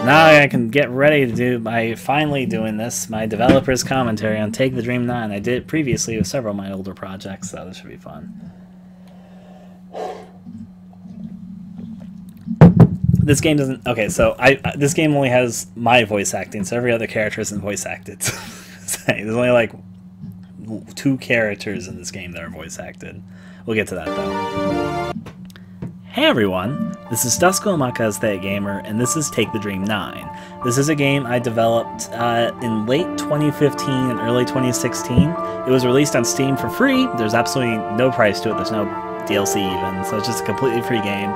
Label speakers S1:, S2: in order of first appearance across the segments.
S1: Now I can get ready to do finally doing this, my developer's commentary on Take the Dream 9. I did it previously with several of my older projects, so this should be fun. This game doesn't... Okay, so this game only has my voice acting, so every other character isn't voice acted. There's only like 2 characters in this game that are voice acted. We'll get to that, though. Hey everyone, this is AestheticGamer, and this is Take the Dream 9. This is a game I developed in late 2015 and early 2016. It was released on Steam for free. There's absolutely no price to it. There's no DLC even, so it's just a completely free game.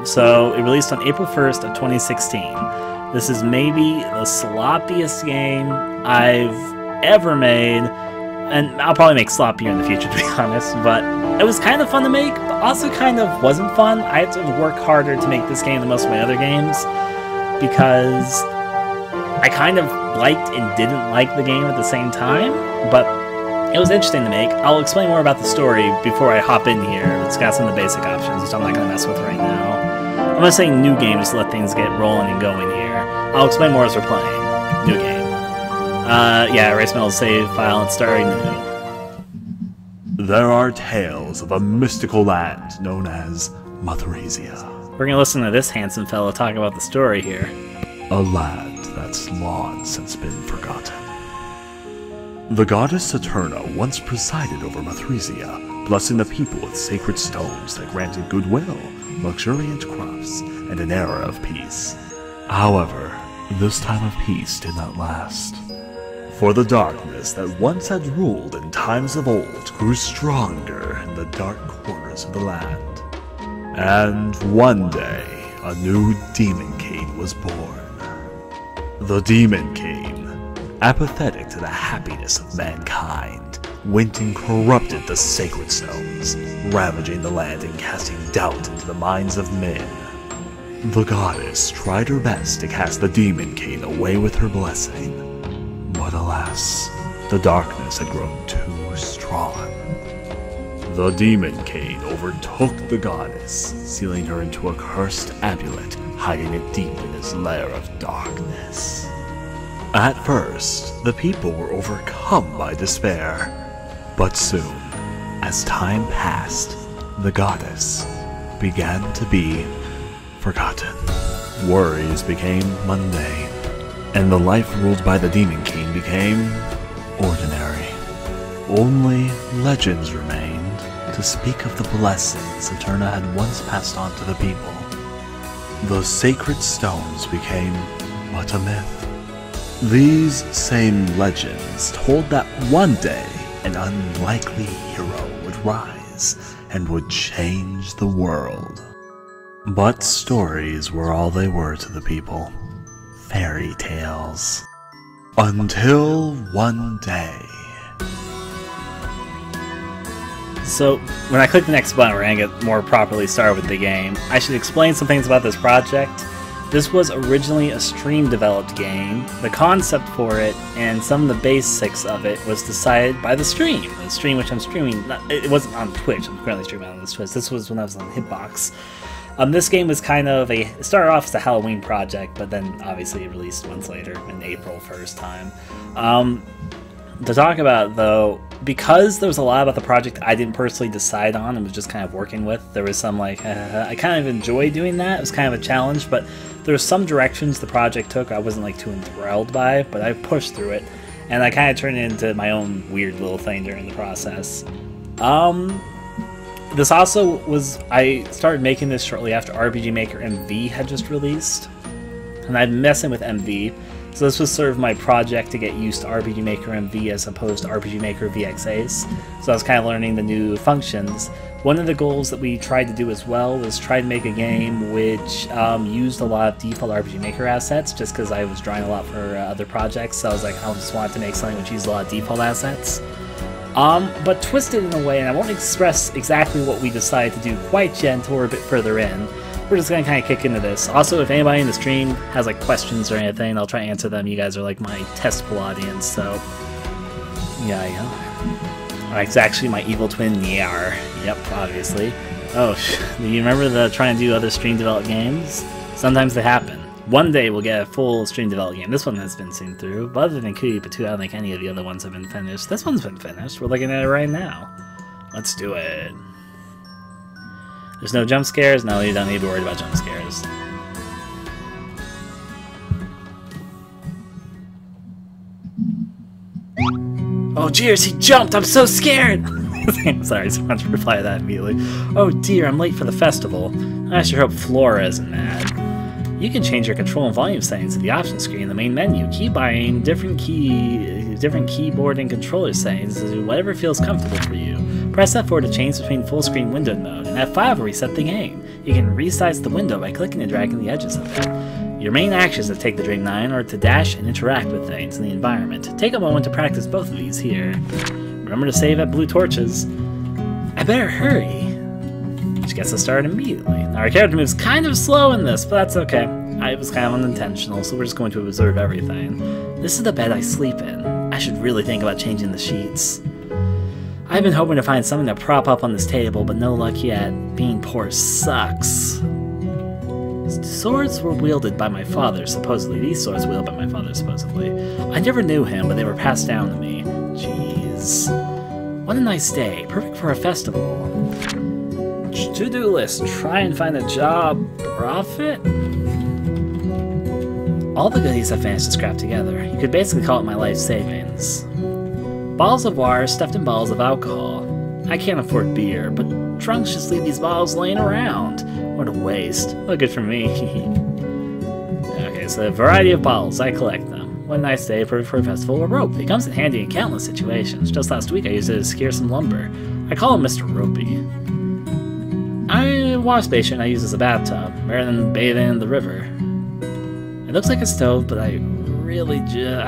S1: So it released on April 1st of 2016. This is maybe the sloppiest game I've ever made, and I'll probably make sloppier in the future, to be honest, but it was kind of fun to make, but also kind of wasn't fun. I had to work harder to make this game than most of my other games, because I kind of liked and didn't like the game at the same time, but it was interesting to make. I'll explain more about the story before I hop in here. It's got some of the basic options, which I'm not going to mess with right now. I'm going to say new game just to let things get rolling and going here. I'll explain more as we're playing. New game. Yeah, erase my old save file and start new.
S2: There are tales of a mystical land known as Mathresia.
S1: We're going to listen to this handsome fellow talk about the story here.
S2: A land that's long since been forgotten. The goddess Saturna once presided over Mathresia, blessing the people with sacred stones that granted goodwill, luxuriant crops, and an era of peace. However, this time of peace did not last. For the darkness that once had ruled in times of old grew stronger in the dark corners of the land. And one day, a new demon king was born. The Demon King, apathetic to the happiness of mankind, went and corrupted the sacred stones, ravaging the land and casting doubt into the minds of men. The goddess tried her best to cast the Demon King away with her blessing. But alas, the darkness had grown too strong. The Demon King overtook the goddess, sealing her into a cursed amulet, hiding it deep in his lair of darkness. At first, the people were overcome by despair, but soon, as time passed, the goddess began to be forgotten. Worries became mundane, and the life ruled by the Demon King became ordinary. Only legends remained to speak of the blessings Saturna had once passed on to the people. The sacred stones became but a myth. These same legends told that one day an unlikely hero would rise and would change the world. But stories were all they were to the people. Fairy tales. Until one day.
S1: So, when I click the next button, we're going to get more properly started with the game. I should explain some things about this project. This was originally a stream-developed game. The concept for it and some of the basics of it was decided by the stream. The stream which I'm streaming, it wasn't on Twitch, I'm currently streaming on this Twitch. This was when I was on Hitbox. This game was kind of it started off as a Halloween project, but then obviously it released months later in April first time. To talk about, though, because there was a lot about the project I didn't personally decide on and was just kind of working with, there was some like, I kind of enjoyed doing that. It was kind of a challenge, but there were some directions the project took I wasn't like too enthralled by, but I pushed through it, and I kind of turned it into my own weird little thing during the process. This also was, I started making this shortly after RPG Maker MV had just released, and I've been messing with MV, so this was sort of my project to get used to RPG Maker MV as opposed to RPG Maker VXAs, so I was kind of learning the new functions. One of the goals that we tried to do as well was try to make a game which used a lot of default RPG Maker assets, just because I was drawing a lot for other projects, so I was like, I just wanted to make something which used a lot of default assets. But twisted in a way, and I won't express exactly what we decided to do quite yet until we're a bit further in. We're just going to kind of kick into this. Also, if anybody in the stream has like questions or anything, I'll try to answer them. You guys are like my testable audience, so yeah. It's actually my evil twin, Nyar. Yep, obviously. Oh, do you remember trying to do other stream developed games? Sometimes they happen. One day we'll get a full stream developed game. This one has been seen through, but other than Cootie Patoo, I don't think any of the other ones have been finished. This one's been finished. We're looking at it right now. Let's do it. There's no jump scares? No, you don't need to be worried about jump scares. Oh, jeers, he jumped! I'm so scared! Sorry, someone to reply to that immediately. Oh dear, I'm late for the festival. I sure hope Flora isn't mad. You can change your control and volume settings in the options screen in the main menu. Key buying, different keyboard and controller settings to do whatever feels comfortable for you. Press F4 to change between full screen windowed mode, and F5 will reset the game. You can resize the window by clicking and dragging the edges of it. Your main actions to take the Dream 9 are to dash and interact with things in the environment. Take a moment to practice both of these here. Remember to save at blue torches. I better hurry. Which gets us started immediately. Now our character moves kind of slow in this, but that's okay. It was kind of unintentional, so we're just going to observe everything. This is the bed I sleep in. I should really think about changing the sheets. I've been hoping to find something to prop up on this table, but no luck yet. Being poor sucks. Swords were wielded by my father, supposedly. These swords were wielded by my father, supposedly. I never knew him, but they were passed down to me. Jeez. What a nice day. Perfect for a festival. To-do list. Try and find a job. Profit? All the goodies I've managed to scrap together. You could basically call it my life savings. Bottles of water stuffed in bottles of alcohol. I can't afford beer, but drunks just leave these bottles laying around. What a waste. Well, good for me. Okay, so a variety of bottles. I collect them. One nice day, perfect for a festival, a rope. It comes in handy in countless situations. Just last week I used it to secure some lumber. I call him Mr. Ropey. A wash basin I use as a bathtub, rather than bathing in the river. It looks like a stove, but I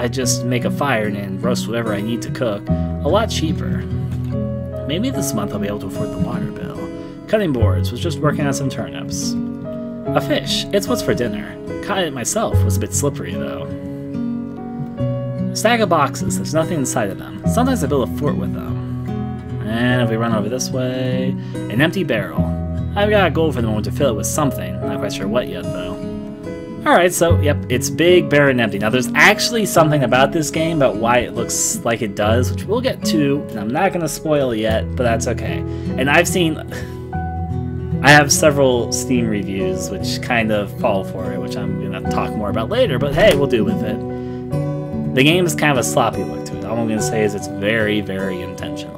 S1: just make a fire and roast whatever I need to cook. A lot cheaper. Maybe this month I'll be able to afford the water bill. Cutting boards, was just working on some turnips. A fish, it's what's for dinner. Caught it myself, was a bit slippery though. A stack of boxes, there's nothing inside of them. Sometimes I build a fort with them. And if we run over this way, an empty barrel. I've got a goal for the moment to fill it with something, not quite sure what yet though. Alright, so, yep, it's big, bare, and empty. Now, there's actually something about this game, about why it looks like it does, which we'll get to, and I'm not going to spoil it yet, but that's okay. And I have several Steam reviews which kind of fall for it, which I'm going to talk more about later, but hey, we'll do with it. The game is kind of a sloppy look to it. All I'm going to say is it's very, very intentional.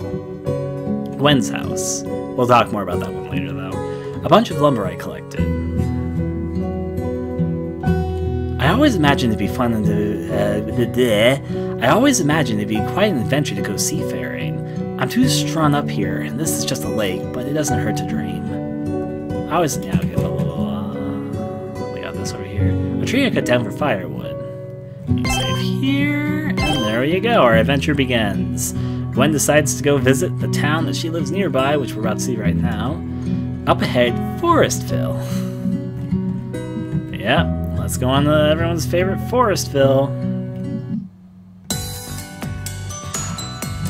S1: Gwen's house. We'll talk more about that one later, though. A bunch of lumber I collected. I always imagined it'd be fun I always imagined it'd be quite an adventure to go seafaring. I'm too strung up here, and this is just a lake, but it doesn't hurt to dream. Okay, we got this over here. A tree I cut down for firewood. You save here, and there you go, our adventure begins. Gwen decides to go visit the town that she lives nearby, which we're about to see right now. Up ahead, Forestville. Yep. Let's go on to everyone's favorite Forestville.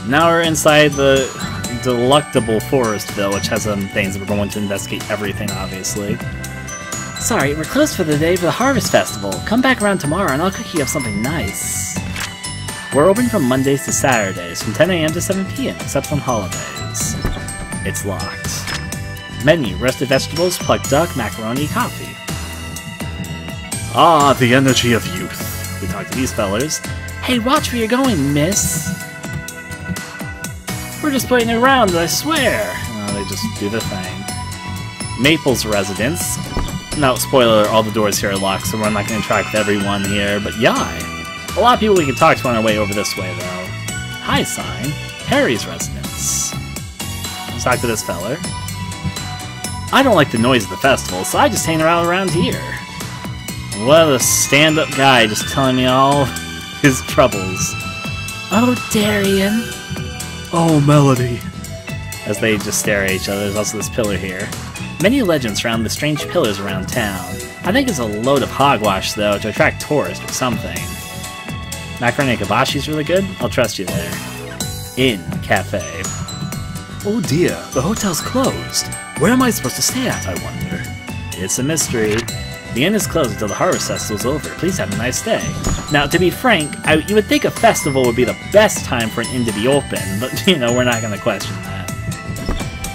S1: Now we're inside the delectable Forestville, which has some things that we're going to investigate everything, obviously. Sorry, we're closed for the day for the Harvest Festival. Come back around tomorrow and I'll cook you up something nice. We're open from Mondays to Saturdays, from 10 AM to 7 PM, except on holidays. It's locked. Menu, roasted vegetables, plucked duck, macaroni, coffee.
S2: Ah, the energy of youth.
S1: We talked to these fellers. Hey, watch where you're going, miss. We're just playing around, I swear. Oh, they just do the thing. Maple's residence. No, spoiler, all the doors here are locked, so we're not going to interact with everyone here, but Yai. A lot of people we can talk to on our way over this way, though. Hi, sign. Harry's residence. Let's talk to this feller. I don't like the noise of the festival, so I just hang around here. What a stand-up guy just telling me all his troubles. Oh, Darian.
S2: Oh, Melody.
S1: As they just stare at each other, there's also this pillar here. Many legends surround the strange pillars around town. I think it's a load of hogwash, though, to attract tourists or something. Macaroni and kibashi's really good? I'll trust you there. Inn Cafe.
S2: Oh dear, the hotel's closed. Where am I supposed to stay at, I wonder?
S1: It's a mystery. The inn is closed until the Harvest Festival is over. Please have a nice day. Now, to be frank, you would think a festival would be the best time for an inn to be open, but, you know, we're not going to question that.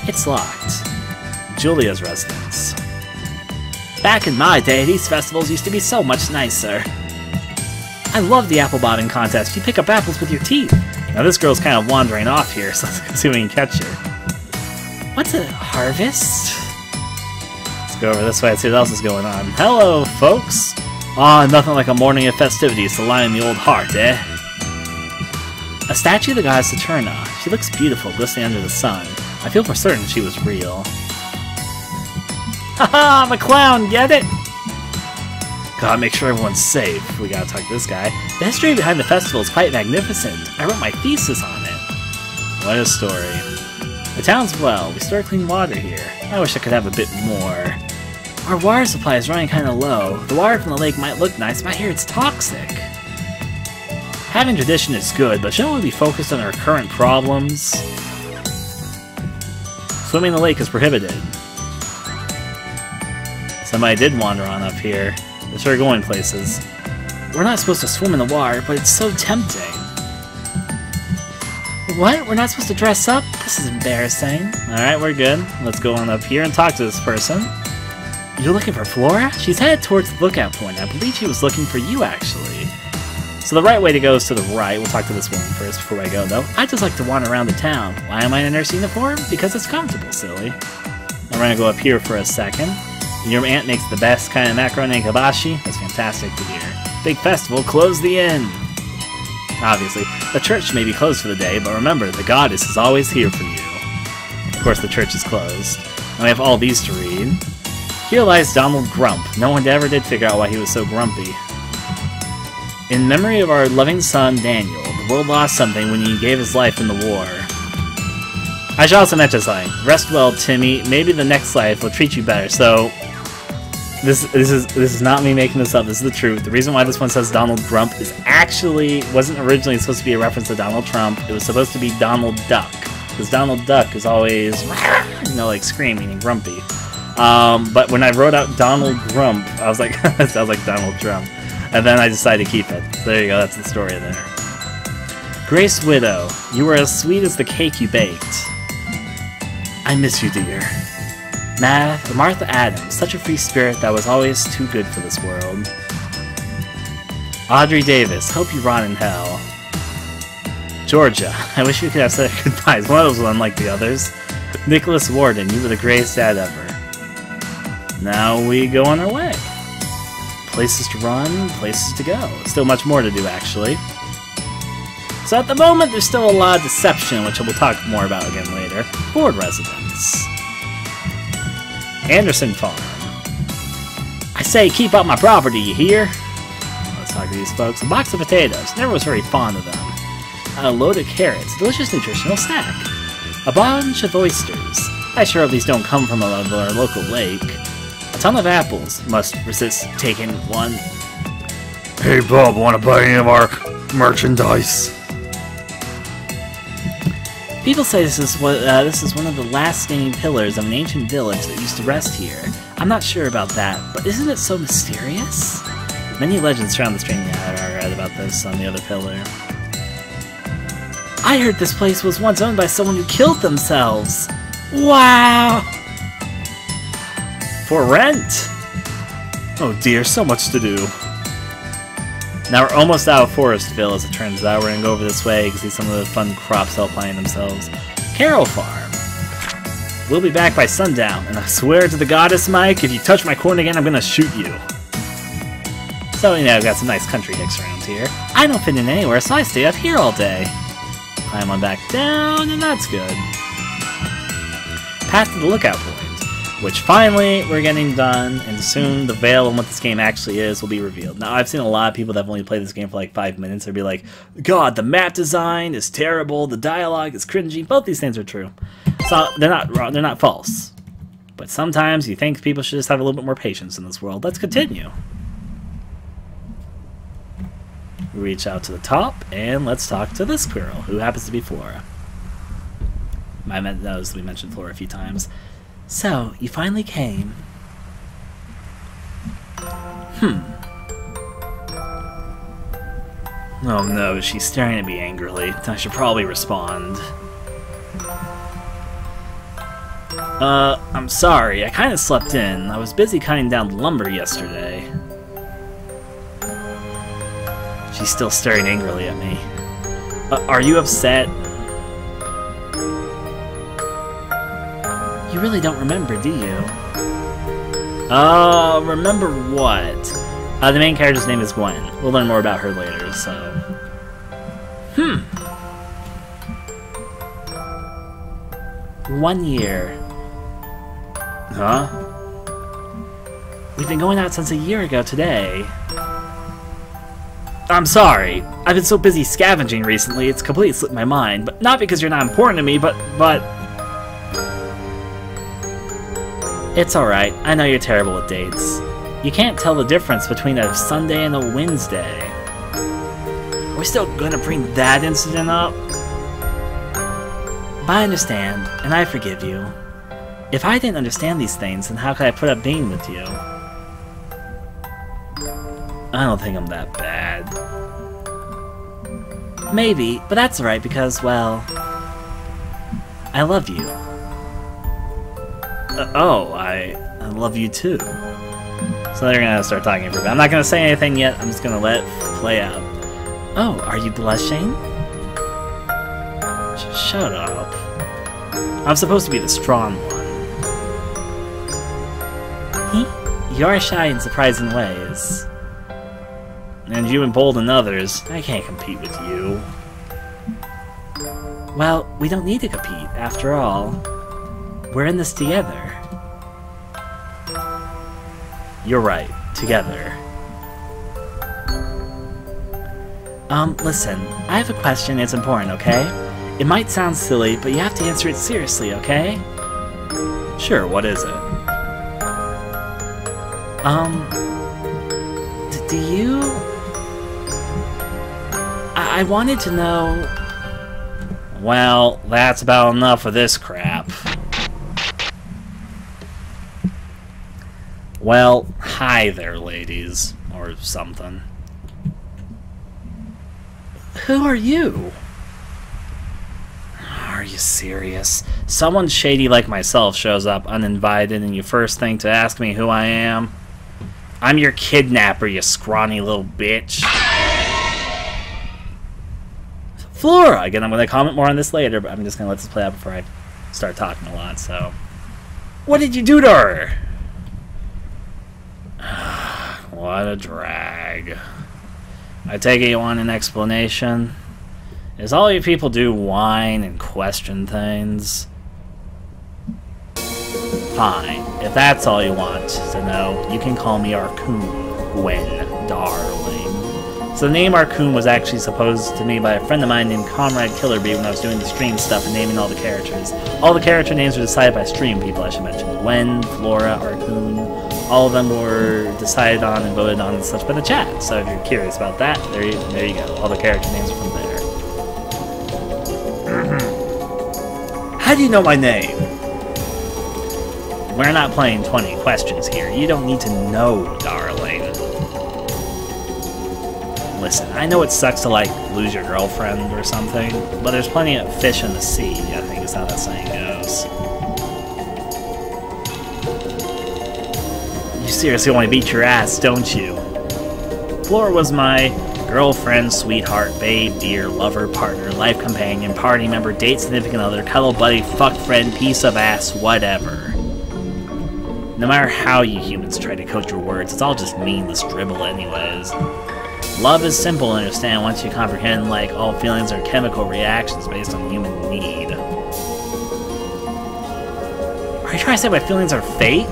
S1: It's locked. Julia's residence. Back in my day, these festivals used to be so much nicer. I love the apple bobbing contest. You pick up apples with your teeth. Now this girl's kind of wandering off here, so let's see if we can catch her. What's a harvest? Let's go over this way and see what else is going on. Hello, folks! Ah, nothing like a morning of festivities to lighten the old heart, eh? A statue of the goddess Eterna. She looks beautiful, glistening under the sun. I feel for certain she was real. Haha, I'm a clown, get it? Gotta make sure everyone's safe. We gotta talk to this guy. The history behind the festival is quite magnificent. I wrote my thesis on it. What a story. The town's well. We store clean water here. I wish I could have a bit more. Our water supply is running kinda low. The water from the lake might look nice, but I hear it's toxic. Having tradition is good, but shouldn't we be focused on our current problems? Swimming in the lake is prohibited. Somebody did wander on up here. They started going places. We're not supposed to swim in the water, but it's so tempting. What? We're not supposed to dress up? This is embarrassing. Alright, we're good. Let's go on up here and talk to this person. You're looking for Flora? She's headed towards the lookout point. I believe she was looking for you, actually. So the right way to go is to the right. We'll talk to this woman first before I go, though. I just like to wander around the town. Why am I in a nurse uniform? Because it's comfortable, silly. We're gonna go up here for a second. Your aunt makes the best kind of macaroni and kabashi. That's fantastic to hear. Big festival, close the inn. Obviously, the church may be closed for the day, but remember, the goddess is always here for you. Of course, the church is closed. And we have all these to read. Here lies Donald Grump. No one ever did figure out why he was so grumpy. In memory of our loving son, Daniel, the world lost something when he gave his life in the war. I should also mention something. Rest well, Timmy. Maybe the next life will treat you better. So, this is not me making this up. This is the truth. The reason why this one says Donald Grump is wasn't originally supposed to be a reference to Donald Trump. It was supposed to be Donald Duck, because Donald Duck is always, you know, like screaming and grumpy. But when I wrote out Donald Grump, I was like, that sounds like Donald Trump. And then I decided to keep it. There you go. That's the story there. Grace Widow, you were as sweet as the cake you baked. I miss you, dear. Martha Adams, such a free spirit that was always too good for this world. Audrey Davis, hope you rot in hell. Georgia, I wish we could have said goodbyes. One of those was unlike the others. Nicholas Warden, you were the greatest dad ever. Now we go on our way. Places to run, places to go. Still much more to do, actually. So at the moment, there's still a lot of deception, which we'll talk more about again later. Board residence. Anderson Farm. I say, keep up my property, you hear? Let's talk to these folks. A box of potatoes. Never was very fond of them. A load of carrots. Delicious nutritional snack. A bunch of oysters. I sure hope these don't come from our local lake. A ton of apples. Must resist taking one. Hey, Bob, want to buy any of our merchandise? People say this is one of the last standing pillars of an ancient village that used to rest here. I'm not sure about that, but isn't it so mysterious? Many legends surround the stream. Yeah, I read about this on the other pillar. I heard this place was once owned by someone who killed themselves. Wow! For rent! Oh dear, so much to do. Now we're almost out of Forestville, as it turns out. We're gonna go over this way. You can see some of the fun crops outlining themselves. Carol Farm. We'll be back by sundown, and I swear to the goddess, Mike, if you touch my corn again, I'm gonna shoot you. So, you know, I've got some nice country hicks around here. I don't fit in anywhere, so I stay up here all day. Climb on back down, and that's good. Path to the lookout point. Which finally we're getting done, and soon the veil of what this game actually is will be revealed. Now, I've seen a lot of people that have only played this game for like 5 minutes. They'll be like, God, the map design is terrible, the dialogue is cringy. Both these things are true. So they're not wrong, they're not false. But sometimes you think people should just have a little bit more patience in this world. Let's continue. Reach out to the top, and let's talk to this girl, who happens to be Flora. I noticed we mentioned Flora a few times. So, you finally came. Oh no, she's staring at me angrily. I should probably respond. I'm sorry, I kinda slept in. I was busy cutting down lumber yesterday. She's still staring angrily at me. Are you upset? You really don't remember, do you? Remember what? The main character's name is Gwen. We'll learn more about her later, so... 1 year. Huh? We've been going out since a year ago today. I'm sorry. I've been so busy scavenging recently, it's completely slipped my mind. But not because you're not important to me, but... It's alright. I know you're terrible with dates. You can't tell the difference between a Sunday and a Wednesday. Are we still gonna bring that incident up? But I understand, and I forgive you. If I didn't understand these things, then how could I put up being with you? I don't think I'm that bad. Maybe, but that's alright because, well... I love you. I love you too. So they're gonna start talking for a bit. I'm not gonna say anything yet, I'm just gonna let it play out. Oh, are you blushing? Shut up. I'm supposed to be the strong one. You're shy in surprising ways. And you embolden others. I can't compete with you. Well, we don't need to compete, after all. We're in this together. You're right. Together. Listen. I have a question. It's important, okay? It might sound silly, but you have to answer it seriously, okay? Sure, what is it? Do you... I wanted to know... Well, that's about enough of this crap. Well, hi there, ladies. Or something. Who are you? Are you serious? Someone shady like myself shows up uninvited and you first think to ask me who I am? I'm your kidnapper, you scrawny little bitch. Flora! Again, I'm going to comment more on this later, but I'm just going to let this play out before I start talking a lot, so... What did you do to her? What a drag. I take it you want an explanation? Is all you people do whine and question things? Fine. If that's all you want to know, you can call me ArKun, Gwen, darling. So the name ArKun was actually supposed to me by a friend of mine named Comrade Killerbee when I was doing the stream stuff and naming all the characters. All the character names were decided by stream people, I should mention. Gwen, Flora, ArKun, all of them were decided on and voted on and such by the chat. So if you're curious about that, there you go. All the character names are from there. How do you know my name? We're not playing 20 questions here. You don't need to know, darling. Listen, I know it sucks to, like, lose your girlfriend or something, but there's plenty of fish in the sea, I think is how that saying goes. You seriously want to beat your ass, don't you? Flora was my girlfriend, sweetheart, babe, dear, lover, partner, life companion, party member, date, significant other, cuddle buddy, fuck friend, piece of ass, whatever. No matter how you humans try to coat your words, it's all just meaningless dribble anyways. Love is simple to understand once you comprehend, like, all feelings are chemical reactions based on human need. Are you trying to say my feelings are fake?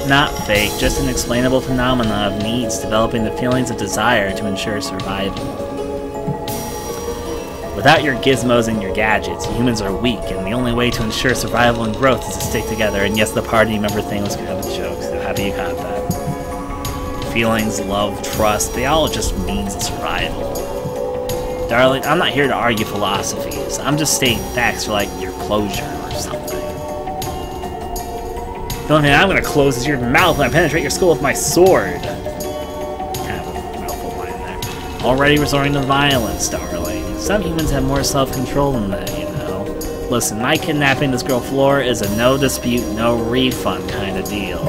S1: Not fake, just an explainable phenomena of needs developing the feelings of desire to ensure survival. Without your gizmos and your gadgets, humans are weak, and the only way to ensure survival and growth is to stick together, and yes, the party member thing was kind of a joke, so how do you got that? Feelings, love, trust, they all just means of survival. Darling, I'm not here to argue philosophies, I'm just stating facts for, like, your closure or something. The only thing I'm gonna close is your mouth when I penetrate your skull with my sword. Kind of a mouthful line there. Already resorting to violence, darling. Some humans have more self-control than that, you know. Listen, my kidnapping this girl Flora is a no dispute, no refund kind of deal.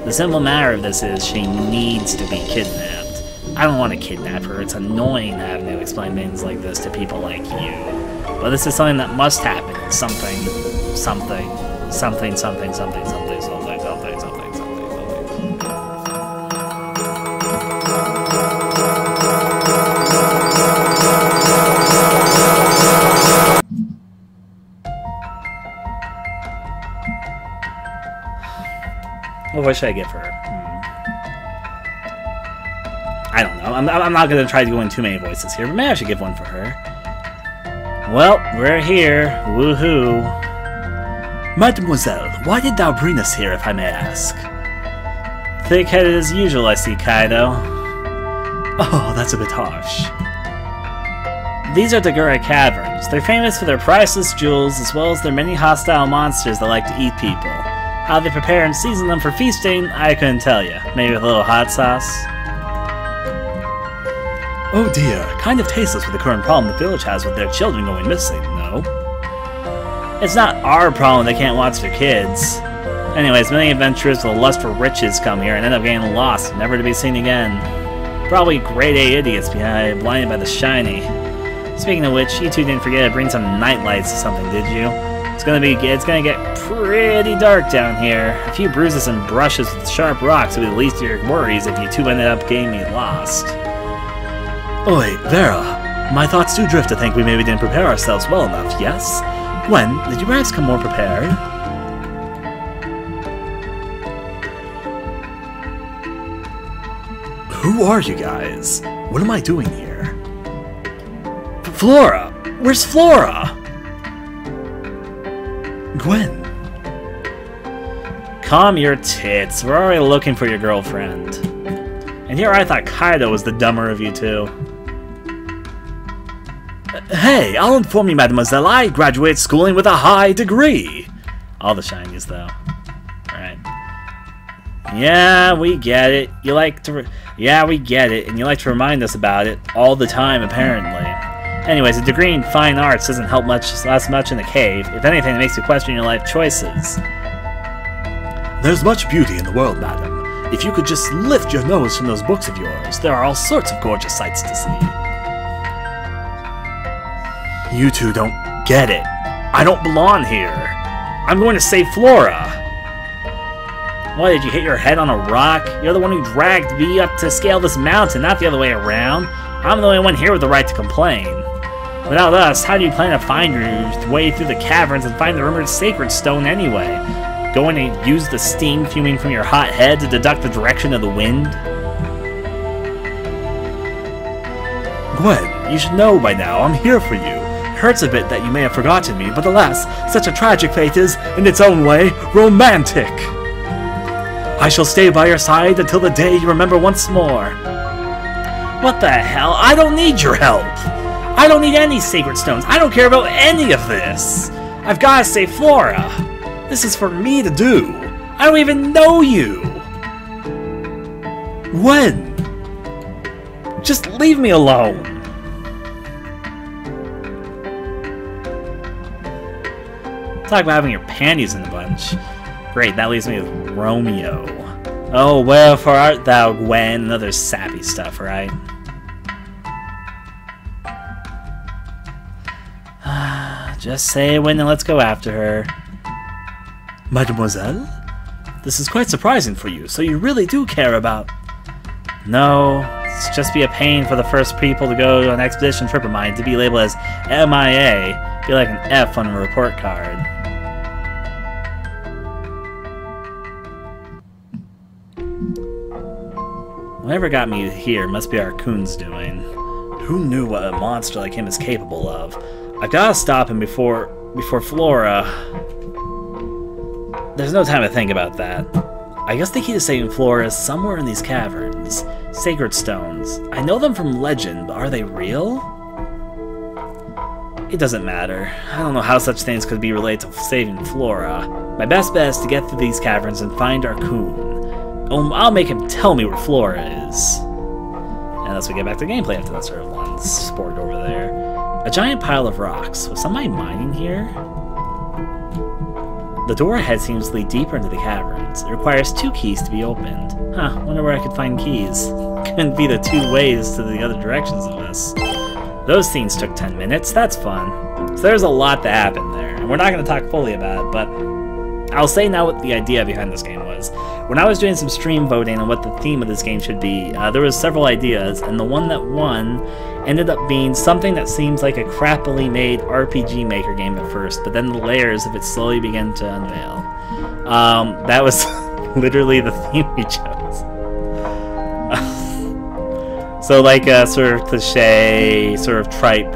S1: The simple matter of this is she needs to be kidnapped. I don't want to kidnap her. It's annoying having to explain things like this to people like you. But this is something that must happen. Something, something, something, something, something, something, something, something, something, something, something. What should I give her? I don't know. I'm not going to try to go in too many voices here, but maybe I should give one for her. Well, we're here. Woohoo. Mademoiselle, why did thou bring us here, if I may ask? Thick-headed as usual, I see, Kaido. Oh, that's a bit harsh. These are the Gura caverns. They're famous for their priceless jewels, as well as their many hostile monsters that like to eat people. How they prepare and season them for feasting, I couldn't tell you. Maybe with a little hot sauce? Oh dear, kind of tasteless with the current problem the village has with their children going missing, no? It's not our problem they can't watch their kids. Anyways, many adventurers with a lust for riches come here and end up getting lost, never to be seen again. Probably grade A idiots blinded by the shiny. Speaking of which, you two didn't forget to bring some nightlights or something, did you? It's gonna get pretty dark down here. A few bruises and brushes with sharp rocks would be the least of your worries if you two ended up getting me lost. Oi, Vera. My thoughts do drift to think we maybe didn't prepare ourselves well enough, yes? Gwen, did you perhaps come more prepared? Who are you guys? What am I doing here? Flora! Where's Flora? Gwen. Calm your tits. We're already looking for your girlfriend. And here I thought Kaido was the dumber of you two. Hey, I'll inform you, mademoiselle, I graduated schooling with a high degree. All the shinies, though. Right. Yeah, we get it. Yeah, we get it, and you like to remind us about it all the time, apparently. Anyways, a degree in fine arts doesn't help much in the cave. If anything, it makes you question your life choices. There's much beauty in the world, madam. If you could just lift your nose from those books of yours, there are all sorts of gorgeous sights to see. You two don't get it. I don't belong here. I'm going to save Flora. What, did you hit your head on a rock? You're the one who dragged me up to scale this mountain, not the other way around. I'm the only one here with the right to complain. Without us, how do you plan to find your way through the caverns and find the rumored sacred stone anyway? Going to use the steam fuming from your hot head to deduct the direction of the wind? Gwen, you should know by now, I'm here for you. It hurts a bit that you may have forgotten me, but alas, such a tragic fate is, in its own way, romantic. I shall stay by your side until the day you remember once more. What the hell? I don't need your help! I don't need any sacred stones. I don't care about any of this. I've got to save Flora. This is for me to do. I don't even know you. When? Just leave me alone. Talk about having your panties in a bunch. Great, that leaves me with Romeo. Oh, wherefore art thou, Gwen? Another sappy stuff, right? Just say when and let's go after her. Mademoiselle? This is quite surprising for you, so you really do care about... No, it's just be a pain for the first people to go to an expedition trip of mine to be labeled as MIA. Be like an F on a report card. Whatever got me here must be ArKun's doing. Who knew what a monster like him is capable of? I gotta stop him before Flora... There's no time to think about that. I guess the key to saving Flora is somewhere in these caverns. Sacred stones. I know them from legend, but are they real? It doesn't matter. I don't know how such things could be related to saving Flora. My best bet is to get through these caverns and find ArKun. I'll make him tell me where Flora is. And let's get back to gameplay after that sort of one sport over there. A giant pile of rocks. Was somebody mining here? The door ahead seems to lead deeper into the caverns. It requires 2 keys to be opened. Huh, wonder where I could find keys. Couldn't be the 2 ways to the other directions of this. Those scenes took 10 minutes, that's fun. So there's a lot that happened there, and we're not going to talk fully about it, but I'll say now what the idea behind this game was. When I was doing some stream voting on what the theme of this game should be, there was several ideas, and the one that won ended up being something that seems like a crappily made RPG Maker game at first, but then the layers of it slowly began to unveil. That was literally the theme we chose. So like a sort of cliche, sort of trite,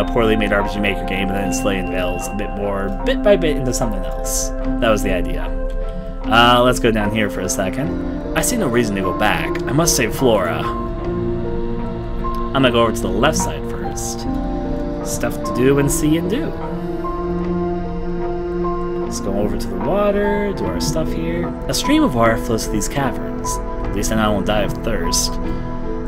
S1: poorly made RPG Maker game, and then it slowly unveils a bit more, bit by bit, into something else. That was the idea. Let's go down here for a second. I see no reason to go back. I must save Flora. I'm gonna go over to the left side first. Stuff to do and see and do. Let's go over to the water, do our stuff here. A stream of water flows through these caverns. At least then I won't die of thirst.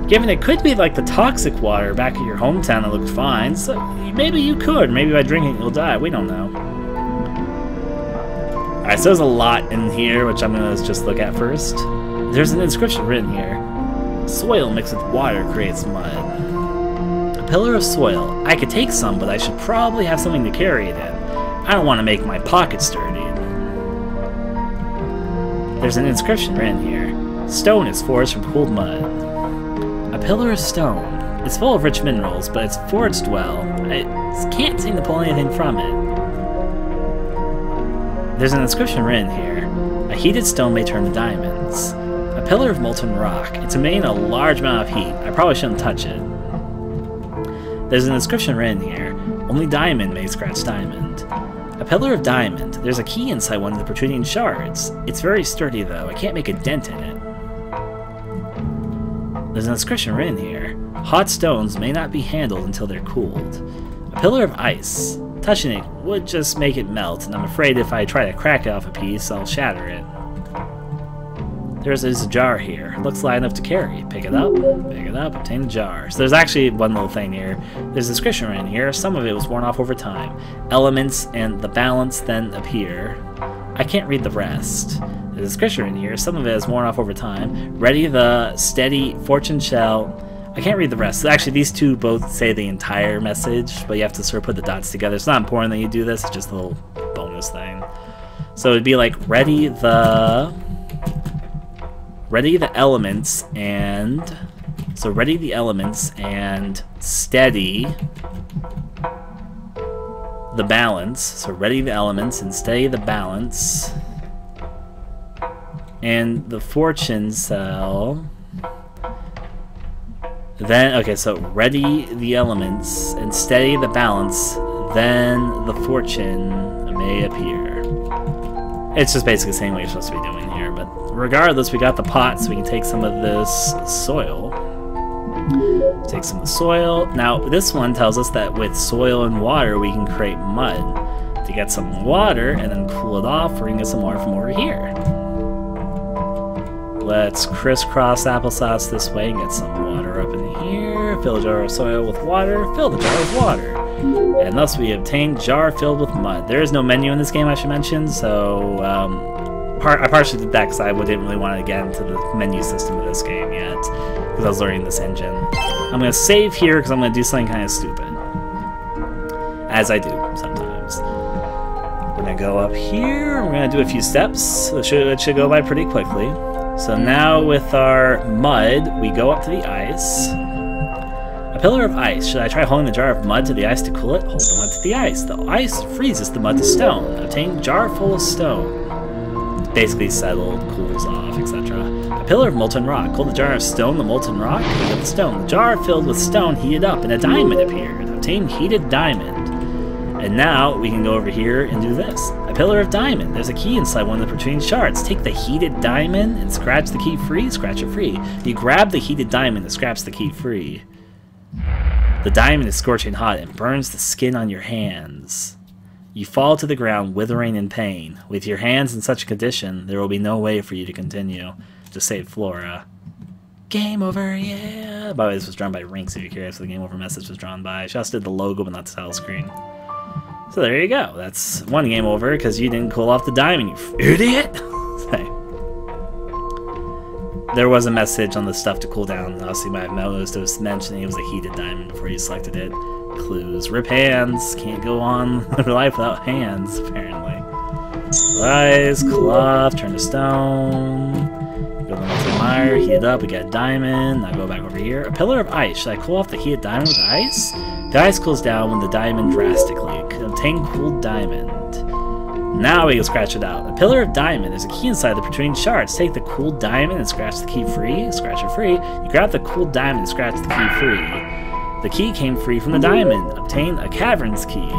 S1: Given it could be like the toxic water back at your hometown that looked fine, so maybe you could. Maybe by drinking you'll die. We don't know. Alright, so there's a lot in here, which I'm going to just look at first. There's an inscription written here. Soil mixed with water creates mud. A pillar of soil. I could take some, but I should probably have something to carry it in. I don't want to make my pockets dirty. There's an inscription written here. Stone is forged from cooled mud. A pillar of stone. It's full of rich minerals, but it's forged well. I can't seem to pull anything from it. There's an inscription written here. A heated stone may turn to diamonds. A pillar of molten rock. It's emitting a large amount of heat. I probably shouldn't touch it. There's an inscription written here. Only diamond may scratch diamond. A pillar of diamond. There's a key inside one of the protruding shards. It's very sturdy though. I can't make a dent in it. There's an inscription written here. Hot stones may not be handled until they're cooled. A pillar of ice. Touching it would just make it melt, and I'm afraid if I try to crack it off a piece, I'll shatter it. There's a jar here. Looks light enough to carry. Pick it up, obtain the jar. So there's actually one little thing here. There's a inscription written here. Some of it was worn off over time. Elements and the balance then appear. I can't read the rest. There's a inscription in here. Some of it is worn off over time. Ready the steady fortune shell. I can't read the rest. Actually, these two both say the entire message, but you have to sort of put the dots together. It's not important that you do this. It's just a little bonus thing. So it'd be like ready the elements and ready the elements and steady the balance. So ready the elements and steady the balance. And the fortune cell. Then, okay, so ready the elements and steady the balance, then the fortune may appear. It's just basically saying what you're supposed to be doing here, but regardless, we got the pot, so we can take some of this soil. Take some of the soil. Now, this one tells us that with soil and water, we can create mud. To get some water and then cool it off, we're gonna get some water from over here. Let's crisscross applesauce this way and get some water up in here. Fill a jar of soil with water. Fill the jar with water. And thus we obtain jar filled with mud. There is no menu in this game, I should mention, so I partially did that because I didn't really want to get into the menu system of this game yet, because I was learning this engine. I'm going to save here because I'm going to do something kind of stupid. As I do sometimes. We're going to go up here. We're going to do a few steps. It should go by pretty quickly. So now with our mud, we go up to the ice. A pillar of ice. Should I try holding the jar of mud to the ice to cool it? Hold the mud to the ice. The ice freezes the mud to stone. Obtain jar full of stone. Basically settled, cools off, etc. A pillar of molten rock. Hold the jar of stone, the molten rock, heat up the stone. The jar filled with stone heated up, and a diamond appeared. Obtain heated diamond. And now we can go over here and do this. A pillar of diamond. There's a key inside one of the protruding shards. Take the heated diamond and scratch the key free. Scratch it free. You grab the heated diamond and scratch the key free. The diamond is scorching hot and burns the skin on your hands. You fall to the ground, withering in pain. With your hands in such a condition, there will be no way for you to continue. Just save Flora. Game over, yeah! By the way, this was drawn by Rinks, if you're curious what the game over message was drawn by. She also did the logo, but not the title screen. So there you go. That's one game over, because you didn't cool off the diamond, you idiot! There was a message on the stuff to cool down. Obviously, you might have noticed it was mentioning it was a heated diamond before you selected it. Clues. Rip hands. Can't go on life without hands, apparently. Rise, cloth, turn to stone. Go to the mire, heat it up, we get a diamond. Now go back over here. A pillar of ice. Should I cool off the heated diamond with ice? The ice cools down when the diamond drastically. Obtain cooled diamond. Now we can scratch it out. A pillar of diamond. There's a key inside the protruding shards. Take the cooled diamond and scratch the key free. Scratch it free. You grab the cooled diamond and scratch the key free. The key came free from the diamond. Obtain a cavern's key.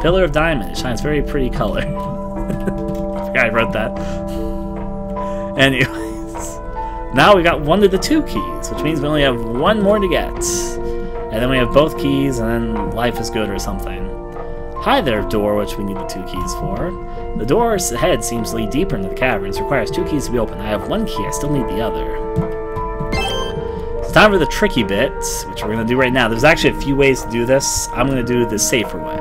S1: Pillar of diamond. It shines very pretty color. I forgot I wrote that. Anyways. Now we got one of the two keys, which means we only have one more to get. And then we have both keys, and then life is good or something. Hi there, door, which we need the two keys for. The door's head seems to lead deeper into the caverns. Requires two keys to be open. I have one key, I still need the other. It's time for the tricky bit, which we're going to do right now. There's actually a few ways to do this. I'm going to do the safer way.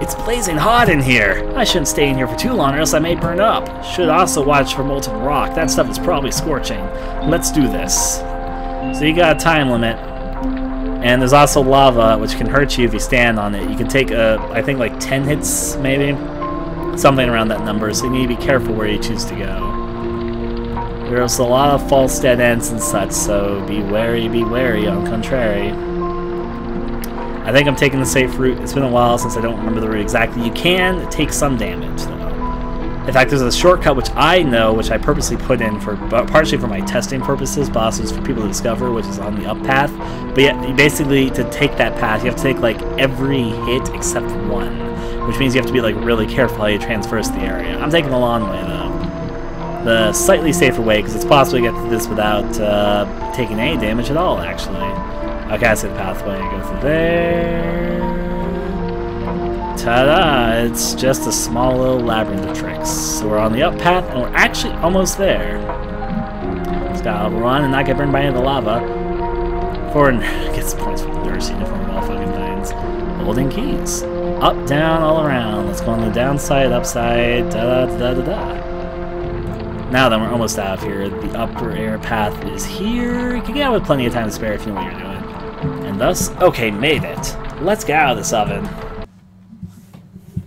S1: It's blazing hot in here. I shouldn't stay in here for too long or else I may burn up. Should also watch for molten rock. That stuff is probably scorching. Let's do this. So you got a time limit. And there's also lava, which can hurt you if you stand on it. You can take, I think, like 10 hits, maybe? Something around that number, so you need to be careful where you choose to go. There's a lot of false dead ends and such, so be wary, on contrary. I think I'm taking the safe route. It's been a while since I don't remember the route exactly. You can take some damage, though. In fact, there's a shortcut which I know, which I purposely put in for partially for my testing purposes, but also for people to discover, which is on the up path. But yeah, basically to take that path, you have to take like every hit except one, which means you have to be like really careful how you traverse the area. I'm taking the long way though, the slightly safer way, because it's possible to get through this without taking any damage at all. Actually, okay, I see the pathway. Go through there. Ta-da! It's just a small little labyrinth of tricks. So we're on the up path, and we're actually almost there. Just gotta run and not get burned by any of the lava. Forward gets points for the nurse uniform of all fucking things. Holding keys. Up, down, all around. Let's go on the downside, upside, da-da-da-da-da. Now that we're almost out of here, the upper air path is here. You can get out with plenty of time to spare if you know what you're doing. And thus, okay, made it. Let's get out of this oven.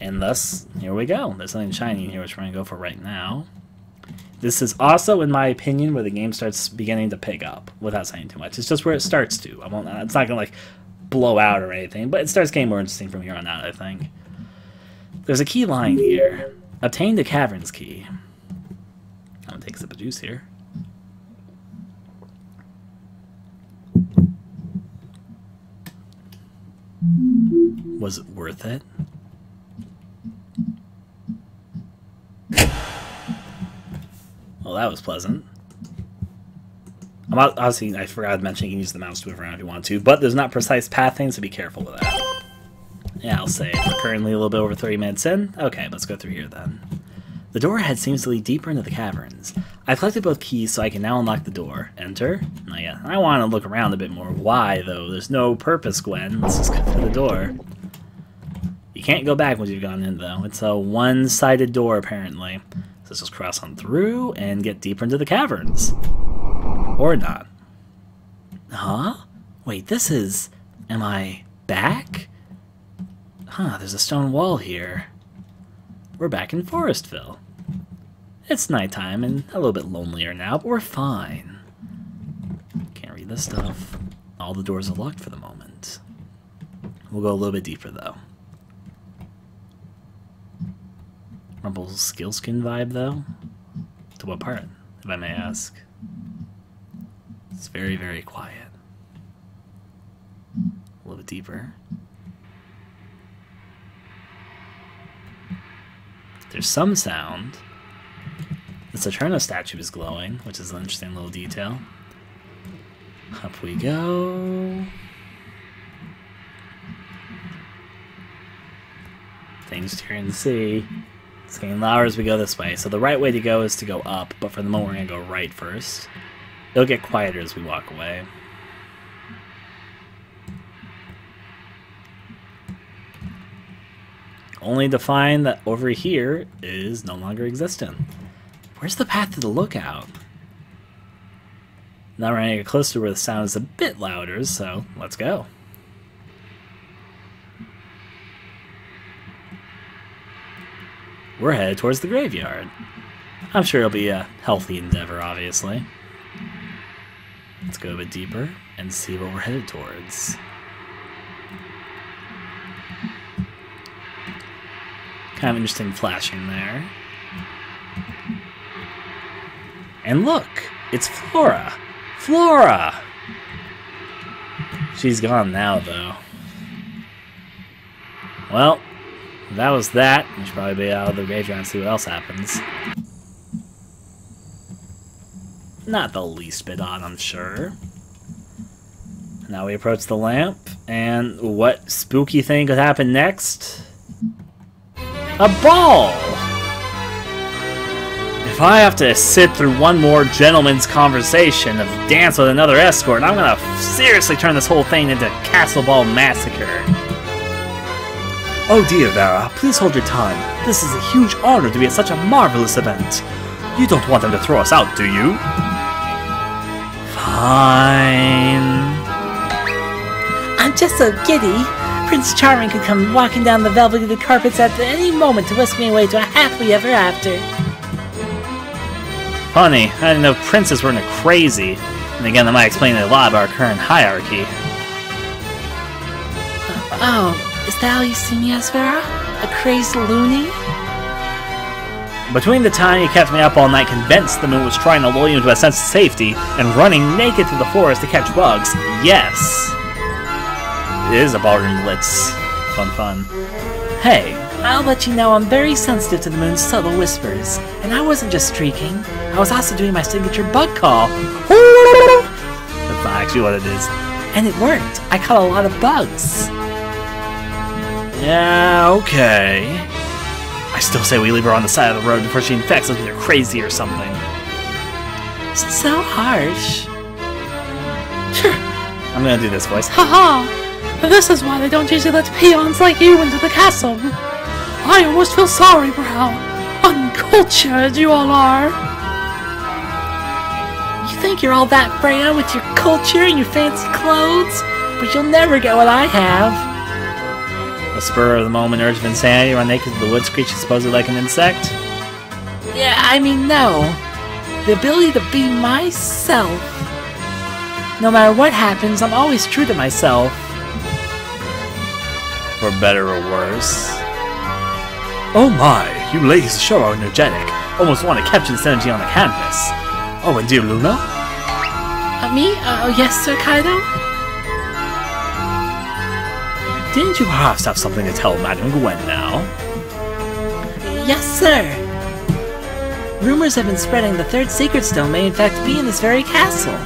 S1: And thus, here we go. There's something shiny in here, which we're going to go for right now. This is also, in my opinion, where the game starts beginning to pick up, without saying too much. It's just where it starts to. It's not going to, like, blow out or anything, but it starts getting more interesting from here on out, I think. There's a key line here. Obtain the cavern's key. I'm going to take a sip of juice here. Was it worth it? Well, that was pleasant. Obviously, I forgot to mention you can use the mouse to move around if you want to, but there's not precise pathing, so be careful with that. Yeah, I'll say we're currently a little bit over 30 minutes in. Okay, let's go through here then. The door head seems to lead deeper into the caverns. I've collected both keys, so I can now unlock the door. Enter? Not yet. I want to look around a bit more. Why, though? There's no purpose, Gwen. Let's just go through the door. You can't go back once you've gone in, though. It's a one-sided door, apparently. So let's just cross on through and get deeper into the caverns. Or not. Huh? Wait, this is... Am I back? Huh, there's a stone wall here. We're back in Forestville. It's nighttime and a little bit lonelier now, but we're fine. Can't read this stuff. All the doors are locked for the moment. We'll go a little bit deeper, though. Rumpelstiltskin vibe, though? To what part, if I may ask? It's very, very quiet. A little bit deeper. There's some sound. The Saturno statue is glowing, which is an interesting little detail. Up we go. Things to hear and see. It's getting louder as we go this way. So the right way to go is to go up, but for the moment we're going to go right first. It'll get quieter as we walk away. Only to find that over here is no longer existent. Where's the path to the lookout? Now we're going to get closer to where the sound is a bit louder, so let's go. We're headed towards the graveyard. I'm sure it'll be a healthy endeavor, obviously. Let's go a bit deeper and see what we're headed towards. Kind of interesting flashing there. And look! It's Flora! Flora! She's gone now, though. Well, that was that. We should probably be out of the graveyard and see what else happens. Not the least bit odd, I'm sure. Now we approach the lamp, and what spooky thing could happen next? A ball! If I have to sit through one more gentleman's conversation of dance with another escort, I'm gonna seriously turn this whole thing into Castle Ball Massacre. Oh dear, Vera, please hold your tongue. This is a huge honor to be at such a marvelous event. You don't want them to throw us out, do you? Fine.
S3: I'm just so giddy. Prince Charming could come walking down the velvety carpets at any moment to whisk me away to a happily ever after.
S1: Funny, I didn't know princes weren't crazy. And again, that might explain a lot of our current hierarchy.
S3: Oh, is that how you see me as, Vera? A crazed loony?
S1: Between the time you kept me up all night convinced the moon was trying to lull you into a sense of safety, and running naked through the forest to catch bugs, yes! It is a ballroom blitz. Fun.
S3: Hey, I'll let you know I'm very sensitive to the moon's subtle whispers. And I wasn't just streaking. I was also doing my signature bug call.
S1: That's not actually what it is.
S3: And it worked. I caught a lot of bugs.
S1: Yeah, okay. I still say we leave her on the side of the road before she infects us with her crazy or something.
S3: So harsh.
S1: I'm gonna do this voice.
S3: Haha! This is why they don't usually let peons like you into the castle. I almost feel sorry for how uncultured you all are. You think you're all that Freya with your culture and your fancy clothes, but you'll never get what I have.
S1: A spur of the moment urge of insanity run naked to the wood screeching supposedly like an insect?
S3: Yeah, I mean, no. The ability to be myself. No matter what happens, I'm always true to myself.
S1: For better or worse.
S2: Oh my, you ladies sure are energetic. Almost want to capture this energy on the canvas. Oh, and dear Luna?
S3: Me? Yes, Sir Kaido?
S1: Didn't you perhaps have something to tell Madame Gwen now?
S3: Yes, sir. Rumors have been spreading the third Sacred Stone may in fact be in this very castle.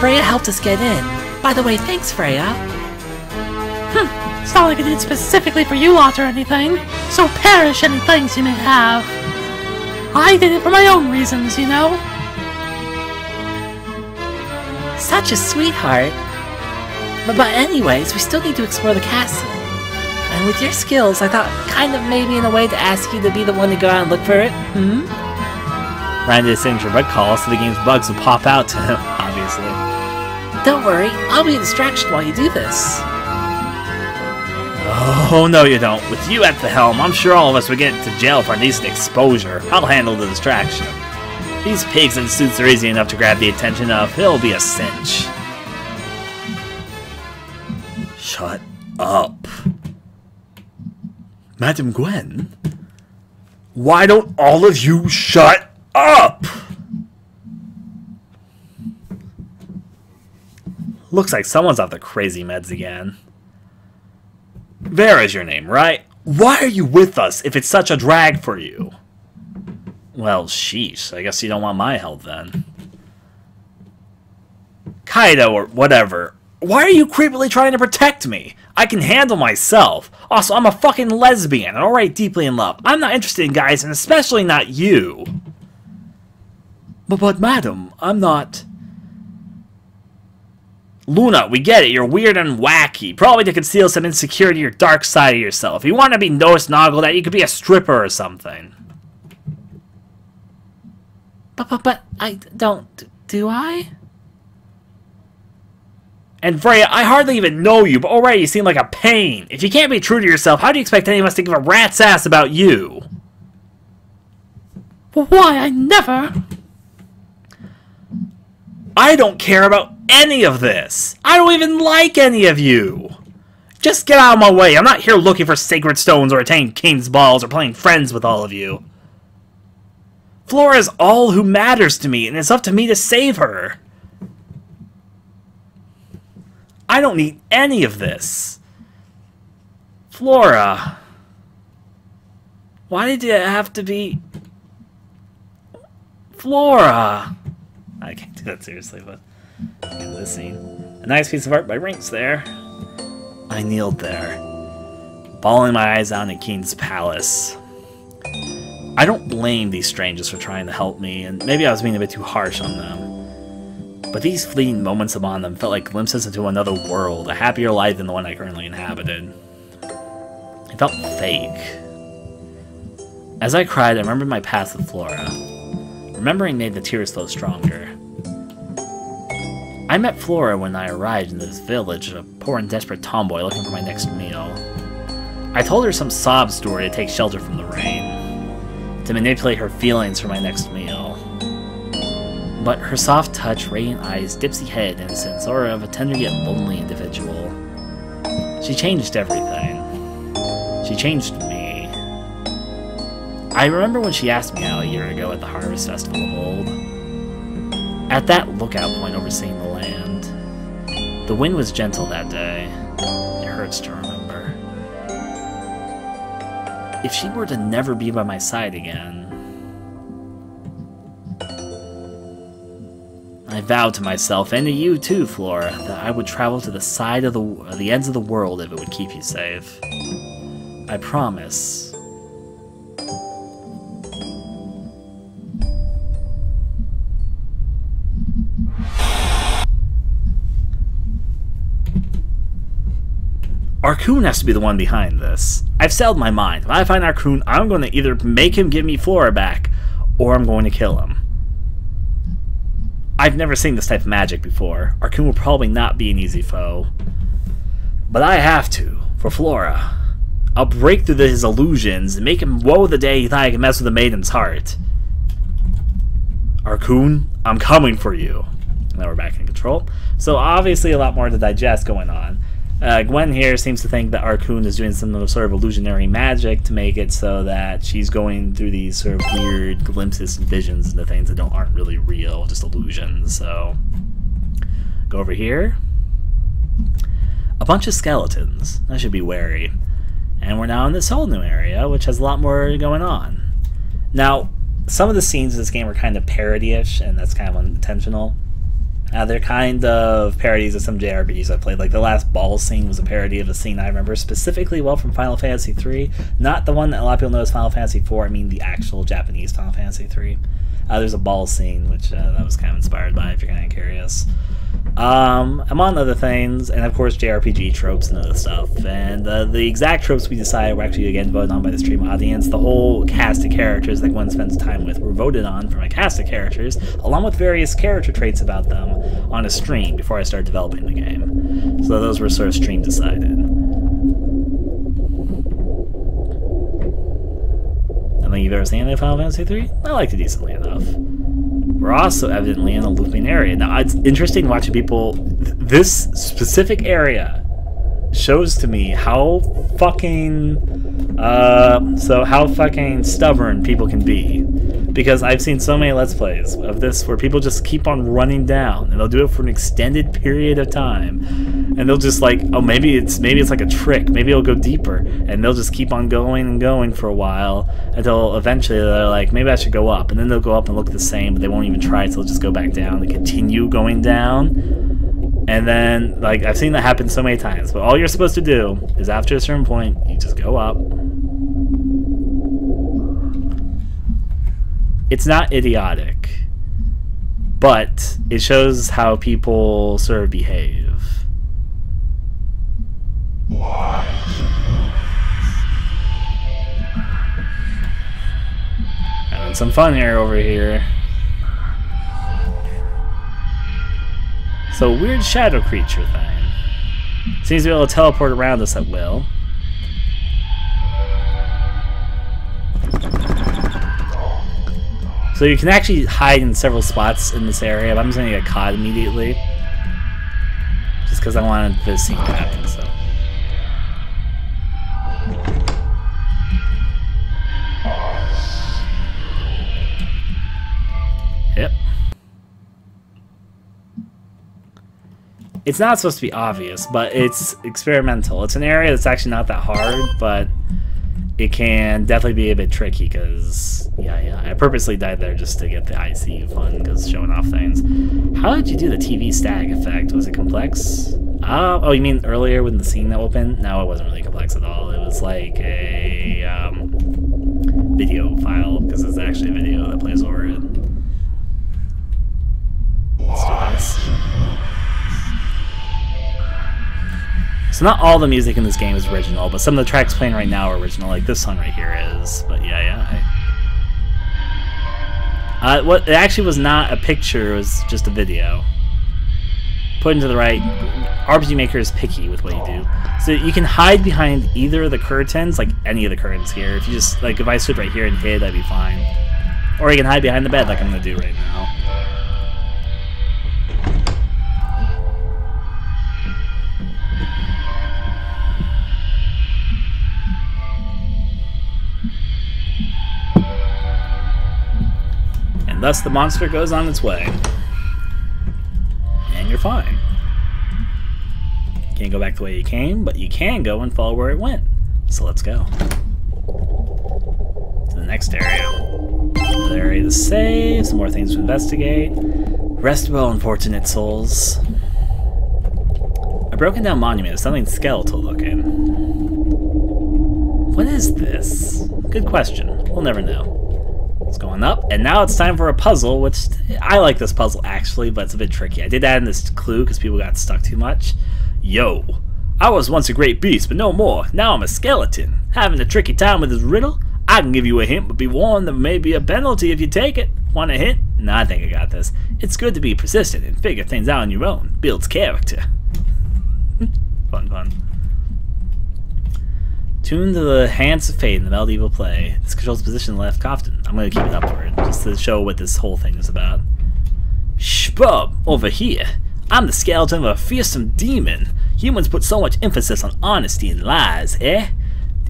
S3: Freya helped us get in. By the way, thanks, Freya. It's not like I did specifically for you lot or anything, so perish any thanks you may have. I did it for my own reasons, you know? Such a sweetheart. But anyways, we still need to explore the castle. And with your skills, I thought kind of maybe in a way to ask you to be the one to go out and look for it,
S1: Ryan did a signature bug call, so the game's bugs will pop out to him, obviously.
S3: Don't worry, I'll be a distraction while you do this.
S1: Oh, no you don't. With you at the helm, I'm sure all of us would get into jail for a decent exposure. I'll handle the distraction. These pigs in suits are easy enough to grab the attention of. It'll be a cinch.
S2: Shut up. Madam Gwen? Why don't all of you shut up?
S1: Looks like someone's off the crazy meds again. Vera's your name, right? Why are you with us if it's such a drag for you? Well, sheesh. I guess you don't want my help then. Kaido or whatever. Why are you creepily trying to protect me? I can handle myself. Also, I'm a fucking lesbian and already deeply in love. I'm not interested in guys, and especially not you. But madam, I'm not... Luna, we get it. You're weird and wacky. Probably to conceal some insecurity or dark side of yourself. If you want to be noticed and all that, you could be a stripper or something.
S3: But I don't... Do I?
S1: And Freya, I hardly even know you, but already you seem like a pain. If you can't be true to yourself, how do you expect any of us to give a rat's ass about you?
S3: Why, I never...
S1: I don't care about any of this. I don't even like any of you. Just get out of my way. I'm not here looking for sacred stones or attaining king's balls or playing friends with all of you. Flora is all who matters to me, and it's up to me to save her. I don't need any of this. Flora. Why did it have to be... Flora. I can't do that seriously, but... Into this scene. A nice piece of art by Rinks there. I kneeled there, bawling my eyes out in Keen's palace. I don't blame these strangers for trying to help me, and maybe I was being a bit too harsh on them. But these fleeting moments among them felt like glimpses into another world, a happier life than the one I currently inhabited. It felt fake. As I cried, I remembered my past with Flora. Remembering made the tears flow stronger. I met Flora when I arrived in this village, a poor and desperate tomboy looking for my next meal. I told her some sob story to take shelter from the rain, to manipulate her feelings for my next meal. But her soft touch, radiant eyes, dipsy head, and sense aura of a tender yet lonely individual. She changed everything. She changed me. I remember when she asked me out a year ago at the Harvest Festival of old. At that lookout point overseeing the land. The wind was gentle that day. It hurts to remember. If she were to never be by my side again... I vowed to myself, and to you too, Flora, that I would travel to the side of the ends of the world if it would keep you safe. I promise. ArKun has to be the one behind this. I've settled my mind. If I find ArKun, I'm going to either make him give me Flora back, or I'm going to kill him. I've never seen this type of magic before. ArKun will probably not be an easy foe. But I have to, for Flora. I'll break through his illusions and make him woe the day he thought I could mess with a maiden's heart. ArKun, I'm coming for you. Now we're back in control. So obviously a lot more to digest going on. Gwen here seems to think that ArKun is doing some sort of illusionary magic to make it so that she's going through these sort of weird glimpses and visions into things that aren't really real, just illusions. So, go over here. A bunch of skeletons. I should be wary. And we're now in this whole new area, which has a lot more going on. Now, some of the scenes in this game are kind of parody-ish, and that's kind of unintentional. They're kind of parodies of some JRPGs I played. Like the last ball scene was a parody of a scene I remember specifically well from Final Fantasy III. Not the one that a lot of people know as Final Fantasy IV, I mean the actual Japanese Final Fantasy III. There's a ball scene, which that was kind of inspired by, if you're kind of curious. Among other things, and of course JRPG tropes and other stuff. And the exact tropes we decided were actually again voted on by the stream audience. The whole cast of characters that Gwen spends time with were voted on from a cast of characters, along with various character traits about them on a stream before I started developing the game. So those were sort of stream decided. I think you've ever seen any of Final Fantasy III? I liked it decently enough. We're also evidently in a looping area. Now, it's interesting watching people... This specific area shows to me how fucking... how fucking stubborn people can be. Because I've seen so many Let's Plays of this where people just keep on running down. And they'll do it for an extended period of time. And they'll just like, oh, maybe it's like a trick. Maybe it'll go deeper. And they'll just keep on going and going for a while until eventually they're like, maybe I should go up. And then they'll go up and look the same, but they won't even try it, so they'll just go back down and continue going down. And then, like, I've seen that happen so many times, but all you're supposed to do is after a certain point, you just go up. It's not idiotic, but it shows how people sort of behave. Having some fun here over here. So, weird shadow creature thing. Seems to be able to teleport around us at will. So you can actually hide in several spots in this area, but I'm just gonna get caught immediately. Just because I wanted to see what happens, so. Yep. It's not supposed to be obvious, but it's experimental. It's an area that's actually not that hard, but it can definitely be a bit tricky because, yeah, I purposely died there just to get the IC fun because showing off things. How did you do the TV static effect? Was it complex? Oh, you mean earlier when the scene opened? No, it wasn't really complex at all. It was like a video file because it's actually a video that plays over it. Let's do this. So not all the music in this game is original, but some of the tracks playing right now are original, like this song right here is. But yeah. What it actually was not a picture, it was just a video. Put into the right. RPG Maker is picky with what you do. So you can hide behind either of the curtains, like any of the curtains here. If you just, like, if I stood right here and hid, that'd be fine. Or you can hide behind the bed like I'm gonna do right now. Thus, the monster goes on its way. And you're fine. Can't go back the way you came, but you can go and follow where it went. So let's go. To the next area. Another area to save, some more things to investigate. Rest well, unfortunate souls. A broken down monument is something skeletal looking. What is this? Good question. We'll never know. It's going up, and now it's time for a puzzle, which I like this puzzle actually, but it's a bit tricky. I did add in this clue because people got stuck too much. Yo, I was once a great beast, but no more. Now I'm a skeleton. Having a tricky time with this riddle? I can give you a hint, but be warned there may be a penalty if you take it. Want a hint? Nah, I think I got this. It's good to be persistent and figure things out on your own. Builds character. Fun. Tune to the Hands of Fate in the medieval play. This controls the position in the left coffin. I'm going to keep it upward, just to show what this whole thing is about. Shh, bub, over here. I'm the skeleton of a fearsome demon. Humans put so much emphasis on honesty and lies, eh?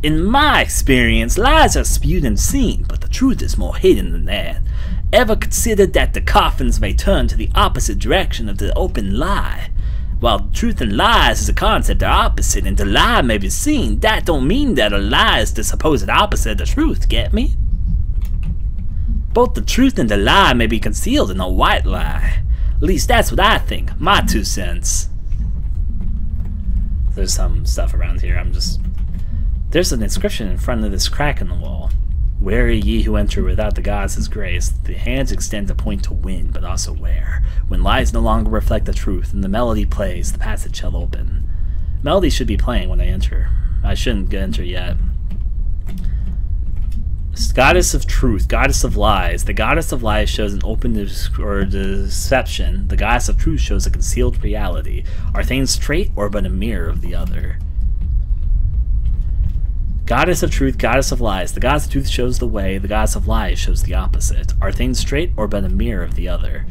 S1: In my experience, lies are spewed and seen, but the truth is more hidden than that. Ever considered that the coffins may turn to the opposite direction of the open lie? While truth and lies as a concept are opposite and the lie may be seen, that don't mean that a lie is the supposed opposite of the truth, get me? Both the truth and the lie may be concealed in a white lie. At least that's what I think, my 2 cents. There's some stuff around here, There's an inscription in front of this crack in the wall. Wary ye who enter without the gods' grace. The hands extend to point to win, but also where. When lies no longer reflect the truth, and the melody plays, the passage shall open. Melody should be playing when I enter. I shouldn't enter yet. Goddess of truth, goddess of lies. The goddess of lies shows an open deception. The goddess of truth shows a concealed reality. Are things straight or but a mirror of the other? Goddess of truth, goddess of lies. The goddess of truth shows the way, the goddess of lies shows the opposite. Are things straight or but a mirror of the other?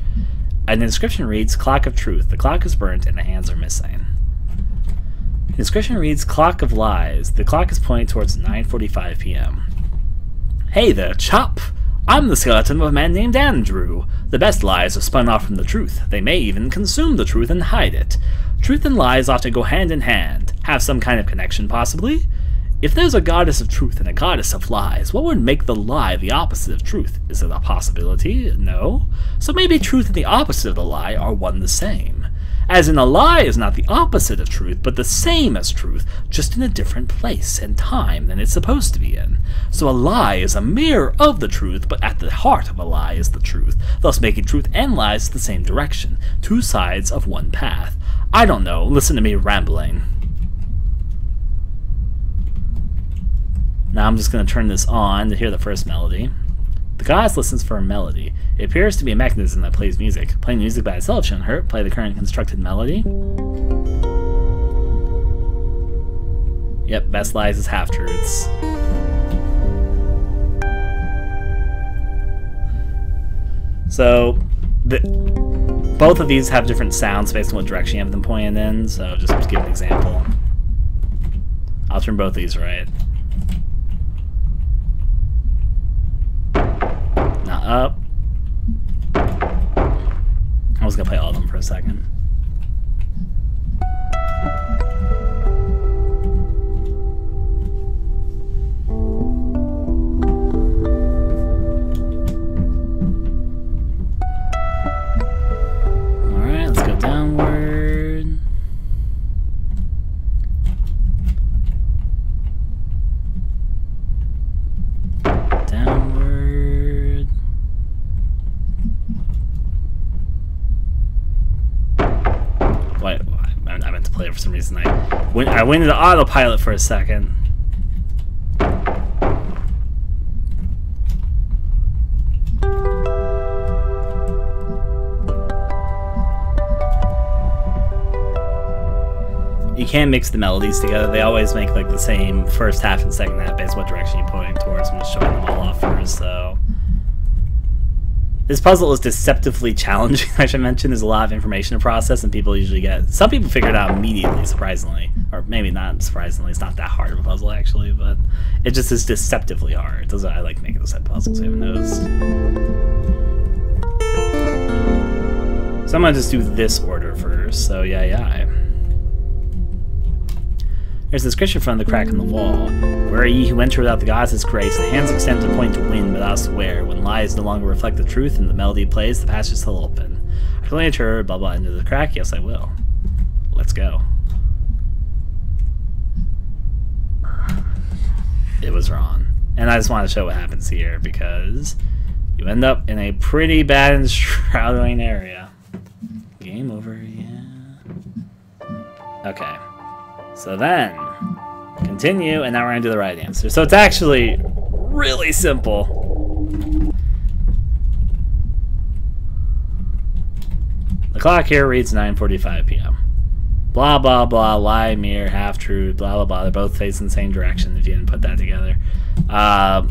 S1: An inscription reads, Clock of Truth. The clock is burnt and the hands are missing. The inscription reads, Clock of Lies. The clock is pointing towards 9:45 p.m. Hey there, chop! I'm the skeleton of a man named Andrew. The best lies are spun off from the truth. They may even consume the truth and hide it. Truth and lies often go hand in hand. Have some kind of connection, possibly? If there's a goddess of truth and a goddess of lies, what would make the lie the opposite of truth? Is it a possibility? No. So maybe truth and the opposite of the lie are one the same. As in, a lie is not the opposite of truth, but the same as truth, just in a different place and time than it's supposed to be in. So a lie is a mirror of the truth, but at the heart of a lie is the truth, thus making truth and lies the same direction, two sides of one path. I don't know, listen to me rambling. Now I'm just going to turn this on to hear the first melody. The goddess listens for a melody. It appears to be a mechanism that plays music. Playing music by itself shouldn't hurt. Play the current constructed melody. Yep, best lies is half-truths. So, both of these have different sounds based on what direction you have them pointed in, so just to give an example. I'll turn both of these right. Not up. I was gonna play all of them for a second. Alright, let's go downward. Downward. Wait, I meant to play it for some reason. I went into autopilot for a second. You can't mix the melodies together. They always make like the same first half and second half based on what direction you're pointing towards. I'm just showing them all off first, so. This puzzle is deceptively challenging, I should mention. There's a lot of information to process, and people usually get... Some people figure it out immediately, surprisingly. Or maybe not surprisingly. It's not that hard of a puzzle, actually, but it just is deceptively hard. I like making those type of puzzles, you haven't noticed. So I'm going to just do this order first, so yeah. There's an inscription from the crack in the wall. Where are ye who enter without the goddess's grace? The hands extend to point to wind, but thou swear. When lies no longer reflect the truth and the melody plays, the passage is still open. I can only enter, blah blah, into the crack? Yes, I will. Let's go. It was wrong. And I just want to show what happens here, because you end up in a pretty bad and shrouding area. Game over, yeah. Okay. So then, continue, and now we're going to do the right answer. So it's actually really simple. The clock here reads 9:45 p.m. Blah, blah, blah, lie, mirror, half-truth, blah, blah, blah. They're both facing the same direction if you didn't put that together.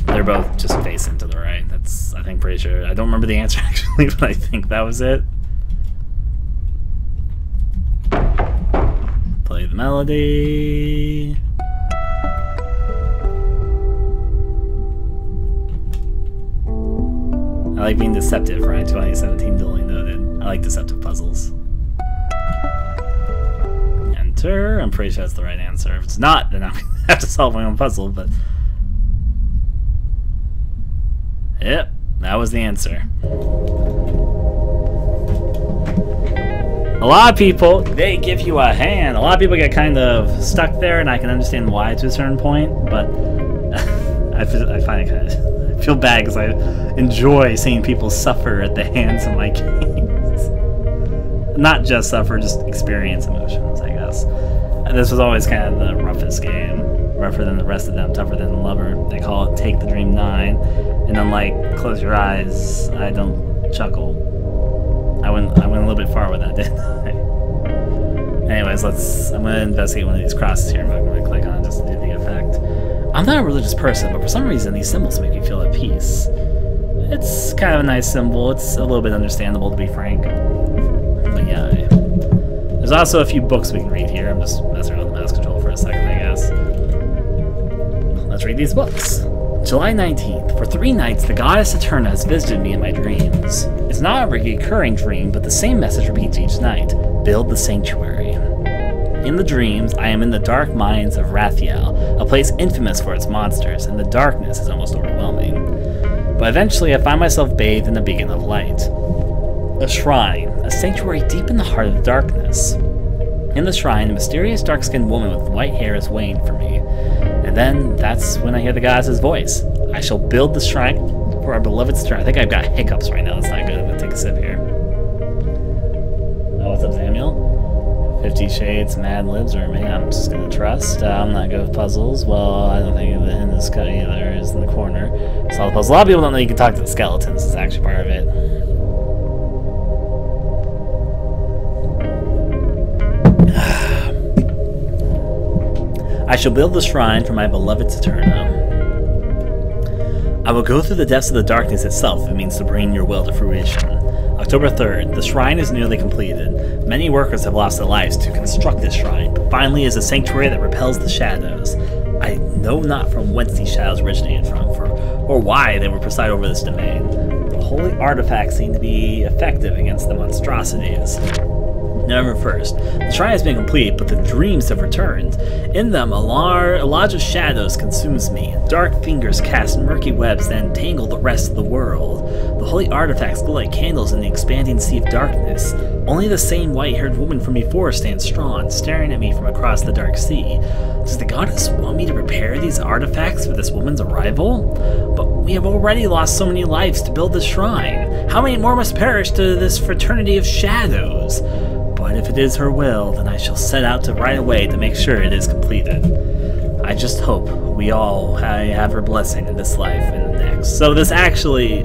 S1: They're both just facing to the right. That's, I think, pretty sure. I don't remember the answer, actually, but I think that was it. Play the melody. I like being deceptive, right? 2017 duly noted. I like deceptive puzzles. Enter. I'm pretty sure that's the right answer. If it's not, then I'm gonna have to solve my own puzzle, but... Yep, that was the answer. A lot of people, they give you a hand. A lot of people get kind of stuck there, and I can understand why to a certain point, but I find it kind of... I feel bad because I enjoy seeing people suffer at the hands of my games. Not just suffer, just experience emotions, I guess. This was always kind of the roughest game. Rougher than the rest of them, tougher than the lover. They call it Take the Dream 9. And unlike Close Your Eyes, I don't chuckle. I went a little bit far with that, didn't I? Anyways, I'm going to investigate one of these crosses here. I'm not going to click on it just to do the effect. I'm not a religious person, but for some reason these symbols make me feel at peace. It's kind of a nice symbol. It's a little bit understandable, to be frank. But yeah, there's also a few books we can read here. I'm just messing around with the mouse control for a second, I guess. Let's read these books. July 19th. For 3 nights, the goddess Eterna has visited me in my dreams. It's not a recurring dream, but the same message repeats each night. Build the sanctuary. In the dreams, I am in the dark mines of Rathiel, a place infamous for its monsters, and the darkness is almost overwhelming. But eventually, I find myself bathed in a beacon of light. A shrine, a sanctuary deep in the heart of the darkness. In the shrine, a mysterious dark-skinned woman with white hair is waiting for me. And then, that's when I hear the goddess's voice. I shall build the shrine for our beloved star. I think I've got hiccups right now. That's not good. I'm going to take a sip here. Oh, what's up, Samuel? 50 Shades, Mad Libs, or maybe I'm just going to trust. I'm not good with puzzles. Well, I don't think the end of this cut either is in the corner. Solve the puzzle. A lot of people don't know you can talk to the skeletons. It's actually part of it. I shall build the shrine for my beloved Saturna. I will go through the depths of the darkness itself if it means to bring your will to fruition. October 3rd, the shrine is nearly completed. Many workers have lost their lives to construct this shrine, but finally is a sanctuary that repels the shadows. I know not from whence these shadows originated from, or why they were preside over this domain. The holy artifacts seem to be effective against the monstrosities. November 1st. The shrine has been complete, but the dreams have returned. In them, a lodge of shadows consumes me. Dark fingers cast murky webs that entangle the rest of the world. The holy artifacts glow like candles in the expanding sea of darkness. Only the same white-haired woman from before stands strong, staring at me from across the dark sea. Does the goddess want me to prepare these artifacts for this woman's arrival? But we have already lost so many lives to build this shrine. How many more must perish to this fraternity of shadows? But if it is her will, then I shall set out to right away to make sure it is completed. I just hope we all have her blessing in this life and the next. So this actually...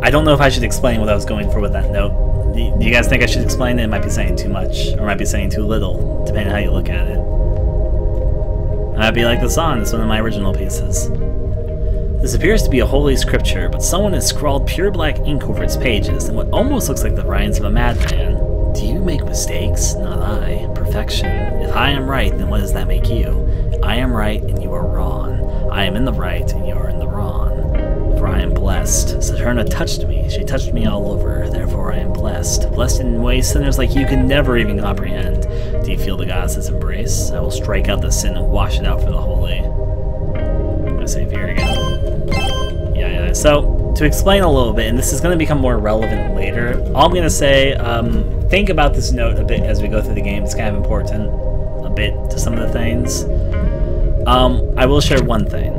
S1: I don't know if I should explain what I was going for with that note. Do you guys think I should explain it? It might be saying too much, or it might be saying too little, depending on how you look at it. It might be like the song, it's one of my original pieces. This appears to be a holy scripture, but someone has scrawled pure black ink over its pages in what almost looks like the writings of a madman. Do you make mistakes? Not I. Perfection. If I am right, then what does that make you? I am right and you are wrong. I am in the right and you are in the wrong. For I am blessed. Saturna touched me. She touched me all over. Therefore I am blessed. Blessed in ways sinners like you can never even comprehend. Do you feel the goddess's embrace? I will strike out the sin and wash it out for the holy. I'm going to save here again. Yeah. So, to explain a little bit, and this is going to become more relevant later, all I'm going to say, think about this note a bit as we go through the game. It's kind of important, a bit, to some of the things. I will share one thing.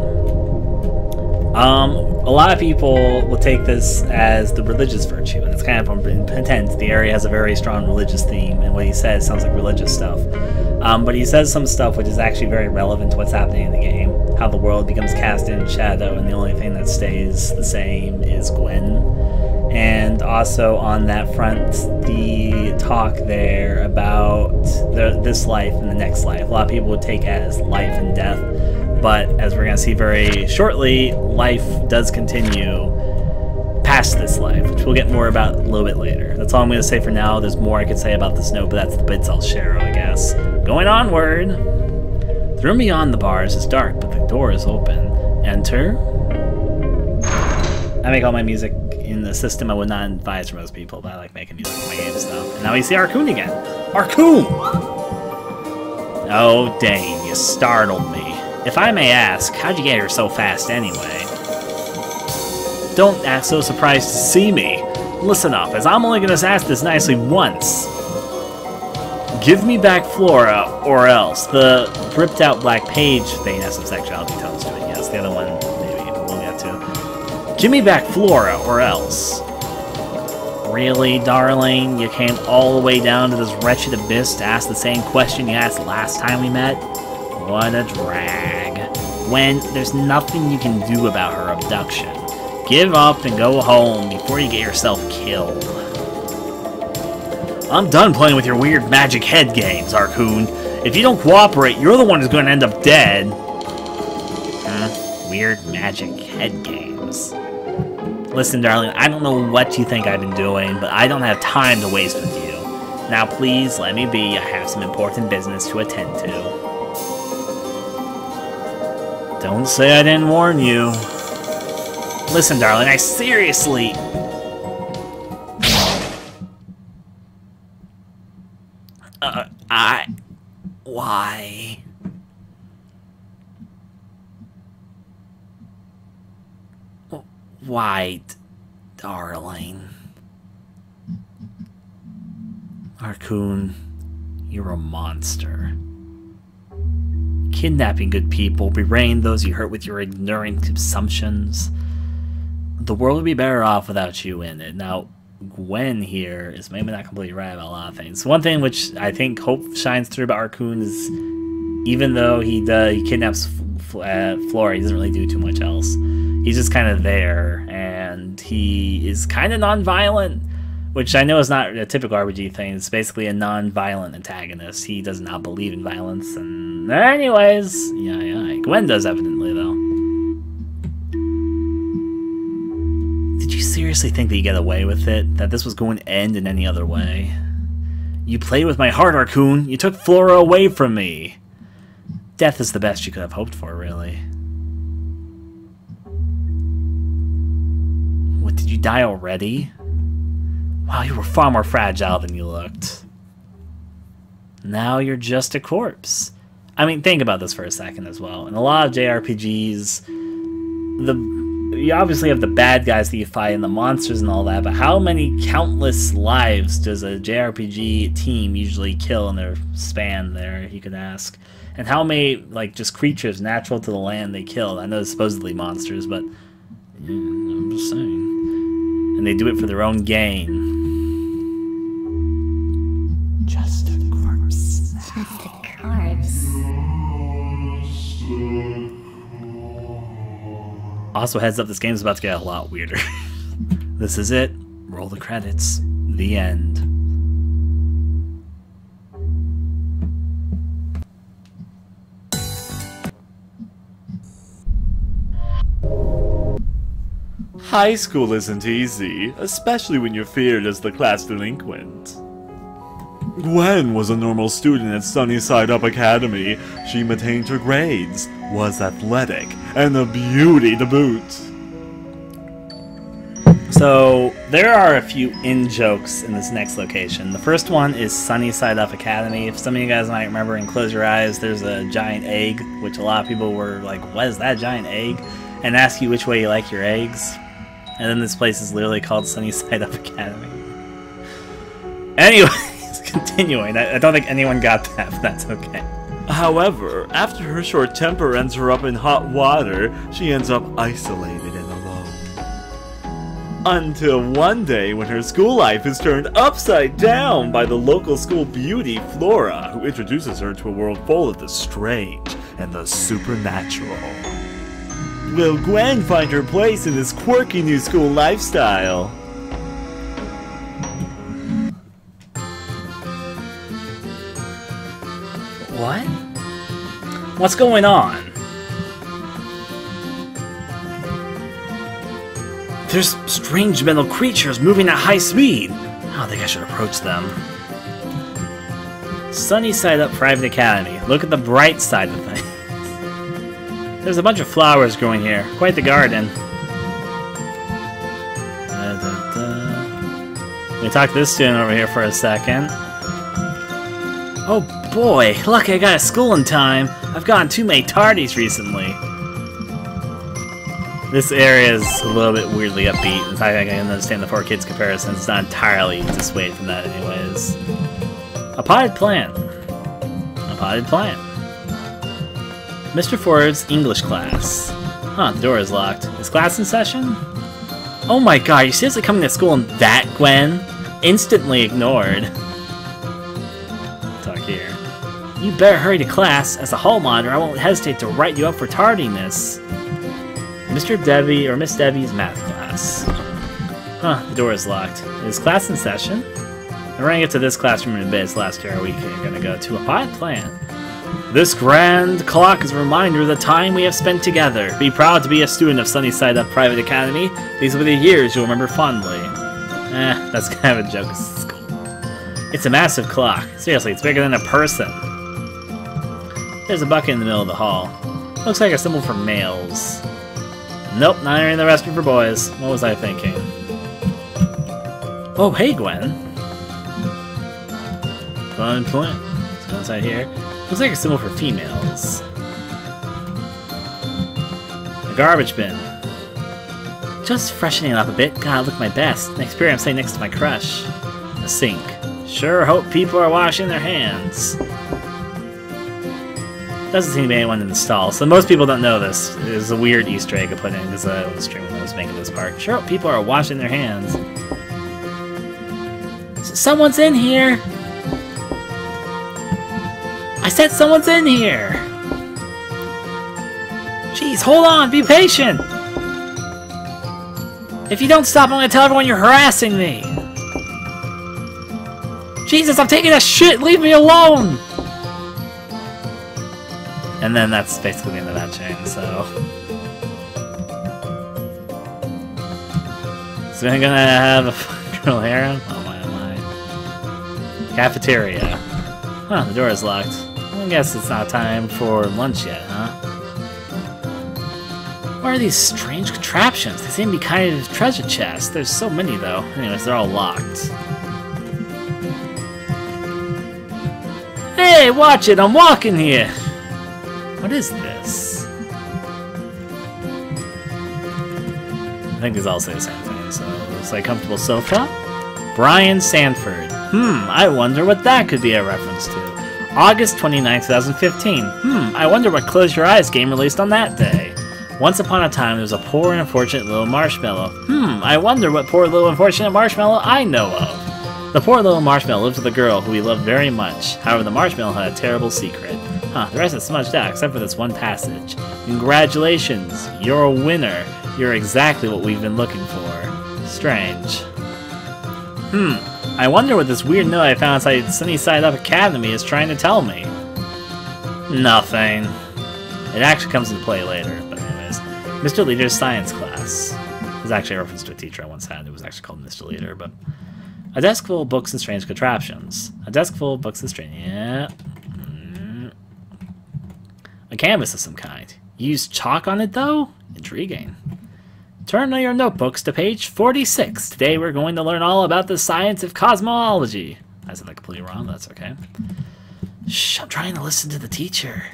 S1: A lot of people will take this as the religious virtue, and it's kind of intense. The area has a very strong religious theme, and what he says sounds like religious stuff. But he says some stuff which is actually very relevant to what's happening in the game. How the world becomes cast in shadow, and the only thing that stays the same is Gwen. And also on that front, the talk there about this life and the next life. A lot of people would take it as life and death. But as we're going to see very shortly, life does continue past this life, which we'll get more about a little bit later. That's all I'm going to say for now. There's more I could say about this note, but that's the bits I'll share, I guess. Going onward. The room beyond the bars is dark, but the door is open. Enter. I make all my music in the system I would not advise for most people, but I like making music in my game stuff. And now we see ArKun again. ArKun! Oh, dang, you startled me. If I may ask, how'd you get here so fast anyway? Don't act so surprised to see me. Listen up, as I'm only going to ask this nicely once. Give me back Flora, or else. The ripped out black page thing has some sexuality tones to it, yes. The other one, maybe, but we'll get to. Give me back Flora, or else. Really, darling? You came all the way down to this wretched abyss to ask the same question you asked last time we met? What a drag. Gwen, there's nothing you can do about her abduction. Give up and go home before you get yourself killed. I'm done playing with your weird magic head games, ArKun. If you don't cooperate, you're the one who's going to end up dead. Weird magic head games. Listen, darling, I don't know what you think I've been doing, but I don't have time to waste with you. Now please, let me be. I have some important business to attend to. Don't say I didn't warn you. Listen, darling, I seriously... Why? Why, darling? ArKun, you're a monster. Kidnapping good people, bewraying those you hurt with your ignorant assumptions. The world would be better off without you in it. Now, Gwen here is maybe not completely right about a lot of things. One thing which I think hope shines through about ArKun is, even though he kidnaps Flora, he doesn't really do too much else. He's just kind of there, and he is kind of non-violent, which I know is not a typical RPG thing. It's basically a non-violent antagonist. He does not believe in violence, and anyways, yeah. Gwen does, evidently, though. Did you seriously think that you get away with it? That this was going to end in any other way? You played with my heart, ArKun. You took Flora away from me. Death is the best you could have hoped for, really. What, did you die already? Wow, you were far more fragile than you looked. Now you're just a corpse. I mean, think about this for a second as well. In a lot of JRPGs, you obviously have the bad guys that you fight and the monsters and all that, but how many countless lives does a JRPG team usually kill in their span there, you could ask? And how many, like, just creatures natural to the land they kill? I know it's supposedly monsters, but yeah, I'm just saying. And they do it for their own gain.
S3: Just a corpse.
S4: Just a corpse.
S1: Also, heads up, this game's about to get a lot weirder. This is it. Roll the credits. The end.
S2: High school isn't easy, especially when you're feared as the class delinquent. Gwen was a normal student at Sunnyside Up Academy. She maintained her grades, was athletic, and a beauty to boot.
S1: So, there are a few in-jokes in this next location. The first one is Sunnyside Up Academy. If some of you guys might remember and close your eyes, there's a giant egg, which a lot of people were like, what is that giant egg? And ask you which way you like your eggs. And then this place is literally called Sunnyside Up Academy. Anyways, continuing. I don't think anyone got that, but that's okay.
S2: However, after her short temper ends her up in hot water, she ends up isolated and alone. Until one day when her school life is turned upside down by the local school beauty, Flora, who introduces her to a world full of the strange and the supernatural. Will Gwen find her place in this quirky new school lifestyle?
S1: What? What's going on? There's strange metal creatures moving at high speed. I don't think I should approach them. Sunnyside Up Private Academy. Look at the bright side of things. There's a bunch of flowers growing here. Quite the garden. Let me talk to this student over here for a second. Oh boy, lucky I got to school in time. I've gotten too many tardies recently. This area is a little bit weirdly upbeat. In fact, I can understand the 4Kids comparison. It's not entirely dissuaded from that anyways. A potted plant. A potted plant. Mr. Ford's English class. Huh, the door is locked. Is class in session? Oh my god, you're seriously coming to school in that, Gwen? Instantly ignored. Talk here. You better hurry to class. As a hall monitor, I won't hesitate to write you up for tardiness. Mr. Debbie, or Miss Debbie's math class. Huh, the door is locked. Is class in session? We're running into this classroom in a bit. It's the last year week. You're gonna go to a potted plant. This grand clock is a reminder of the time we have spent together. Be proud to be a student of Sunnyside Up Private Academy. These will be the years you'll remember fondly. That's kind of a joke. It's a massive clock. Seriously, it's bigger than a person. There's a bucket in the middle of the hall. Looks like a symbol for males. Nope, not entering the restroom for boys. What was I thinking? Oh, hey, Gwen. Fun plant. Let's go inside here. Looks like a symbol for females. A garbage bin. Just freshening it up a bit. Gotta look my best. Next period I'm sitting next to my crush. A sink. Sure hope people are washing their hands. Doesn't seem to be anyone in the stall, so most people don't know this. It was a weird Easter egg I put in because I was streaming when I was making this part. Sure hope people are washing their hands. Someone's in here! I said someone's in here! Jeez, hold on, be patient! If you don't stop, I'm gonna tell everyone you're harassing me! Jesus, I'm taking a shit! Leave me alone! And then that's basically the end of that chain, so... So I'm gonna have a girl harem? Oh my, oh my. Cafeteria. Huh, the door is locked. I guess it's not time for lunch yet, huh? What are these strange contraptions? They seem to be kind of treasure chests. There's so many, though. Anyways, they're all locked. Hey, watch it! I'm walking here! What is this? I think these all say the same thing, so it looks like comfortable sofa. Brian Sanford. I wonder what that could be a reference to. August 29, 2015. I wonder what Close Your Eyes game released on that day. Once upon a time, there was a poor and unfortunate little marshmallow. I wonder what poor little unfortunate marshmallow I know of. The poor little marshmallow lived with a girl who he loved very much. However, the marshmallow had a terrible secret. The rest is smudged out, except for this one passage. Congratulations, you're a winner. You're exactly what we've been looking for. Strange. I wonder what this weird note I found inside Sunnyside Up Academy is trying to tell me. Nothing. It actually comes into play later, but anyways. Mr. Leader's science class. There's actually a reference to a teacher I once had. It was actually called Mr. Leader, but... A desk full of books and strange contraptions. A desk full of books and strange... Yeah. A canvas of some kind. You use chalk on it, though? Intriguing. Turn your notebooks to page 46. Today we're going to learn all about the science of cosmology. I said that completely wrong, but that's okay. Shh, I'm trying to listen to the teacher.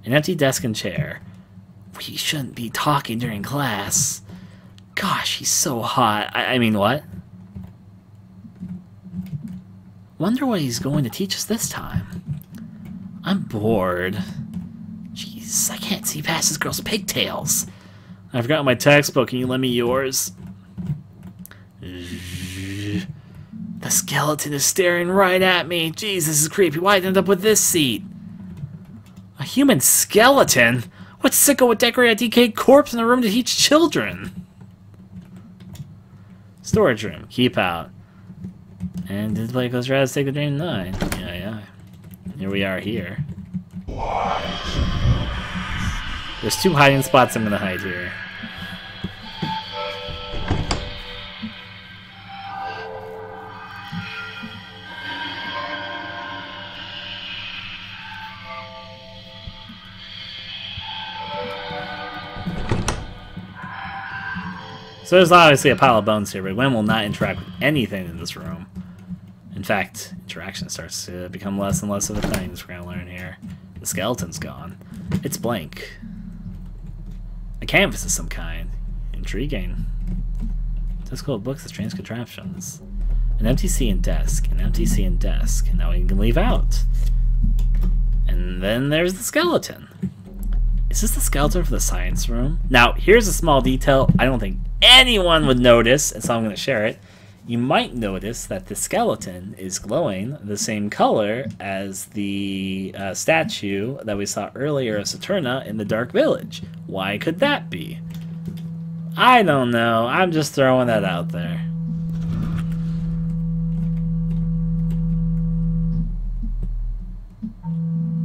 S1: An empty desk and chair. We shouldn't be talking during class. Gosh, he's so hot. I mean, what? Wonder what he's going to teach us this time. I'm bored. Jeez, I can't see past this girl's pigtails. I forgot my textbook. Can you lend me yours? The skeleton is staring right at me. Jeez, this is creepy. Why'd I end up with this seat? A human skeleton? What sicko would decorate a decayed corpse in a room to teach children? Storage room. Keep out. And did play Close Your Eyes, Take the Dream 9. Yeah. Here we are here. There's 2 hiding spots I'm gonna hide here. So there's obviously a pile of bones here, but Gwen will not interact with anything in this room. In fact, interaction starts to become less and less of a thing, as we're going to learn here. The skeleton's gone. It's blank. A canvas of some kind. Intriguing. Desk full of books and strange contraptions. An empty seat and desk. An empty seat and desk. Now we can leave out. And then there's the skeleton. Is this the skeleton for the science room? Now, here's a small detail I don't think anyone would notice, and so I'm going to share it. You might notice that the skeleton is glowing the same color as the statue that we saw earlier of Saturna in the Dark Village. Why could that be? I don't know. I'm just throwing that out there.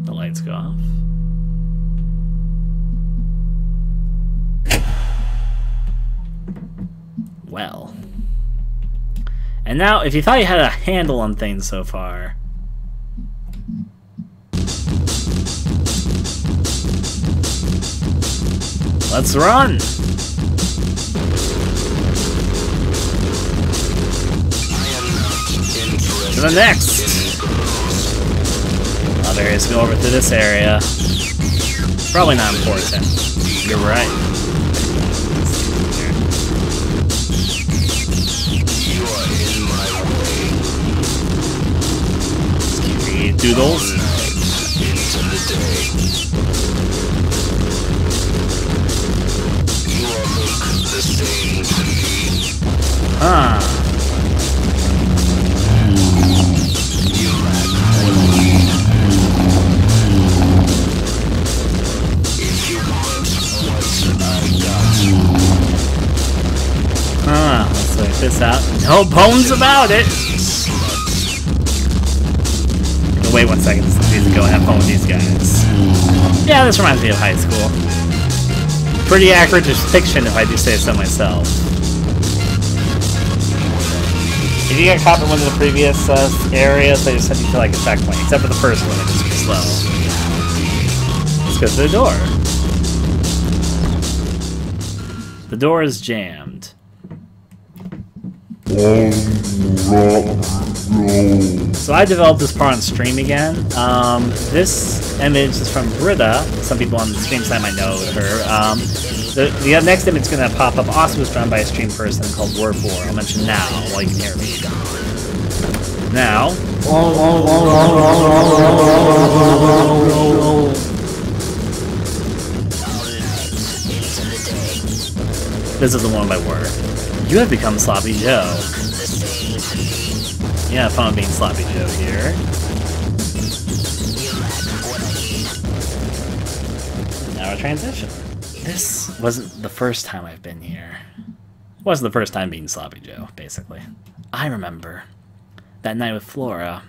S1: The lights go off. Well. And now, if you thought you had a handle on things so far... Let's run! To the next! Oh, there is. Go over to this area. Probably not important. You're right. Doodles. Ah. Let's check this out. No bones about it! Oh, wait 1 second, this needs to go have fun with these guys. Yeah, this reminds me of high school. Pretty accurate depiction if I do say so myself. If you get caught in one of the previous areas, they just send you to like a checkpoint, except for the first one, it's just slow. Let's go to the door. The door is jammed. So I developed this part on stream again. This image is from Britta. Some people on the stream side might know her. The next image is going to pop up also was drawn by a stream person called Word4. I'll mention now while you can hear me. Now. This is the one by Word. You have become Sloppy Joe. Yeah, fun being Sloppy Joe here. Now a transition. This wasn't the first time I've been here. It wasn't the first time being Sloppy Joe, basically. I remember that night with Flora.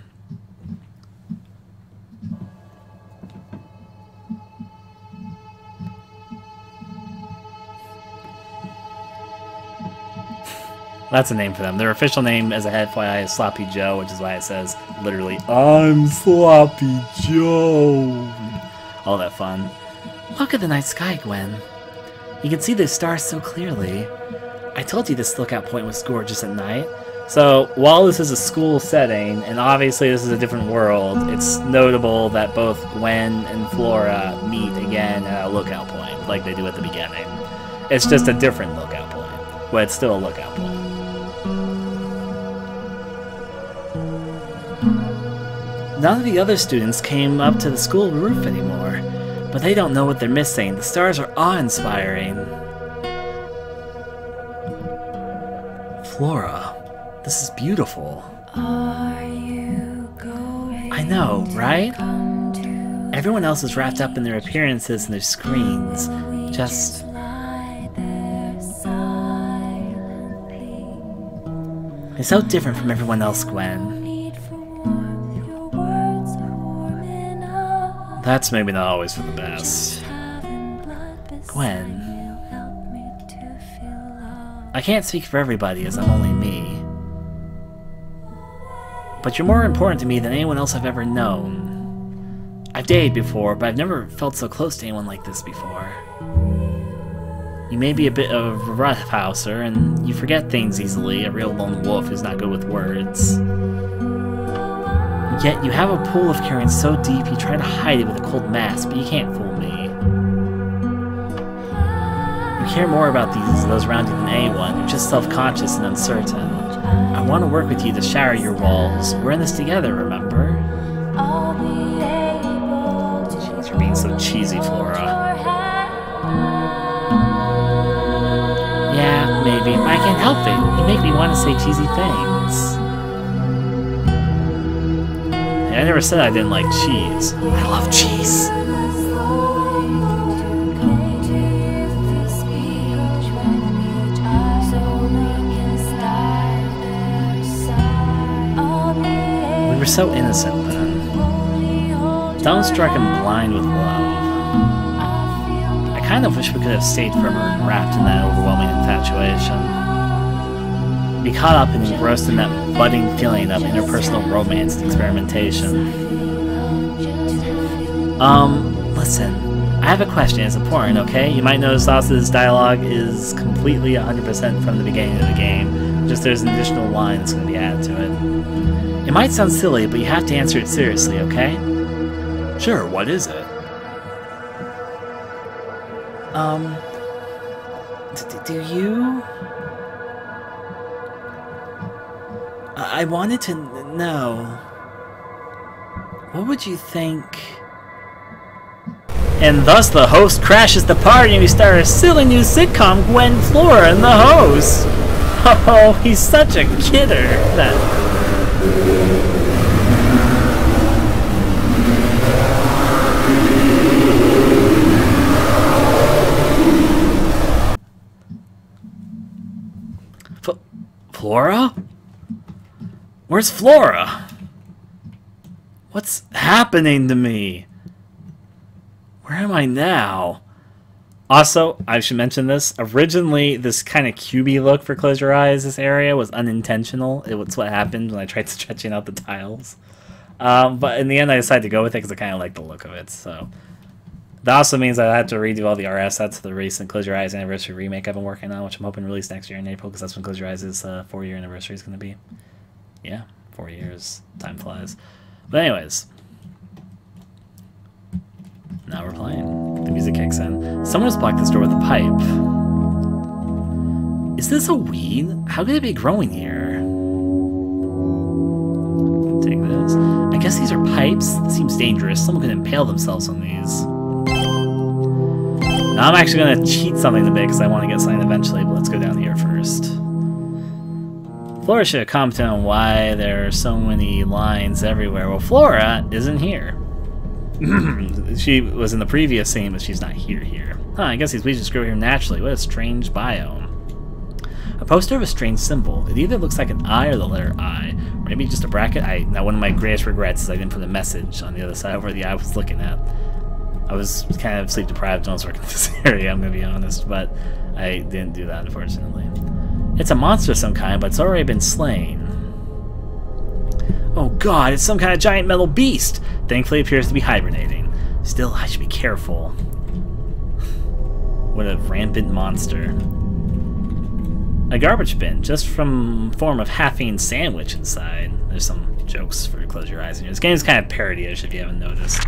S1: That's a name for them. Their official name as a FYI is Sloppy Joe, which is why it says, literally, I'm Sloppy Joe. All that fun.
S3: Look at the night sky, Gwen. You can see the stars so clearly. I told you this lookout point was gorgeous at night.
S1: So, while this is a school setting, and obviously this is a different world, it's notable that both Gwen and Flora meet again at a lookout point, like they do at the beginning. It's just a different lookout point, but it's still a lookout point.
S3: None of the other students came up to the school roof anymore, but they don't know what they're missing. The stars are awe-inspiring. Flora, this is beautiful. I know, right? Everyone else is wrapped up in their appearances and their screens. Just... It's so different from everyone else, Gwen.
S1: That's maybe not always for the best.
S3: Gwen. I can't speak for everybody as I'm only me. But you're more important to me than anyone else I've ever known. I've dated before, but I've never felt so close to anyone like this before. You may be a bit of a roughhouser, and you forget things easily, a real lone wolf who's not good with words. Yet you have a pool of caring so deep you try to hide it with a cold mask, but you can't fool me. You care more about those around you than anyone. You're just self-conscious and uncertain. I want to work with you to shatter your walls. We're in this together, remember?
S1: Jeez, you're being so cheesy, Flora.
S3: Yeah, maybe. I can't help it. You make me want to say cheesy things.
S1: I never said I didn't like cheese.
S3: I love cheese.
S1: We were so innocent then. Dawn struck him blind with love. I kind of wish we could have stayed forever enwrapped in that overwhelming infatuation. Be caught up and engrossed in that budding feeling of interpersonal romance and experimentation.
S3: Listen.
S1: I have a question. It's important, okay? You might notice also this dialogue is completely 100% from the beginning of the game. Just there's an additional line that's going to be added to it. It might sound silly, but you have to answer it seriously, okay?
S2: Sure, what is it?
S3: Do you... I wanted to know...
S1: What would you think? And thus the host crashes the party and we start a silly new sitcom, Gwen, Flora, and the host. Oh, he's such a kidder. Flora? Where's Flora? What's happening to me? Where am I now? Also, I should mention this. Originally, this kind of cubey look for Close Your Eyes, this area, was unintentional. It's what happened when I tried stretching out the tiles. But in the end, I decided to go with it because I kind of like the look of it. So that also means I had to redo all the RS sets for the recent Close Your Eyes Anniversary remake I've been working on, which I'm hoping to release next year in April, because that's when Close Your Eyes' 4-year anniversary is going to be. Yeah, 4 years. Time flies. But anyways, now we're playing. The music kicks in. Someone has blocked this door with a pipe. Is this a weed? How could it be growing here? Take this. I guess these are pipes. This seems dangerous. Someone could impale themselves on these. Now I'm actually going to cheat something a bit because I want to get something eventually, but let's go down here first. Flora should have commented on why there are so many lines everywhere. Well, Flora isn't here. She was in the previous scene, but she's not here. Huh, I guess these weeds just grow here naturally. What a strange biome. A poster of a strange symbol. It either looks like an eye or the letter I. Or maybe just a bracket. Now, one of my greatest regrets is I didn't put a message on the other side where the eye was looking at. I was kind of sleep deprived when I was working in this area, I'm going to be honest, but I didn't do that, unfortunately. It's a monster of some kind, but it's already been slain. Oh god, it's some kind of giant metal beast! Thankfully it appears to be hibernating. Still, I should be careful. What a rampant monster. A garbage bin, just from form of half-eaten sandwich inside. There's some jokes for Close Your Eyes in here. This game's kind of parody-ish if you haven't noticed.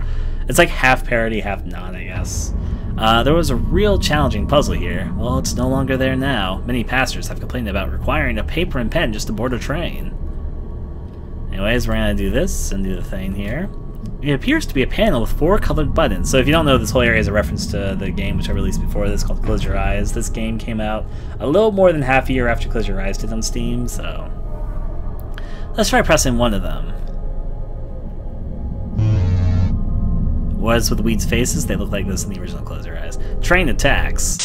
S1: It's like half parody, half not, I guess. There was a real challenging puzzle here. Well, it's no longer there now. Many passengers have complained about requiring a paper and pen just to board a train. Anyways, we're gonna do this and do the thing here. It appears to be a panel with 4 colored buttons. So if you don't know, this whole area is a reference to the game which I released before this called Close Your Eyes. This game came out a little more than half a year after Close Your Eyes did on Steam, so let's try pressing one of them. What's with the weeds' faces? They look like this in the original Close Your Eyes. Train attacks.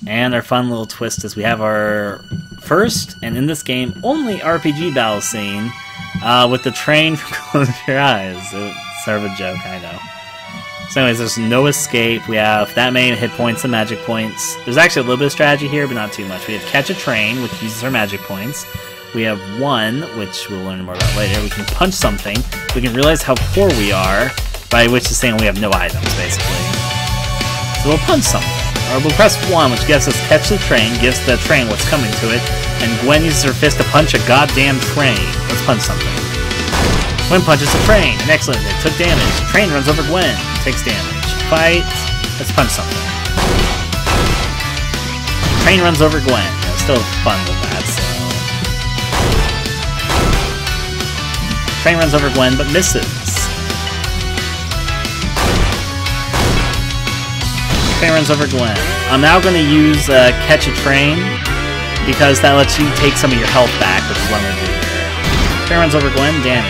S1: And our fun little twist is we have our first, and in this game, only RPG battle scene with the train from Close Your Eyes. It's sort of a joke, I know. So anyways, there's no escape. We have that many hit points and magic points. There's actually a little bit of strategy here, but not too much. We have catch a train, which uses our magic points. We have one, which we'll learn more about later. We can punch something. We can realize how poor we are, by which is saying we have no items, basically. So we'll punch something. Or we'll press 1, which gives us catch the train, gives the train what's coming to it, and Gwen uses her fist to punch a goddamn train. Let's punch something. Gwen punches a train. An excellent hit. Took damage. Train runs over Gwen. Takes damage. Fight. Let's punch something. Train runs over Gwen. Still fun with that, so... Train runs over Gwen, but misses. Train runs over Gwen. I'm now going to use Catch a Train, because that lets you take some of your health back, which is what I'm going to do here. Train runs over Gwen, damage.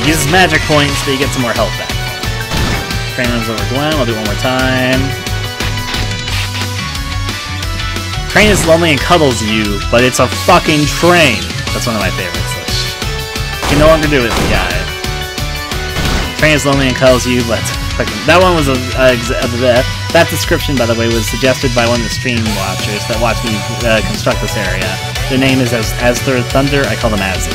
S1: It uses magic points, so you get some more health back. Train runs over Gwen, I'll do it one more time. Train is lonely and cuddles you, but it's a fucking train. That's one of my favorites. You can no longer do it, the guy. Train is lonely and cuddles you, but that one was that description, by the way, was suggested by one of the stream watchers that watched me construct this area. Their name is As Third Thunder. I call them Azzy.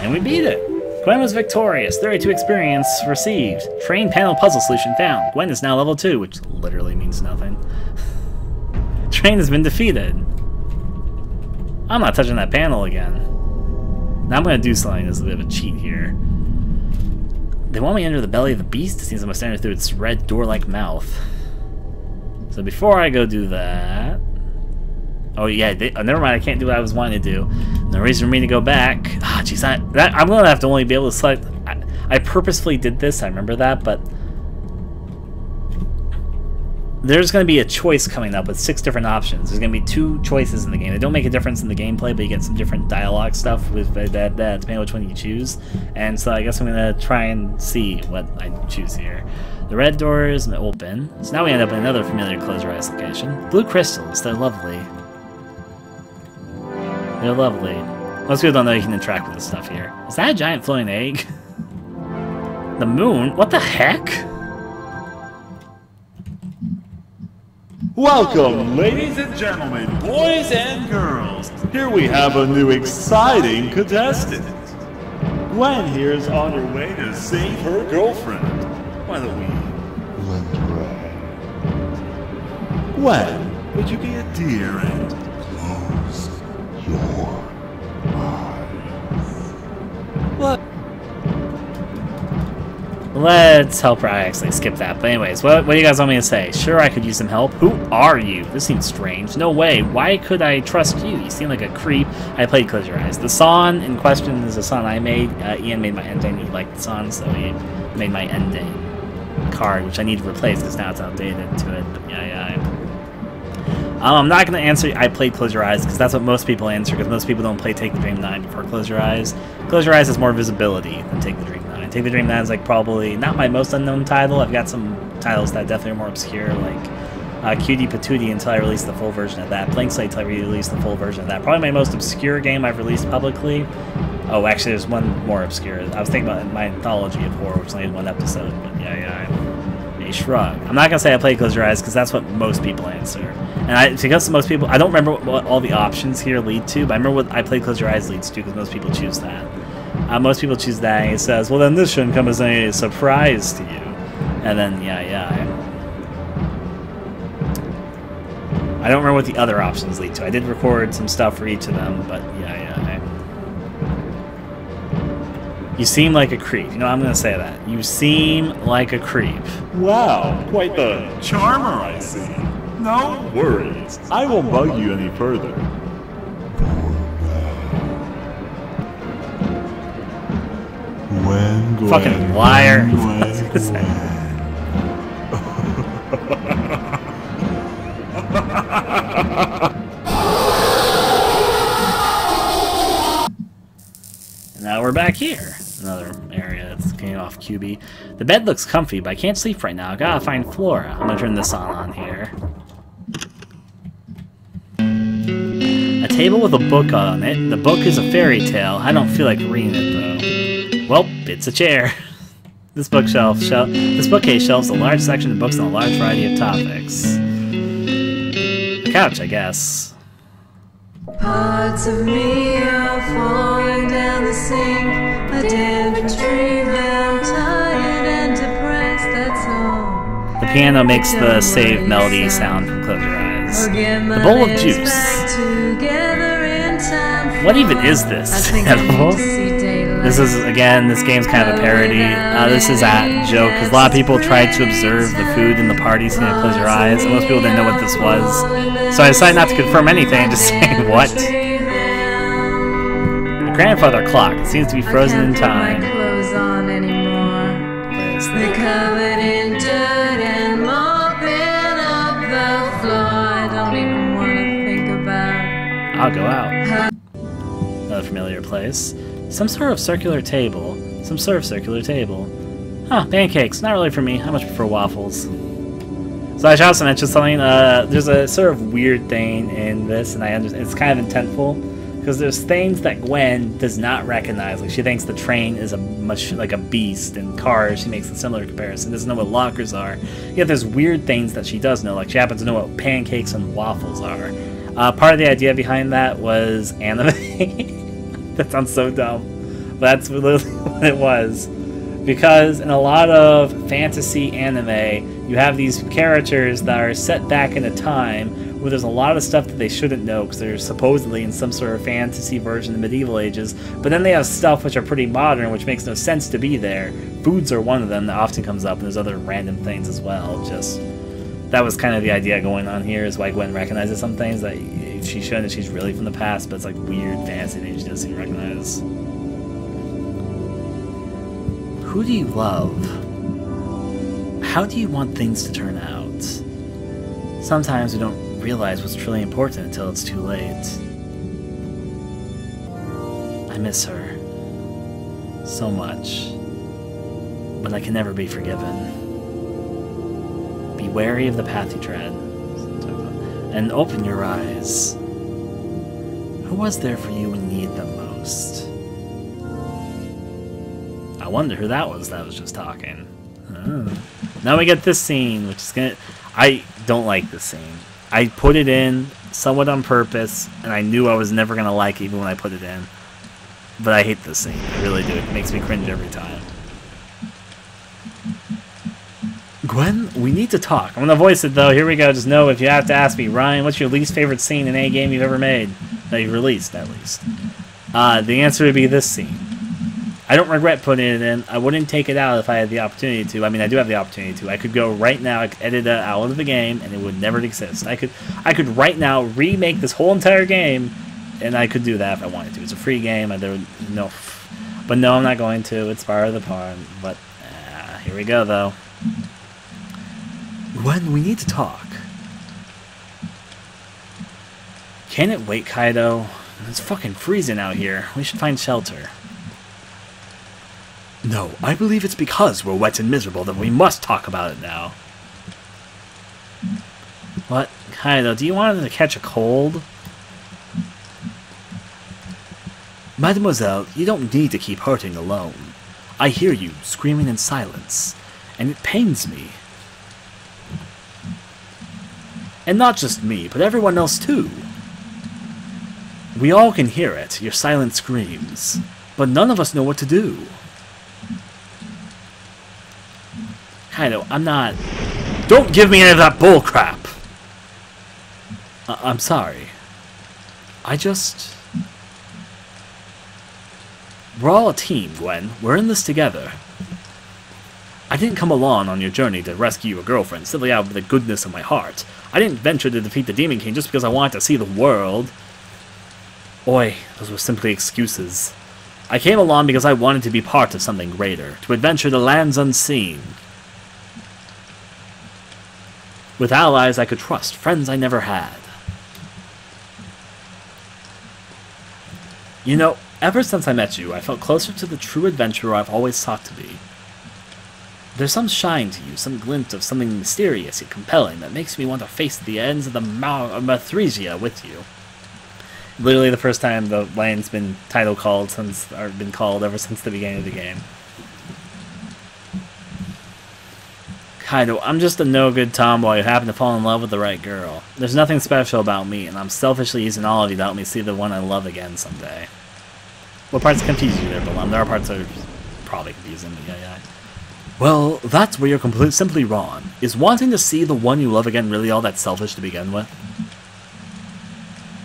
S1: And we beat it. Gwen was victorious. 32 experience received. Train panel puzzle solution found. Gwen is now level 2, which literally means nothing. Train has been defeated. I'm not touching that panel again. Now I'm going to do something that's a bit of a cheat here. They want me to enter the belly of the beast? It seems I must enter through its red door-like mouth. So before I go do that... Oh yeah, never mind, I can't do what I was wanting to do. No reason for me to go back. Ah, jeez, I'm going to have to only be able to select... I purposefully did this, I remember that, but... There's going to be a choice coming up with 6 different options. There's going to be 2 choices in the game. They don't make a difference in the gameplay, but you get some different dialogue stuff with that depending on which one you choose. And so I guess I'm going to try and see what I choose here. The red doors open. So now we end up in another familiar close your eyes location. Blue crystals, they're lovely. They're lovely. Most people don't know you can interact with this stuff here. Is that a giant floating egg? The moon? What the heck?
S2: Welcome, ladies and gentlemen, boys and girls. Here we have a new exciting contestant. Gwen here is on her way to save her girlfriend. Why don't we lend her a hand? Gwen, would you be a dear and close your eyes?
S1: What? Let's help her. I actually skipped that. But anyways, what do you guys want me to say? Sure, I could use some help. Who are you? This seems strange. No way. Why could I trust you? You seem like a creep. I played Close Your Eyes. The song in question is a song I made. Ian made my ending. He liked the song, so he made my ending card, which I need to replace because now it's outdated to it. But yeah. I'm not going to answer I played Close Your Eyes because that's what most people answer because most people don't play Take the Dream 9 before Close Your Eyes. Close Your Eyes has more visibility than Take the Dream 9. Take the Dream 9 is like probably not my most unknown title. I've got some titles that definitely are more obscure, like Cutie Patootie until I release the full version of that. Blank Slate until I release the full version of that. Probably my most obscure game I've released publicly. Oh, actually, there's one more obscure. I was thinking about my anthology of horror, which only had 1 episode, but yeah. A shrug. I'm not gonna say I played Close Your Eyes because that's what most people answer, and because most people, I don't remember what all the options here lead to, but I remember what I played Close Your Eyes leads to because most people choose that. Most people choose that, and it says, well, then this shouldn't come as a surprise to you. And then, yeah. I don't remember what the other options lead to. I did record some stuff for each of them, but yeah. You seem like a creep. You know, I'm going to say that. You seem like a creep.
S2: Wow, quite the charmer, I see. No worries. I won't bug you any further. Gwen,
S1: fucking liar. And now we're back here. Another area that's came off QB. The bed looks comfy, but I can't sleep right now. I gotta find Flora. I'm gonna turn this on here. A table with a book on it. The book is a fairy tale. I don't feel like reading it though. Well, it's a chair. This bookcase shelves a large section of books on a large variety of topics. A couch, I guess.
S5: Parts of me are falling down the sink. I didn't dream I'm tired and depressed, that's all.
S1: The piano makes the save melody sound from Close Your Eyes. The bowl of juice. What even is this? This is, again, this game's kind of a parody. This is a joke, because a lot of people tried to observe the food in the party scene at Close Your Eyes, and most people didn't know what this was. So I decided not to confirm anything and just say, what? The grandfather clock. It seems to be frozen in time.
S5: They're covered in dirt and mopping up the floor. I don't even want to think about.
S1: I'll go out. Another familiar place. Some sort of circular table. Huh, pancakes. Not really for me. I much prefer waffles. So I should also mention something. There's a sort of weird thing in this, and I understand it's kind of intentful. Because there's things that Gwen does not recognize. Like, she thinks the train is much like a beast, and cars, she makes a similar comparison. Doesn't know what lockers are. Yet there's weird things that she does know. Like, she happens to know what pancakes and waffles are. Part of the idea behind that was anime. That sounds so dumb. But that's literally what it was. Because in a lot of fantasy anime, you have these characters that are set back in a time where there's a lot of stuff that they shouldn't know because they're supposedly in some sort of fantasy version of the medieval ages. But then they have stuff which are pretty modern, which makes no sense to be there. Foods are one of them that often comes up, and there's other random things as well. Just That was kind of the idea going on here, is why Gwen recognizes some things that she shouldn't. She's really from the past, but it's like weird fantasy things she doesn't recognize. Who do you love? How do you want things to turn out? Sometimes we don't realize what's truly important until it's too late. I miss her so much, but I can never be forgiven. Be wary of the path you tread, and open your eyes. Who was there for you when you needed them most? I wonder who that was just talking. Oh. Now we get this scene, which is gonna... I don't like this scene. I put it in somewhat on purpose, and I knew I was never gonna like it even when I put it in. But I hate this scene. I really do. It makes me cringe every time. Gwen, we need to talk. I'm gonna voice it though. Here we go. Just know if you have to ask me, Ryan, what's your least favorite scene in any game you've ever made? That you've released, at least. The answer would be this scene. I don't regret putting it in. I wouldn't take it out if I had the opportunity to. I mean, I do have the opportunity to. I could go right now, I could edit it out of the game, and it would never exist. I could right now remake this whole entire game, and I could do that if I wanted to. It's a free game. But no, I'm not going to. It's part of the part. But here we go, though. Gwen, we need to talk. Can it wait, Kaido? It's fucking freezing out here. We should find shelter. No, I believe it's because we're wet and miserable that we must talk about it now. What? Kaido, do you want to catch a cold? Mademoiselle, you don't need to keep hurting alone. I hear you screaming in silence, and it pains me. And not just me, but everyone else too. We all can hear it, your silent screams, but none of us know what to do. Kaido, I'm not... Don't give me any of that bullcrap! I'm sorry. We're all a team, Gwen. We're in this together. I didn't come along on your journey to rescue your girlfriend simply out of the goodness of my heart. I didn't venture to defeat the Demon King just because I wanted to see the world. Oi, those were simply excuses. I came along because I wanted to be part of something greater, to adventure to lands unseen. With allies I could trust, friends I never had. You know, ever since I met you, I felt closer to the true adventurer I've always sought to be. There's some shine to you, some glint of something mysterious yet compelling that makes me want to face the ends of the Mathresia with you. Literally the first time the land's been title called been called ever since the beginning of the game. Kaido, I'm just a no-good tomboy who happened to fall in love with the right girl. There's nothing special about me, and I'm selfishly using all of you to help me see the one I love again someday. What parts confuse you there, Balum? There are parts that are probably confusing, but yeah. Well, that's where you're simply wrong. Is wanting to see the one you love again really all that selfish to begin with?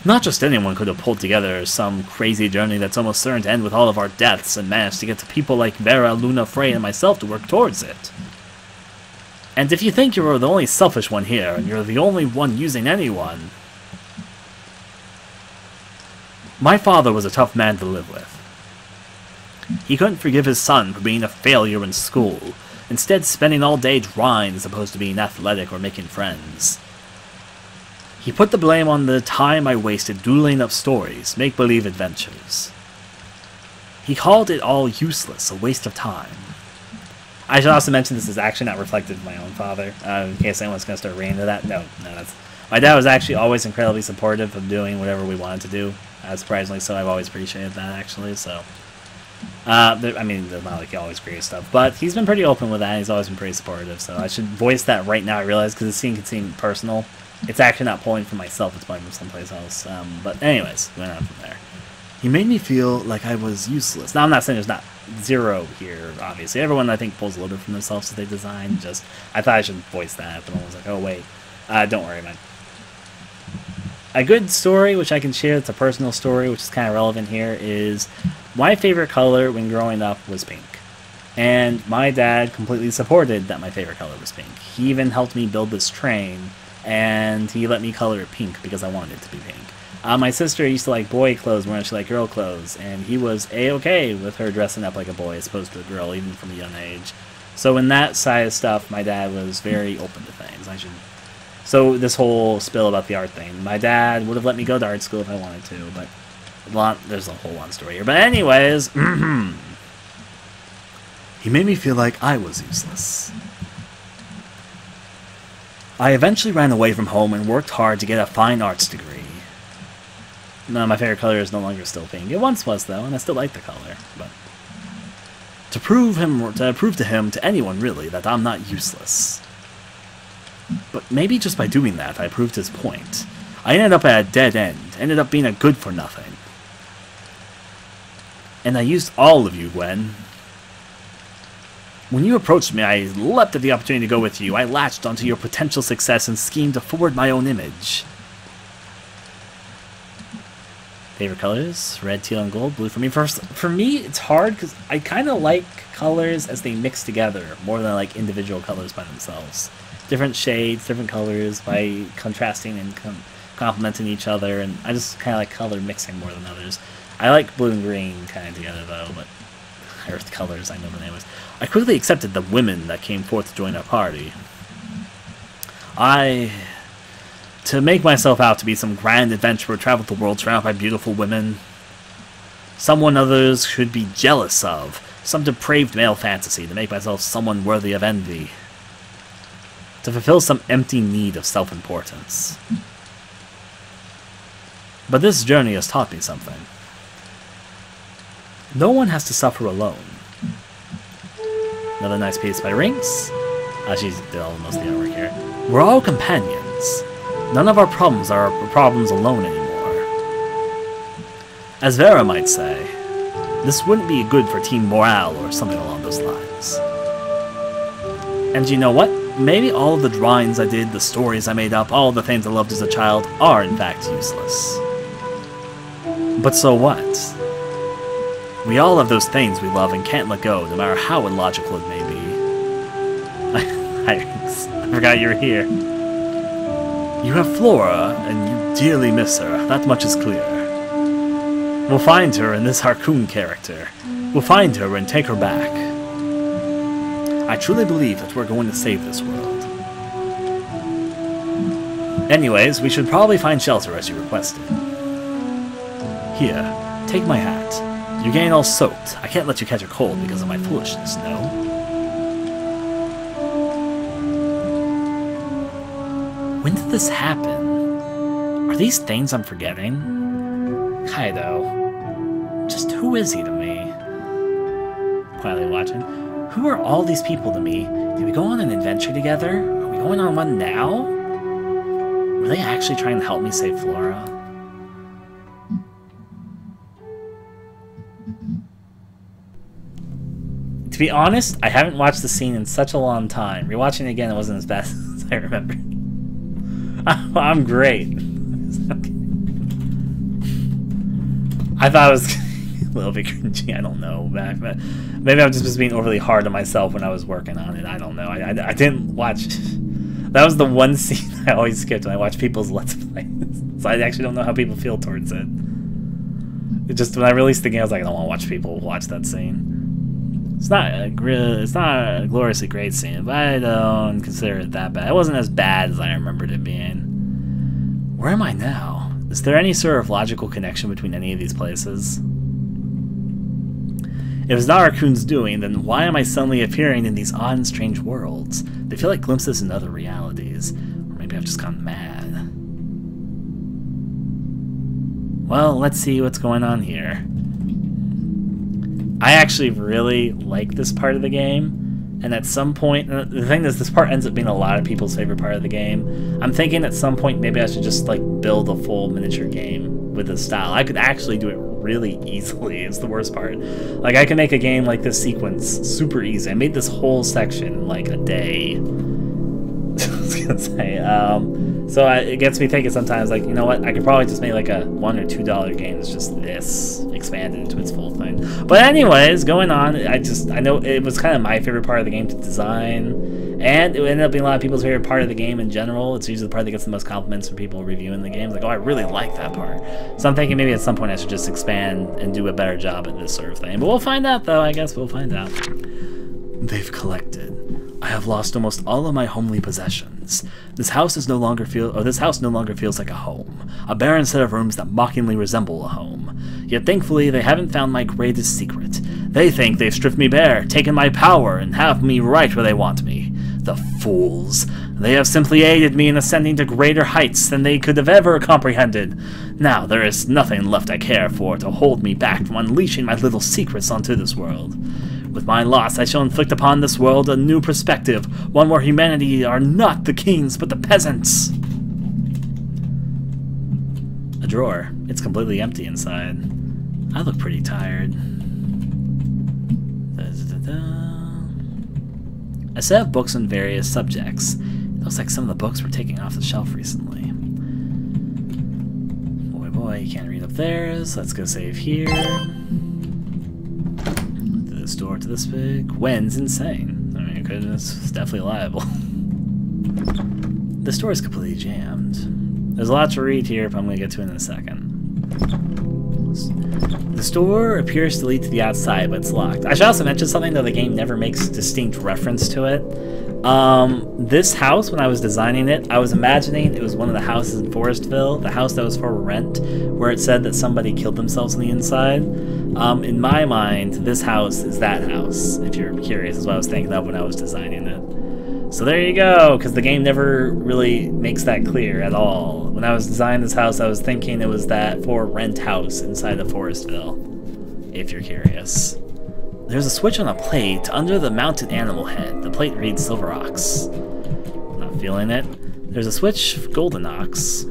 S1: Not just anyone could have pulled together some crazy journey that's almost certain to end with all of our deaths and managed to get to people like Vera, Luna, Frey, and myself to work towards it. And if you think you're the only selfish one here, and you're the only one using anyone... My father was a tough man to live with. He couldn't forgive his son for being a failure in school, instead spending all day drawing as opposed to being athletic or making friends. He put the blame on the time I wasted doodling up stories, make-believe adventures. He called it all useless, a waste of time. I should also mention this is actually not reflected in my own father, in case anyone's going to start reading into that. No, that's... My dad was actually always incredibly supportive of doing whatever we wanted to do. Surprisingly so, I've always appreciated that, actually, so... I mean, they're not like always great stuff, but he's been pretty open with that, and he's always been pretty supportive, so I should voice that right now, I realize, because the scene can seem personal. It's actually not pulling from myself, it's pulling from someplace else. But anyways, going on from there. He made me feel like I was useless. Now, I'm not saying there's not zero here, obviously. Everyone, I think, pulls a little bit from themselves that they design. Just, I thought I should voice that, but I was like, oh, wait. Don't worry, man. A good story, which I can share, it's a personal story, which is kind of relevant here, is my favorite color when growing up was pink. And my dad completely supported that my favorite color was pink. He even helped me build this train, and he let me color it pink because I wanted it to be pink. My sister used to like boy clothes more than she liked girl clothes, and he was A-okay with her dressing up like a boy as opposed to a girl, even from a young age. So in that side of stuff, my dad was very open to things. So this whole spill about the art thing, my dad would have let me go to art school if I wanted to, but there's a whole long story here. But anyways, he made me feel like I was useless. I eventually ran away from home and worked hard to get a fine arts degree. No, my favorite color is no longer still pink. It once was, though, and I still like the color. But to prove to him, to anyone really, that I'm not useless. But maybe just by doing that, I proved his point. I ended up at a dead end. Ended up being a good-for-nothing. And I used all of you, Gwen. When you approached me, I leapt at the opportunity to go with you. I latched onto your potential success and schemed to forward my own image. Favorite colors? Red, teal, and gold. Blue for me. For me, it's hard because I kind of like colors as they mix together more than I like individual colors by themselves. Different shades, different colors by contrasting and complementing each other, and I just kind of like color mixing more than others. I like blue and green kind of together though, but earth colors, I know the name is. I quickly accepted the women that came forth to join our party. To make myself out to be some grand adventurer, traveled the world surrounded by beautiful women. Someone others should be jealous of. Some depraved male fantasy to make myself someone worthy of envy. To fulfill some empty need of self-importance. But this journey has taught me something. No one has to suffer alone. Another nice piece by Rinks. She did most of the artwork here. We're all companions. None of our problems are our problems alone anymore. As Vera might say, this wouldn't be good for team morale or something along those lines. And you know what? Maybe all of the drawings I did, the stories I made up, all the things I loved as a child are in fact useless. But so what? We all have those things we love and can't let go, no matter how illogical it may be. I forgot you were here. You have Flora, and you dearly miss her, that much is clear. We'll find her in this ArKun character. We'll find her and take her back. I truly believe that we're going to save this world. Anyways, we should probably find shelter as you requested. Here, take my hat. You're getting all soaked. I can't let you catch a cold because of my foolishness, no? When did this happen? Are these things I'm forgetting? Kaido. Just who is he to me? Quietly watching. Who are all these people to me? Did we go on an adventure together? Are we going on one now? Were they actually trying to help me save Flora? To be honest, I haven't watched the scene in such a long time. Rewatching it again, it wasn't as bad as I remember. I'm great. I thought it was a little bit cringy. I don't know. Maybe I'm just being overly hard on myself when I was working on it. I don't know. I didn't watch. That was the one scene I always skipped when I watch people's Let's Plays. So I actually don't know how people feel towards it. It just, when I released the game, I was like, I don't want to watch people watch that scene. It's not a gloriously great scene, but I don't consider it that bad. It wasn't as bad as I remembered it being. Where am I now? Is there any sort of logical connection between any of these places? If it's not ArKun's doing, then why am I suddenly appearing in these odd and strange worlds? They feel like glimpses in other realities. Or maybe I've just gone mad. Well, let's see what's going on here. I actually really like this part of the game, and at some point, the thing is, this part ends up being a lot of people's favorite part of the game. I'm thinking at some point maybe I should just like build a full miniature game with this style. I could actually do it really easily. It's the worst part. Like, I can make a game like this sequence super easy. I made this whole section in like a day. I was gonna say, So it gets me thinking sometimes, like, you know what? I could probably just make like a $1 or $2 game that's just this expanded into its full thing. But anyways, going on, I know it was kind of my favorite part of the game to design, and it ended up being a lot of people's favorite part of the game in general. It's usually the part that gets the most compliments from people reviewing the game. Like, oh, I really like that part. So I'm thinking maybe at some point I should just expand and do a better job at this sort of thing. But we'll find out, though. I guess we'll find out.
S2: They've collected. I have lost almost all of my homely possessions. This house no longer feels like a home, a barren set of rooms that mockingly resemble a home. Yet thankfully, they haven't found my greatest secret. They think they've stripped me bare, taken my power, and have me right where they want me. The fools. They have simply aided me in ascending to greater heights than they could have ever comprehended. Now there is nothing left I care for to hold me back from unleashing my little secrets onto this world. With my loss, I shall inflict upon this world a new perspective, one where humanity are not the kings, but the peasants.
S1: A drawer. It's completely empty inside. I look pretty tired. A set of books on various subjects. It looks like some of the books were taken off the shelf recently. Boy, you can't read up there, so let's go save here. This door to this big. Gwen's insane. I mean, goodness, it's definitely liable. This door is completely jammed. There's a lot to read here, but I'm going to get to it in a second. This door appears to lead to the outside, but it's locked. I should also mention something, though the game never makes distinct reference to it. This house, when I was designing it, I was imagining it was one of the houses in Forestville, the house that was for rent, where it said that somebody killed themselves on the inside. In my mind, this house is that house, if you're curious, is what I was thinking of when I was designing it. So there you go, because the game never really makes that clear at all. When I was designing this house, I was thinking it was that for rent house inside of Forestville, if you're curious. There's a switch on a plate under the mounted animal head. The plate reads Silver Ox. Not feeling it. There's a switch for Golden Ox.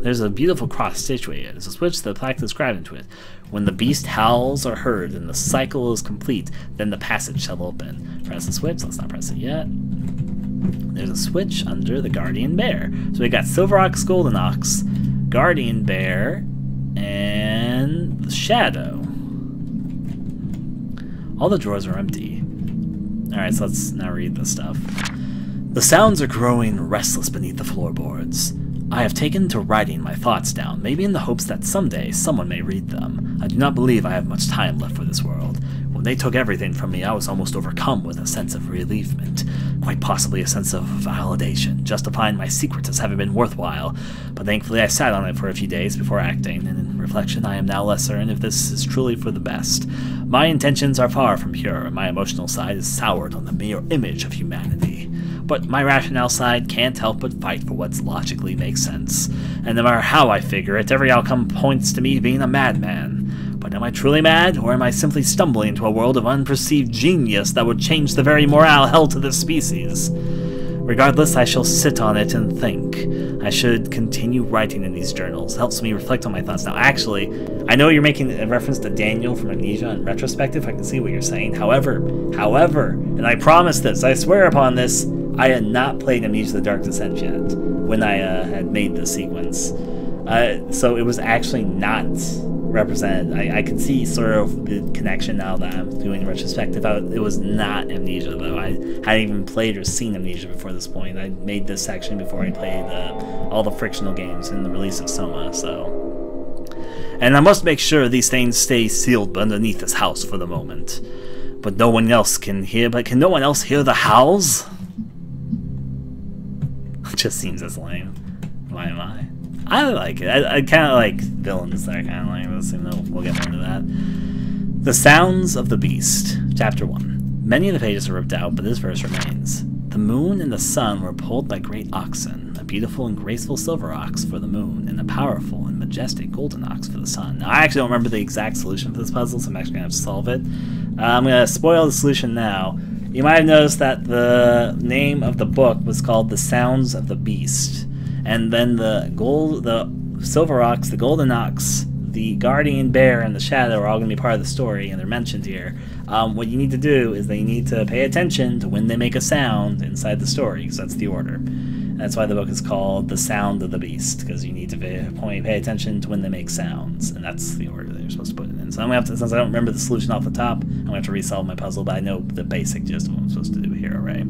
S1: There's a beautiful cross situated. There's a switch that the plaque described into it. When the beast howls are heard and the cycle is complete, then the passage shall open. Press the switch. Let's not press it yet. There's a switch under the Guardian Bear. So we got Silver Ox, Golden Ox, Guardian Bear, and the Shadow. All the drawers are empty. Alright, so let's now read this stuff. The sounds are growing restless beneath the floorboards. I have taken to writing my thoughts down, maybe in the hopes that someday someone may read them. I do not believe I have much time left for this world. When they took everything from me, I was almost overcome with a sense of relievement, quite possibly a sense of validation, justifying my secrets as having been worthwhile. But thankfully I sat on it for a few days before acting, and in reflection I am now less certain if this is truly for the best. My intentions are far from pure, and my emotional side is soured on the mere image of humanity. But my rationale side can't help but fight for what logically makes sense. And no matter how I figure it, every outcome points to me being a madman. But am I truly mad, or am I simply stumbling into a world of unperceived genius that would change the very morale held to this species? Regardless, I shall sit on it and think. I should continue writing in these journals. It helps me reflect on my thoughts. Now, actually, I know you're making a reference to Daniel from Amnesia in retrospective. I can see what you're saying. However, and I promise this, I swear upon this, I had not played Amnesia the Dark Descent yet when I had made this sequence. So it was actually not represented. I can see sort of the connection now that I'm doing retrospective. It was not Amnesia, though. I hadn't even played or seen Amnesia before this point. I made this section before I played all the frictional games and the release of Soma, so... And I must make sure these things stay sealed underneath this house for the moment. But no one else can hear... But can no one else hear the howls? It just seems as lame. Why am I? I like it. I kind of like villains that are kind of like this, even though we'll get more into that. The Sounds of the Beast, Chapter 1. Many of the pages are ripped out, but this verse remains. The moon and the sun were pulled by great oxen, a beautiful and graceful silver ox for the moon, and a powerful and majestic golden ox for the sun. Now, I actually don't remember the exact solution for this puzzle, so I'm actually going to have to solve it. I'm going to spoil the solution now. You might have noticed that the name of the book was called The Sounds of the Beast. And then the silver ox, the golden ox, the guardian bear, and the shadow are all going to be part of the story, and they're mentioned here. What you need to do is that you need to pay attention to when they make a sound inside the story, because that's the order. And That's why the book is called The Sound of the Beast, because you need to pay attention to when they make sounds, and that's the order that you're supposed to put it in. So I'm gonna have to, since I don't remember the solution off the top, I'm gonna have to resolve my puzzle, but I know the basic gist of what I'm supposed to do here, right?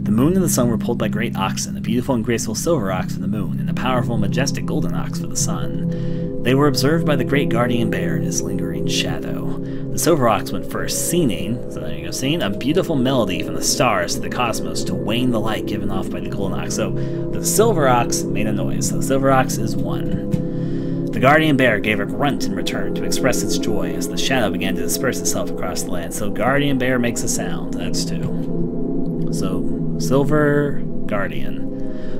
S1: The moon and the sun were pulled by great oxen, a beautiful and graceful silver ox for the moon, and a powerful, majestic golden ox for the sun. They were observed by the great guardian bear in his lingering shadow. The silver ox went first, singing, so there you go, singing a beautiful melody from the stars to the cosmos to wane the light given off by the golden ox. So the silver ox made a noise, so the silver ox is 1. The guardian bear gave a grunt in return to express its joy as the shadow began to disperse itself across the land. So guardian bear makes a sound, that's 2. So silver guardian.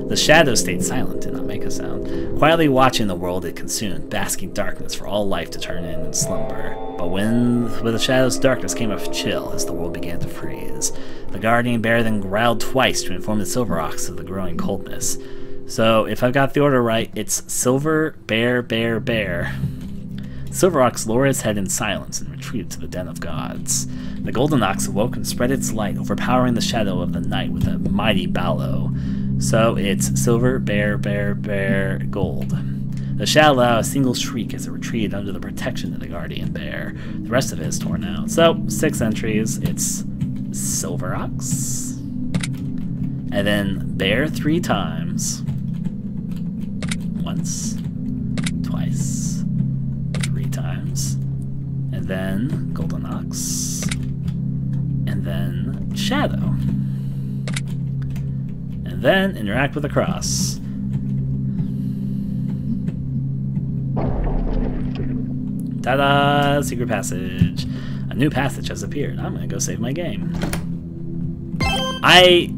S1: The shadow stayed silent, did not make a sound, quietly watching the world it consumed, basking darkness for all life to turn in and slumber. But with the shadow's darkness came a chill as the world began to freeze. The guardian bear then growled twice to inform the silver ox of the growing coldness. So, if I've got the order right, it's silver, bear, bear, bear. Silver ox lowered its head in silence and retreated to the den of gods. The golden ox awoke and spread its light, overpowering the shadow of the night with a mighty bellow. So it's silver, bear, bear, bear, gold. The shadow let out a single shriek as it retreated under the protection of the guardian bear. The rest of it is torn out. So, 6 entries. It's silver ox. And then bear 3 times. Once. Twice. 3 times. And then golden ox. And then shadow. And then interact with the cross. Ta-da! Secret passage. A new passage has appeared. I'm gonna go save my game. I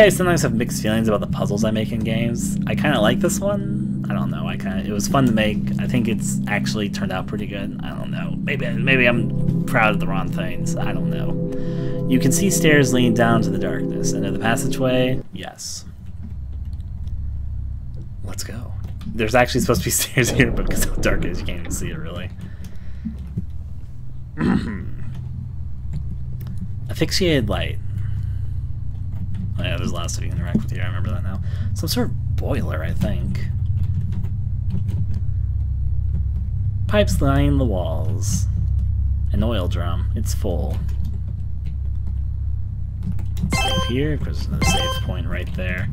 S1: sometimes have mixed feelings about the puzzles I make in games. I kind of like this one. I don't know. It was fun to make. I think it's actually turned out pretty good. I don't know. Maybe I'm proud of the wrong things. I don't know. You can see stairs leading down to the darkness. Enter the passageway. Yes. Let's go. There's actually supposed to be stairs here, but because how dark it is, you can't even see it, really. Asphyxiated light. Oh yeah, there's a lot of stuff you can interact with here, I remember that now. Some sort of boiler, I think. Pipes lining the walls. An oil drum. It's full. Save here, of course there's another save point right there.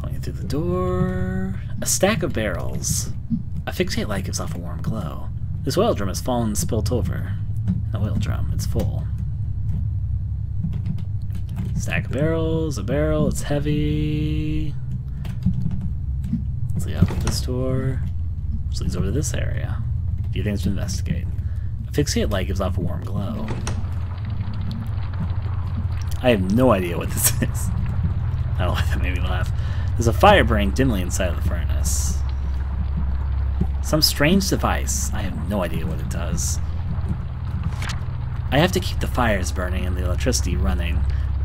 S1: Going through the door. A stack of barrels. Asphyxiate light gives off a warm glow. This oil drum has fallen and spilt over. An oil drum, it's full. Stack of barrels, a barrel, it's heavy. Let's lead out of this door. Which leads over to this area. A few things to investigate. Asphyxiate light gives off a warm glow. I have no idea what this is. I don't know why that made me laugh. There's a fire burning dimly inside of the furnace. Some strange device. I have no idea what it does. I have to keep the fires burning and the electricity running.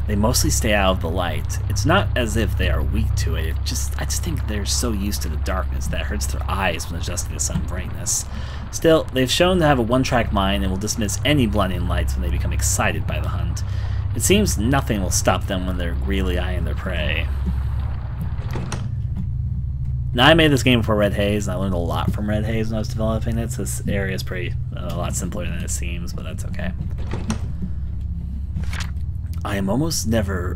S1: They mostly stay out of the light. It's not as if they are weak to it. I just think they're so used to the darkness that it hurts their eyes when adjusting the sun brightness. Still, they've shown to have a one-track mind and will dismiss any blinding lights when they become excited by the hunt. It seems nothing will stop them when they're greedily eyeing their prey. Now, I made this game before Red Haze, and I learned a lot from Red Haze when I was developing it, so this area is pretty a lot simpler than it seems, but that's okay. I almost never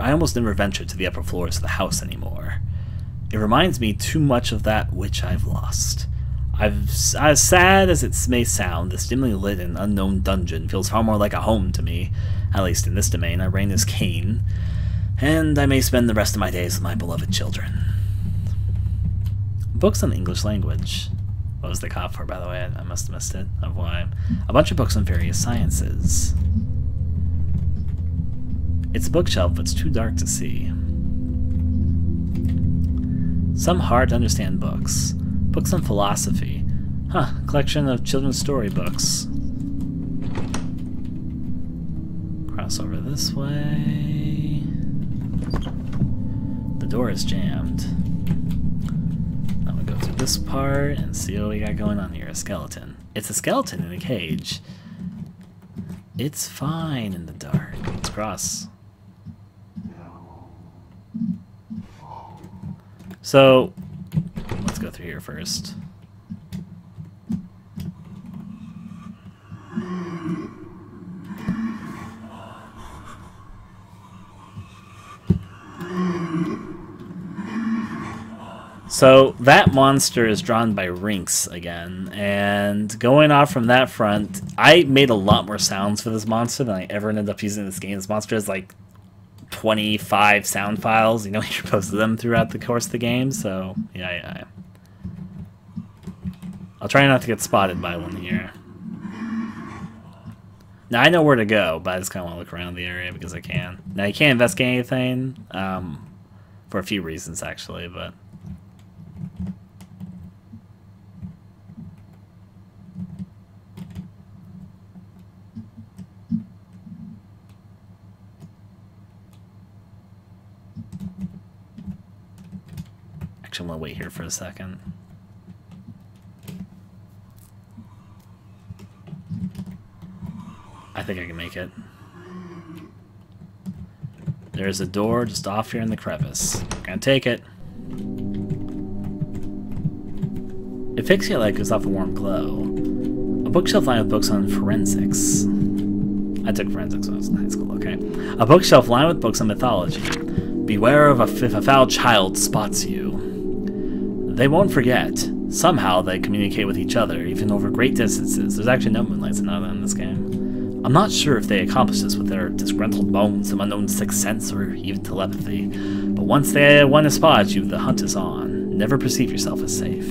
S1: venture to the upper floors of the house anymore. It reminds me too much of that which I've lost. As sad as it may sound, this dimly lit and unknown dungeon feels far more like a home to me. At least in this domain, I reign as Cain, and I may spend the rest of my days with my beloved children. Books on the English language. What was the cop for, by the way? I must have missed it. Of why? A bunch of books on various sciences. It's a bookshelf, but it's too dark to see. Some hard-to-understand books. Books on philosophy. Huh, collection of children's storybooks. Cross over this way. The door is jammed. I'm gonna go through this part and see what we got going on here. A skeleton. It's a skeleton in a cage. It's fine in the dark. Let's cross. So, let's go through here first. So that monster is drawn by Rinks again, and going off from that front, I made a lot more sounds for this monster than I ever ended up using in this game. This monster has like 25 sound files, you know, you posted them throughout the course of the game, so yeah. I'll try not to get spotted by one here. Now I know where to go, but I just kind of want to look around the area because I can. Now you can't investigate anything, for a few reasons actually, but... Actually, I'm going to wait here for a second. I think I can make it. There's a door just off here in the crevice. Gonna take it. It pixie light gives off a warm glow. A bookshelf lined with books on forensics. I took forensics when I was in high school, okay. A bookshelf lined with books on mythology. Beware of if a foul child spots you. They won't forget. Somehow they communicate with each other, even over great distances. There's actually no Moonlight Sonata in this game. I'm not sure if they accomplish this with their disgruntled bones, some unknown sixth sense, or even telepathy. But once one is spotted you, the hunt is on. Never perceive yourself as safe.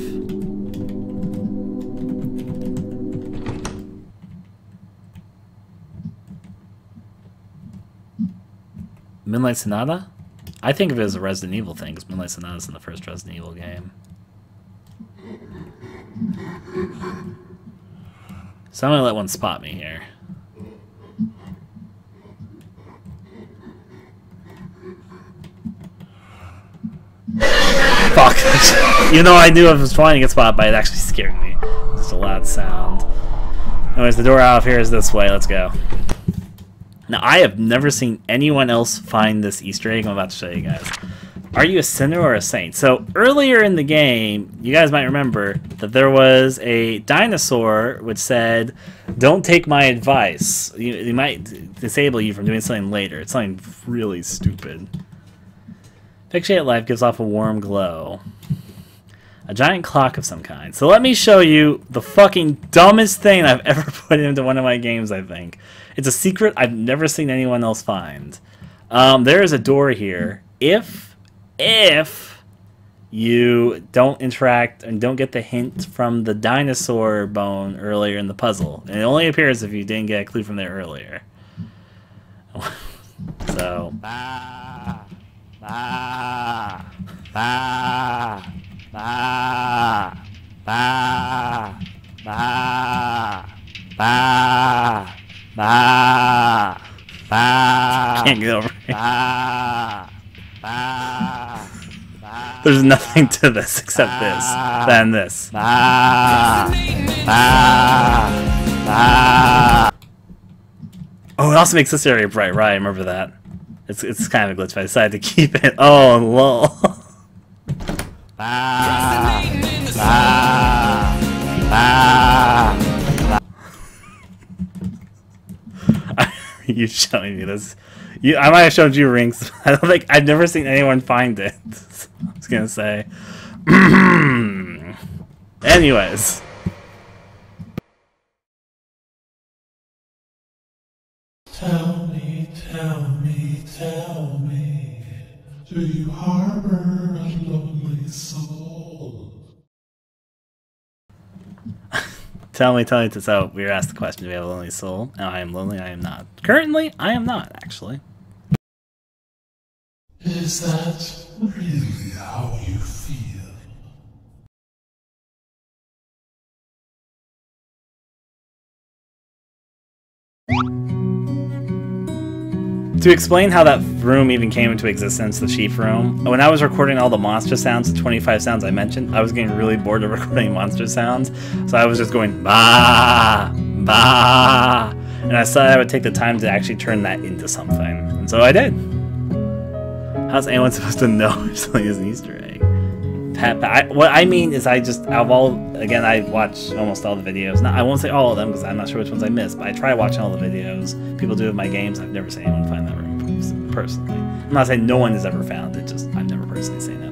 S1: Moonlight Sonata? I think of it as a Resident Evil thing, because Moonlight Sonata is in the first Resident Evil game. So I'm gonna let one spot me here. Fuck. You know, I knew I was trying to get spotted, but it actually scared me. Just a loud sound. Anyways, the door out of here is this way. Let's go. Now, I have never seen anyone else find this Easter egg I'm about to show you guys. Are you a sinner or a saint? So, earlier in the game, you guys might remember that there was a dinosaur which said, don't take my advice. It might disable you from doing something later. It's something really stupid. Pixelate light gives off a warm glow. A giant clock of some kind. So let me show you the fucking dumbest thing I've ever put into one of my games, I think. It's a secret I've never seen anyone else find. There is a door here. If you don't interact and don't get the hint from the dinosaur bone earlier in the puzzle. And it only appears if you didn't get a clue from there earlier. So... Can't get over it. There's nothing to this except this, then this. Oh, it also makes this area bright, right? I remember that. It's kind of a glitch, but I decided to keep it. Oh, lol. You showing me this? I might have showed you Rinks. I don't think I've never seen anyone find it. I was gonna say. Anyways.
S6: Tell me, tell me, tell me, do you harbor a lonely soul?
S1: Tell me, so we were asked the question, do we have a lonely soul? No, I am lonely, I am not. Currently, I am not, actually.
S6: Is that really how you feel?
S1: To explain how that room even came into existence, the chief room, when I was recording all the monster sounds, the 25 sounds I mentioned, I was getting really bored of recording monster sounds, so I was just going, bah, bah, and I thought I would take the time to actually turn that into something, and so I did. How's anyone supposed to know if something is an Easter egg? What I mean is I just, out of all, again, I watch almost all the videos. I won't say all of them because I'm not sure which ones I missed, but I try watching all the videos people do of my games. I've never seen anyone find that room personally. I'm not saying no one has ever found it, just I've never personally seen it.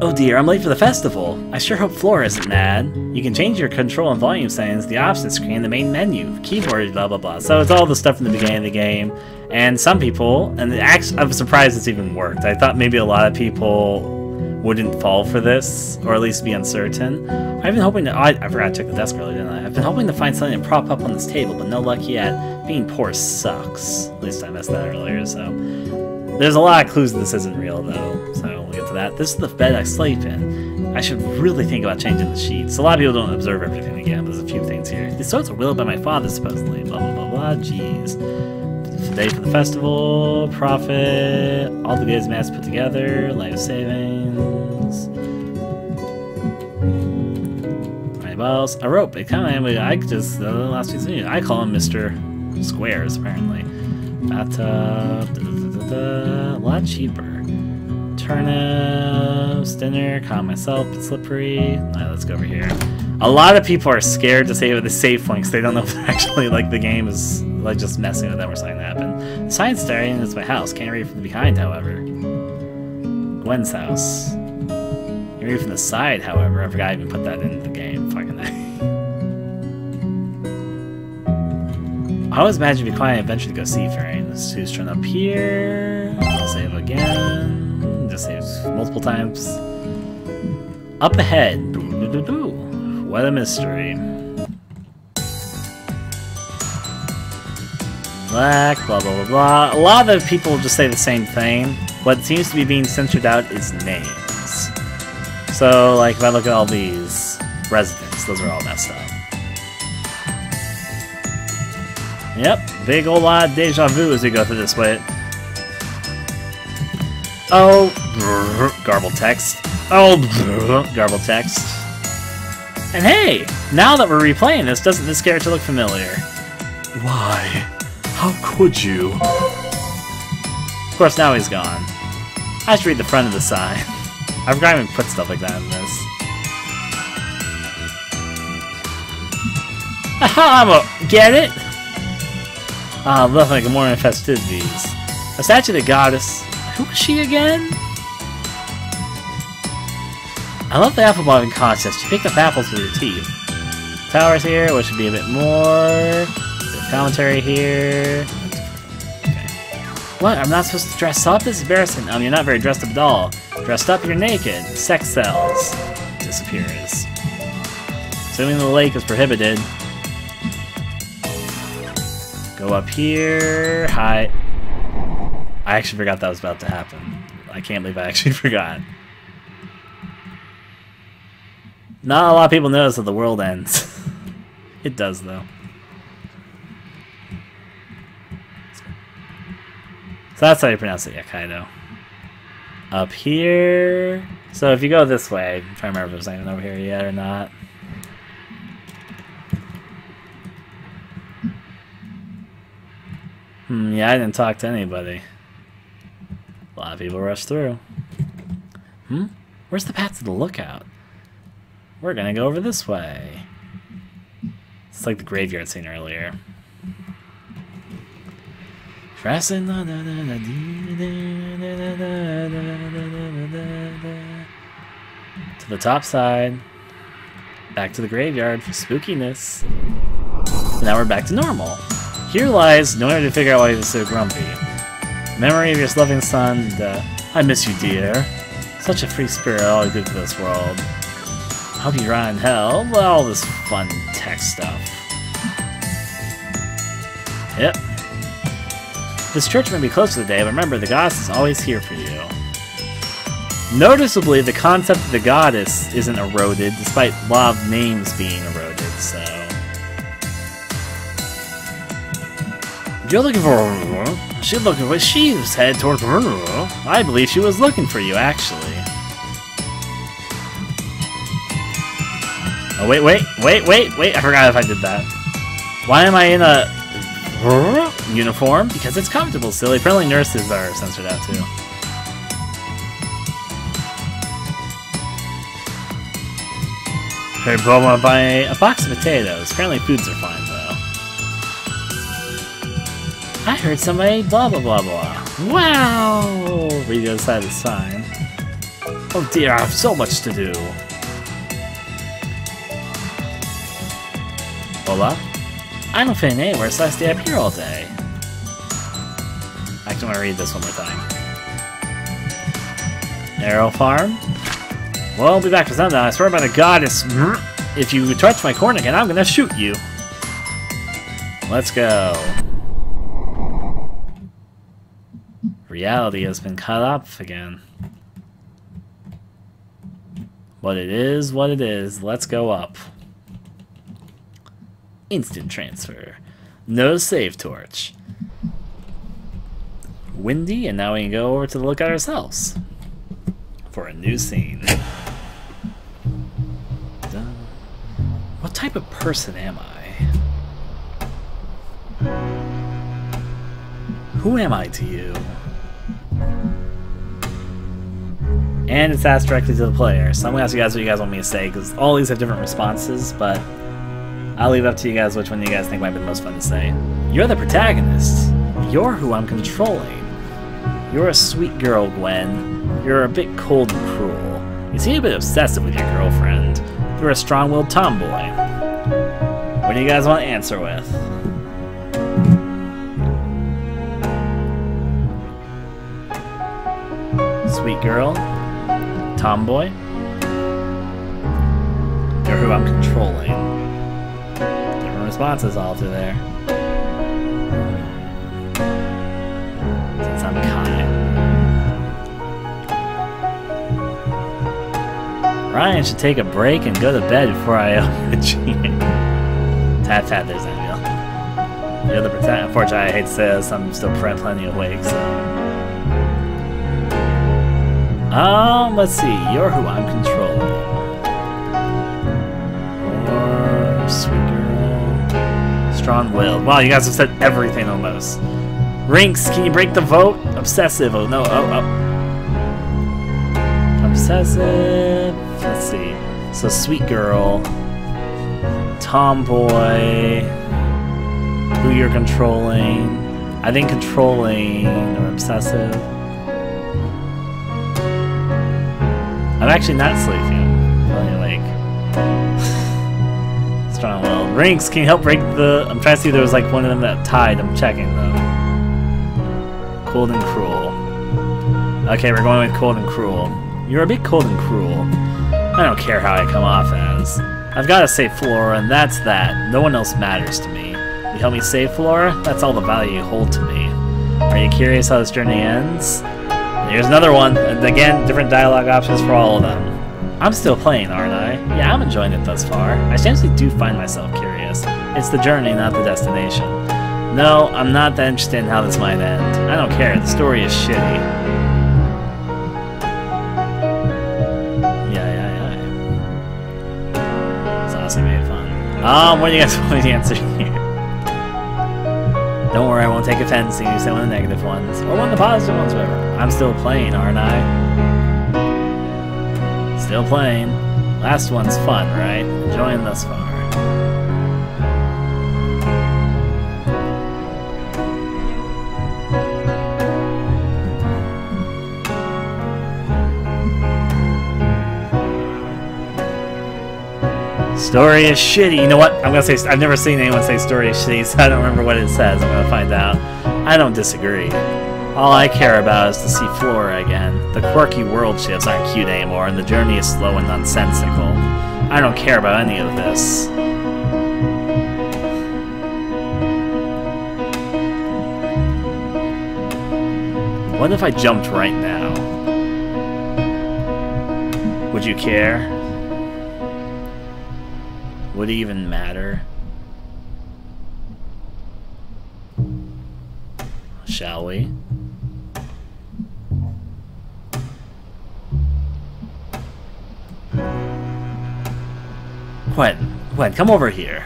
S1: Oh dear, I'm late for the festival. I sure hope Flora isn't mad. You can change your control and volume settings, the options screen, in the main menu, keyboard, blah blah blah. So it's all the stuff from the beginning of the game. And some people, and actually, I'm surprised it's even worked. I thought maybe a lot of people wouldn't fall for this, or at least be uncertain. I've been hoping to, I forgot to check the desk earlier, didn't I? I've been hoping to find something to prop up on this table, but no luck yet. Being poor sucks. At least I messed that earlier, so. There's a lot of clues that this isn't real, though, so we'll get to that. This is the bed I sleep in. I should really think about changing the sheets. A lot of people don't observe everything again, but there's a few things here. These swords were willed by my father, supposedly. Blah, blah, blah, blah. Jeez. Today for the festival. Profit. All the goods mass put together. Life savings. Alright, well, a rope. It kind of, I just, the last piece of news. I call him Mr. Squares, apparently. Bathtub. A lot cheaper. Turnips, dinner, calm myself, it's slippery. Alright, let's go over here. A lot of people are scared to save the save points. They don't know if they're actually, like, the game is, like, just messing with them or something to happen. The sign staring is my house. Can't read from behind, however. Gwen's house. Can't read from the side, however. I forgot I even put that in the game. Fucking I always imagine it'd be quiet and eventually go seafaring. This who's turned up here. I'll save again. Just saves multiple times. Up ahead. What a mystery. Black, blah, blah, blah, blah. A lot of people just say the same thing. What seems to be being censored out is names. So, like, if I look at all these residents, those are all messed up. Yep, big ol' lot of deja vu as we go through this way. Oh, garbled text. Oh, garbled text. And hey, now that we're replaying this, doesn't this character look familiar?
S2: Why? How could you?
S1: Of course, now he's gone. I should read the front of the sign. I forgot to even put stuff like that in this. Aha, get it? Ah, nothing like a morning of festivities. A statue of the goddess. Who was she again? I love the apple bobbing contest. You picked up apples with your teeth. Towers here, which should be a bit more. Commentary here. Okay. What? I'm not supposed to dress up? This is embarrassing. You're not very dressed up at all. Dressed up, you're naked. Sex sells. Disappears. Swimming in the lake is prohibited. Go up here. Hi. I actually forgot that was about to happen. I can't believe I actually forgot. Not a lot of people notice that the world ends. It does, though. So that's how you pronounce it, Kaido. Up here. So if you go this way, I'm trying to remember if there's anything over here yet or not. Yeah, I didn't talk to anybody. A lot of people rush through. Where's the path to the lookout? We're gonna go over this way. It's like the graveyard scene earlier. To the top side. Back to the graveyard for spookiness. And now we're back to normal. Here lies no one to figure out why he was so grumpy. Memory of your loving son, I miss you, dear. Such a free spirit, all good for this world. I hope you rot in hell. Well, all this fun tech stuff. Yep. This church may be closed today, but remember, the goddess is always here for you. Noticeably, the concept of the goddess isn't eroded, despite a lot of names being eroded, so... You're looking for her. She's looking for... She was headed towards her. I believe she was looking for you, actually. Oh, wait. I forgot if I did that. Why am I in a... uniform? Because it's comfortable, silly. Apparently nurses are censored out, too. Hey, bro, I want to buy a box of potatoes. Apparently foods are fine, though. I heard somebody blah blah blah blah. Wow! Read the other side of the sign. Oh dear, I have so much to do. Hola? I don't fit in anywhere, so I stay up here all day. I actually want to read this one more time. Arrow Farm? Well, I'll be back for sundown. I swear by the goddess, if you touch my corn again, I'm gonna shoot you. Let's go. Reality has been cut off again. But it is what it is. Let's go up. Instant transfer. No save torch. Windy, and now we can go over to the lookout ourselves for a new scene. What type of person am I? Who am I to you? And it's asked directly to the player, so I'm gonna ask you guys what you guys want me to say, because all these have different responses, but I'll leave it up to you guys which one you guys think might be the most fun to say. You're the protagonist. You're who I'm controlling. You're a sweet girl, Gwen. You're a bit cold and cruel. You seem a bit obsessive with your girlfriend. You're a strong-willed tomboy. What do you guys want to answer with? Sweet girl? Tomboy? You're who I'm controlling. Different responses all through there. Since I'm kind. Ryan should take a break and go to bed before I cheat. Tap, there's Emil. The other protect. Unfortunately, I hate to say this, I'm still plenty awake, so. Let's see. You're who I'm controlling. Or sweet girl. Strong-willed. Wow, you guys have said everything almost. Rinks, can you break the vote? Obsessive. Oh no. Obsessive. Let's see. So sweet girl. Tomboy. Who you're controlling. I think controlling or obsessive. I'm actually not sleeping. I'm really awake. Strong-willed. Rinks, can you help break the... I'm trying to see if there was like one of them that tied. I'm checking though. Cold and cruel. Okay, we're going with cold and cruel. You're a bit cold and cruel. I don't care how I come off as. I've got to save Flora, and that's that. No one else matters to me. You help me save Flora? That's all the value you hold to me. Are you curious how this journey ends? Here's another one. And again, different dialogue options for all of them. I'm still playing, aren't I? Yeah, I'm enjoying it thus far. I actually do find myself curious. It's the journey, not the destination. No, I'm not that interested in how this might end. I don't care. The story is shitty. Yeah. It's honestly made fun. What do you guys want to answer here? Don't worry, I won't take offense to you say one of the negative ones. Or one of the positive ones, whatever. I'm still playing, aren't I? Still playing. Last one's fun, right? Enjoying thus far. Story is shitty. You know what? I'm gonna say I've never seen anyone say story is shitty, so I don't remember what it says. I'm gonna find out. I don't disagree. All I care about is to see Flora again. The quirky world ships aren't cute anymore, and the journey is slow and nonsensical. I don't care about any of this. What if I jumped right now? Would you care? Would it even matter? Shall we? Gwen, come over here.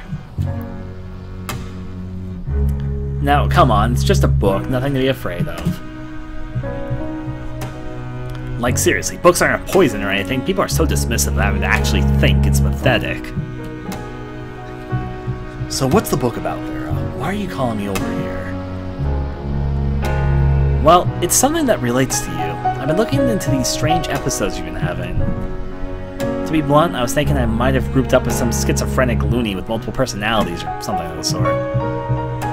S1: Now, come on, it's just a book, nothing to be afraid of. Like, seriously, books aren't a poison or anything. People are so dismissive of having to actually think. It's pathetic. So what's the book about, Vera? Why are you calling me over here? Well, it's something that relates to you. I've been looking into these strange episodes you've been having. To be blunt, I was thinking I might have grouped up with some schizophrenic loony with multiple personalities or something of the sort.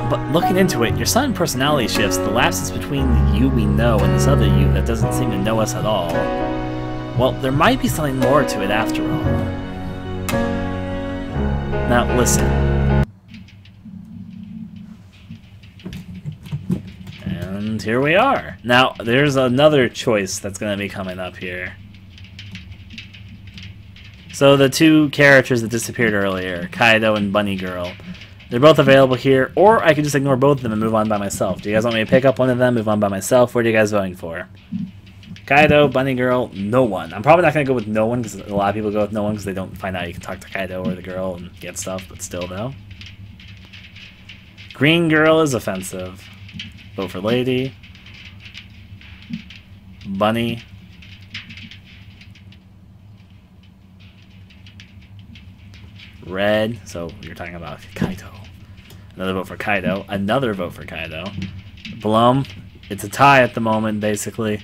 S1: But looking into it, your sudden personality shifts, the lapses between the you we know and this other you that doesn't seem to know us at all. Well, there might be something more to it after all. Now, listen. And here we are. Now, there's another choice that's going to be coming up here. So the two characters that disappeared earlier, Kaido and Bunny Girl, they're both available here, or I could just ignore both of them and move on by myself. Do you guys want me to pick up one of them, move on by myself? What are you guys voting for? Kaido, Bunny Girl, no one. I'm probably not going to go with no one, because a lot of people go with no one because they don't find out you can talk to Kaido or the girl and get stuff, but still, though. Green Girl is offensive. Vote for Lady. Bunny. Red, so you're talking about Kaido. Another vote for Kaido. Another vote for Kaido. Blum, it's a tie at the moment, basically.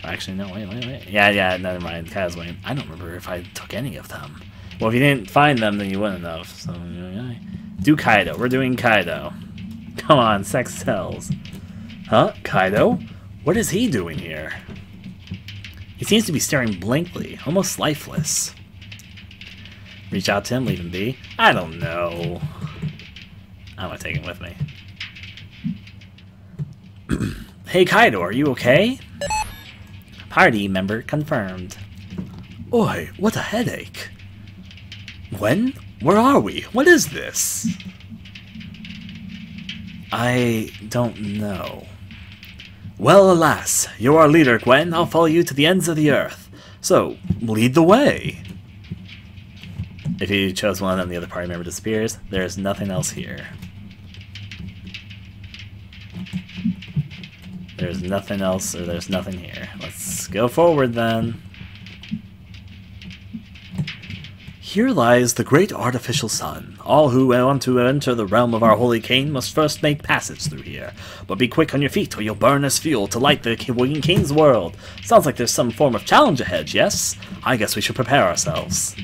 S1: Actually, no, wait. Yeah, never mind. Kaido's winning. I don't remember if I took any of them. Well, if you didn't find them, then you wouldn't have. So, do Kaido. We're doing Kaido. Come on, sex sells. Huh? Kaido? What is he doing here? He seems to be staring blankly, almost lifeless. Reach out to him, leave him be. I don't know. I'm gonna take him with me. Hey Kaido, are you okay? Party member confirmed. Oi, what a headache. Gwen? Where are we? What is this? I don't know. Well, alas, you're our leader, Gwen. I'll follow you to the ends of the earth. So, lead the way. If you chose one of them, the other party member disappears. There's nothing else here. There's nothing else, or there's nothing here. Let's go forward, then. Here lies the great artificial sun. All who want to enter the realm of our holy king must first make passage through here. But be quick on your feet, or you'll burn as fuel to light the winged king's world. Sounds like there's some form of challenge ahead, yes? I guess we should prepare ourselves.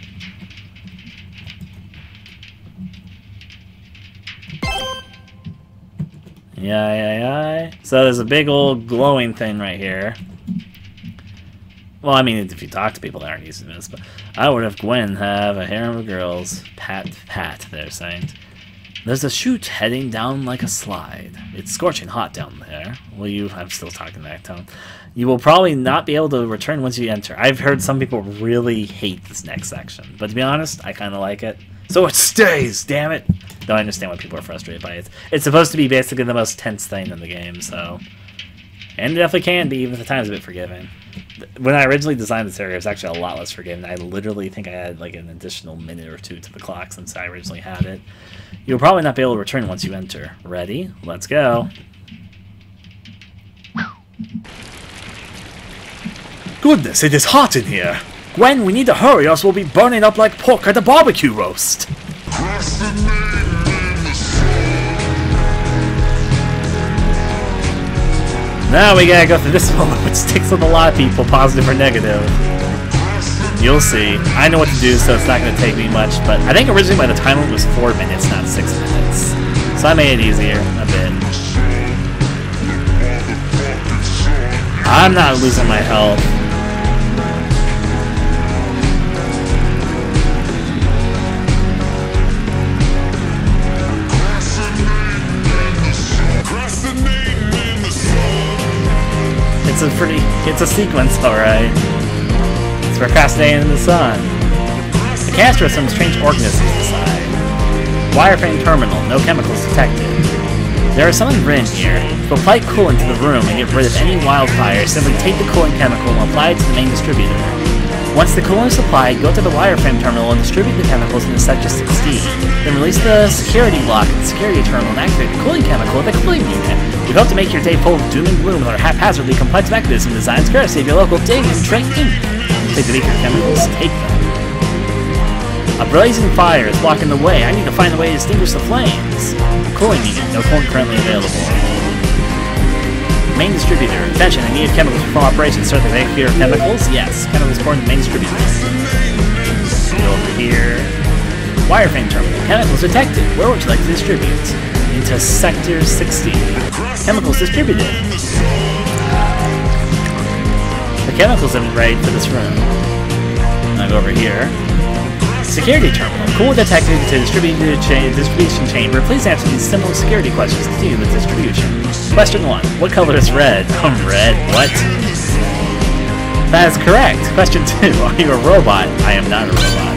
S1: Yeah. So there's a big old glowing thing right here. Well, I mean, if you talk to people that aren't using this, but I would have Gwen have a harem of girls. Pat, they're saying. There's a chute heading down like a slide. It's scorching hot down there. I'm still talking that tone. You will probably not be able to return once you enter. I've heard some people really hate this next section, but to be honest, I kind of like it. So it stays, damn it! Though I understand why people are frustrated by it. It's supposed to be basically the most tense thing in the game, so... And it definitely can be, even if the time's a bit forgiving. When I originally designed this area, it was actually a lot less forgiving. I literally think I had like an additional minute or two to the clock since I originally had it. You'll probably not be able to return once you enter. Ready? Let's go. Goodness, it is hot in here! Gwen, we need to hurry or else we'll be burning up like pork at a barbecue roast! Now we gotta go through this moment, which sticks with a lot of people, positive or negative. You'll see. I know what to do, so it's not gonna take me much, but I think originally by the time it was 4 minutes, not 6 minutes. So I made it easier, a bit. I'm not losing my health. It's a sequence, alright. It's procrastinating in the sun. The canister has some strange organisms inside. Wireframe terminal, no chemicals detected. There is something written here. To apply coolant to the room and get rid of any wildfire, simply take the coolant chemical and apply it to the main distributor. Once the coolant is applied, go to the wireframe terminal and distribute the chemicals into Sector 16. Then release the security lock at the security terminal and activate the cooling chemical at the cooling unit.
S3: We hope to make your day full of doom and gloom with our haphazardly complex mechanism designs courtesy of your local dig and trick Inc. Take the weaker chemicals, take them. A blazing fire is blocking the way. I need to find a way to extinguish the flames. Cooling unit, no coolant currently available. Main distributor, attention, I need chemicals for full operation. Start the vacuum chemicals? Yes, chemicals poured in the main distributor. Go over here. Wireframe terminal, chemicals detected. Where would you like to distribute? Into Sector 60. Chemicals distributed. The chemicals have been ready for this room. Now go over here. Security terminal. Cool detected to distribution chamber. Please answer these simple security questions to continue the distribution. Question 1. What color is red? Red. What? That is correct. Question 2. Are you a robot? I am not a robot.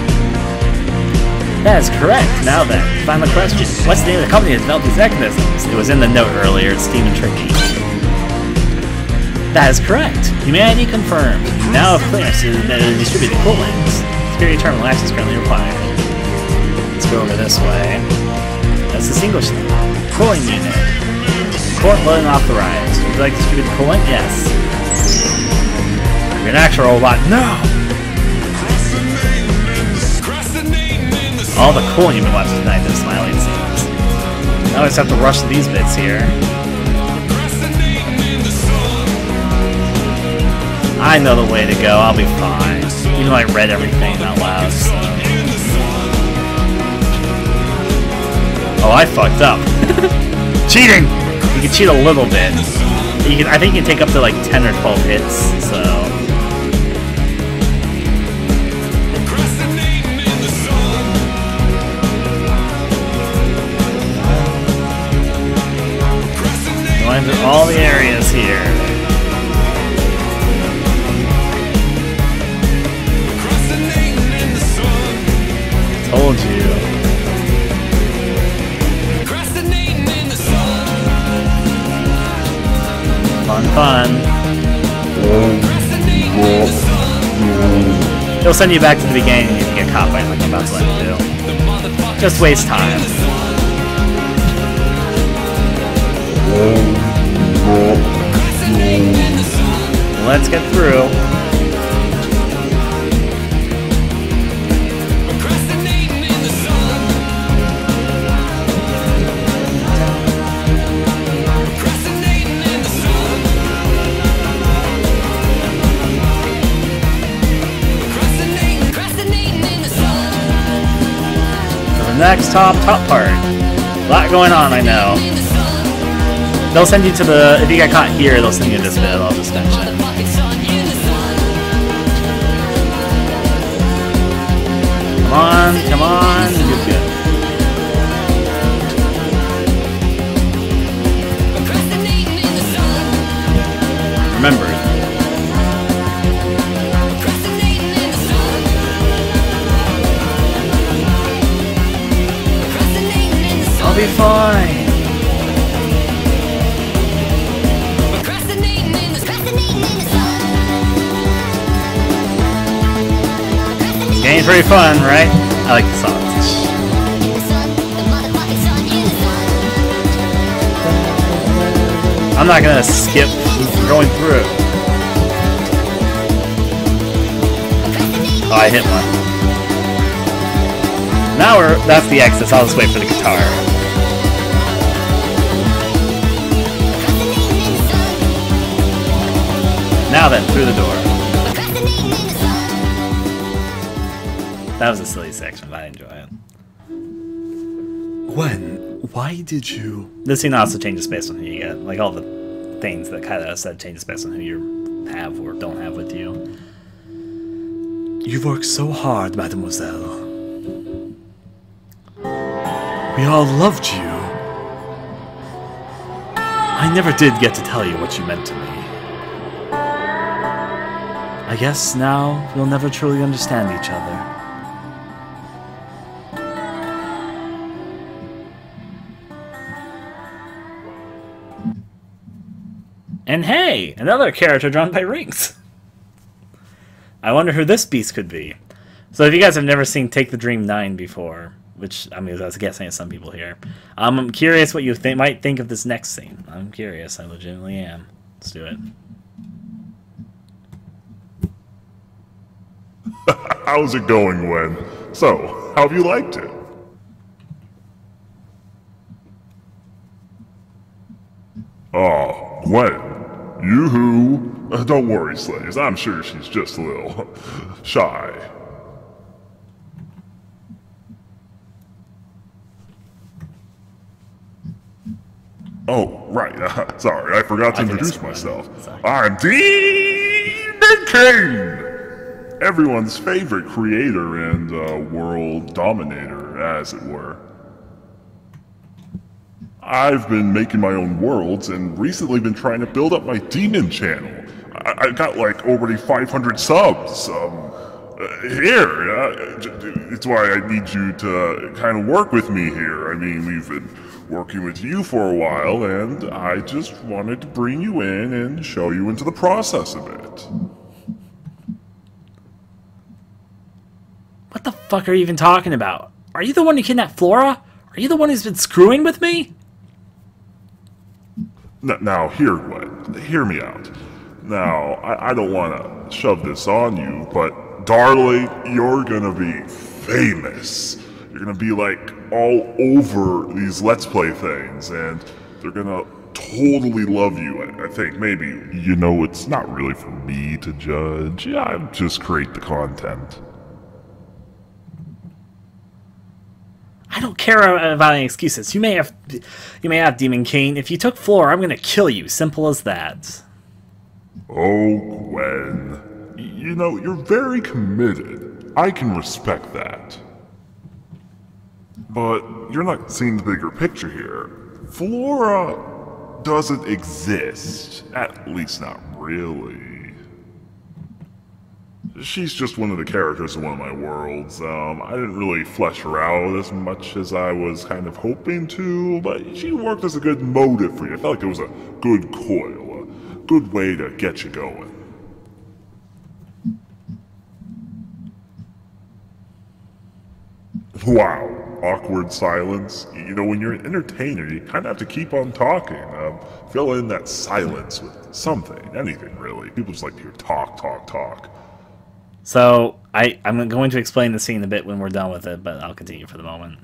S3: That is correct. Now then, final question. What's the name of the company that developed these mechanisms? It was in the note earlier. It's Steam and Tricky. That is correct. Humanity confirmed. You now have clearance to distribute the coolants. Security terminal access currently required. Let's go over this way. Let's distinguish them. Cooling unit. Coolant loading authorized. Would you like to distribute the coolant? Yes. You're an actual robot. No! All the cooling you've been watching tonight, this smiling scenes. Now I just have to rush these bits here. I know the way to go, I'll be fine. Even though I read everything out loud, so. Oh, I fucked up. Cheating! You can cheat a little bit. I think you can take up to like 10 or 12 hits, so. Going through all the areas here. Told you. Fun. It'll send you back to the beginning if you get caught by like I'm about to let you do. Just waste time. Let's get through. Next top part. A lot going on, I know. They'll send you to the, if you get caught here, they'll send you to this bit, I'll just mention. Come on, good. Remember. I'll be fine. Game's pretty fun, right? I like the songs. I'm not gonna skip going through. Oh, I hit one. Now that's the exits. I'll just wait for the guitar. Now then, through the door. That was a silly section, but I enjoy it.
S2: Gwen, why did you...
S1: This scene also changes based on who you get. Like all the things that Kyla said changes based on who you have or don't have with you.
S2: You worked so hard, mademoiselle. We all loved you. I never did get to tell you what you meant to me. I guess now we'll never truly understand each other.
S1: And hey, another character drawn by Rings. I wonder who this beast could be. So if you guys have never seen Take the Dream 9 before, which I mean, I was guessing at some people here. I'm curious what you might think of this next scene. I'm curious. I legitimately am. Let's do it.
S6: How's it going, Gwen? So, how have you liked it? Oh, Gwen. Yoo-hoo. Don't worry, slaves. I'm sure she's just a little shy. Oh, right. Sorry, I forgot to introduce myself. I'm Demon King! Everyone's favorite creator and world dominator, as it were. I've been making my own worlds and recently been trying to build up my demon channel. I got like already 500 subs. It's why I need you to kind of work with me here. I mean, we've been working with you for a while, and I just wanted to bring you in and show you into the process a bit.
S3: What the fuck are you even talking about? Are you the one who kidnapped Flora? Are you the one who's been screwing with me?
S6: Now, here, Gwen, hear me out. Now, I don't want to shove this on you, but darling, you're gonna be famous. You're gonna be like all over these Let's Play things, and they're gonna totally love you, I think. Maybe, you know, it's not really for me to judge. Yeah, I just create the content.
S3: I don't care about any excuses. You may have Demon King. If you took Flora, I'm gonna kill you. Simple as that.
S6: Oh, Gwen. You know, you're very committed. I can respect that. But you're not seeing the bigger picture here. Flora doesn't exist. At least not really. She's just one of the characters in one of my worlds. I didn't really flesh her out as much as I was kind of hoping to, but she worked as a good motive for you. I felt like it was a good coil, a good way to get you going. Wow, awkward silence. You know, when you're an entertainer, you kind of have to keep on talking. Fill in that silence with something, anything really. People just like to hear talk, talk, talk.
S1: So, I'm going to explain the scene a bit when we're done with it, but I'll continue for the moment.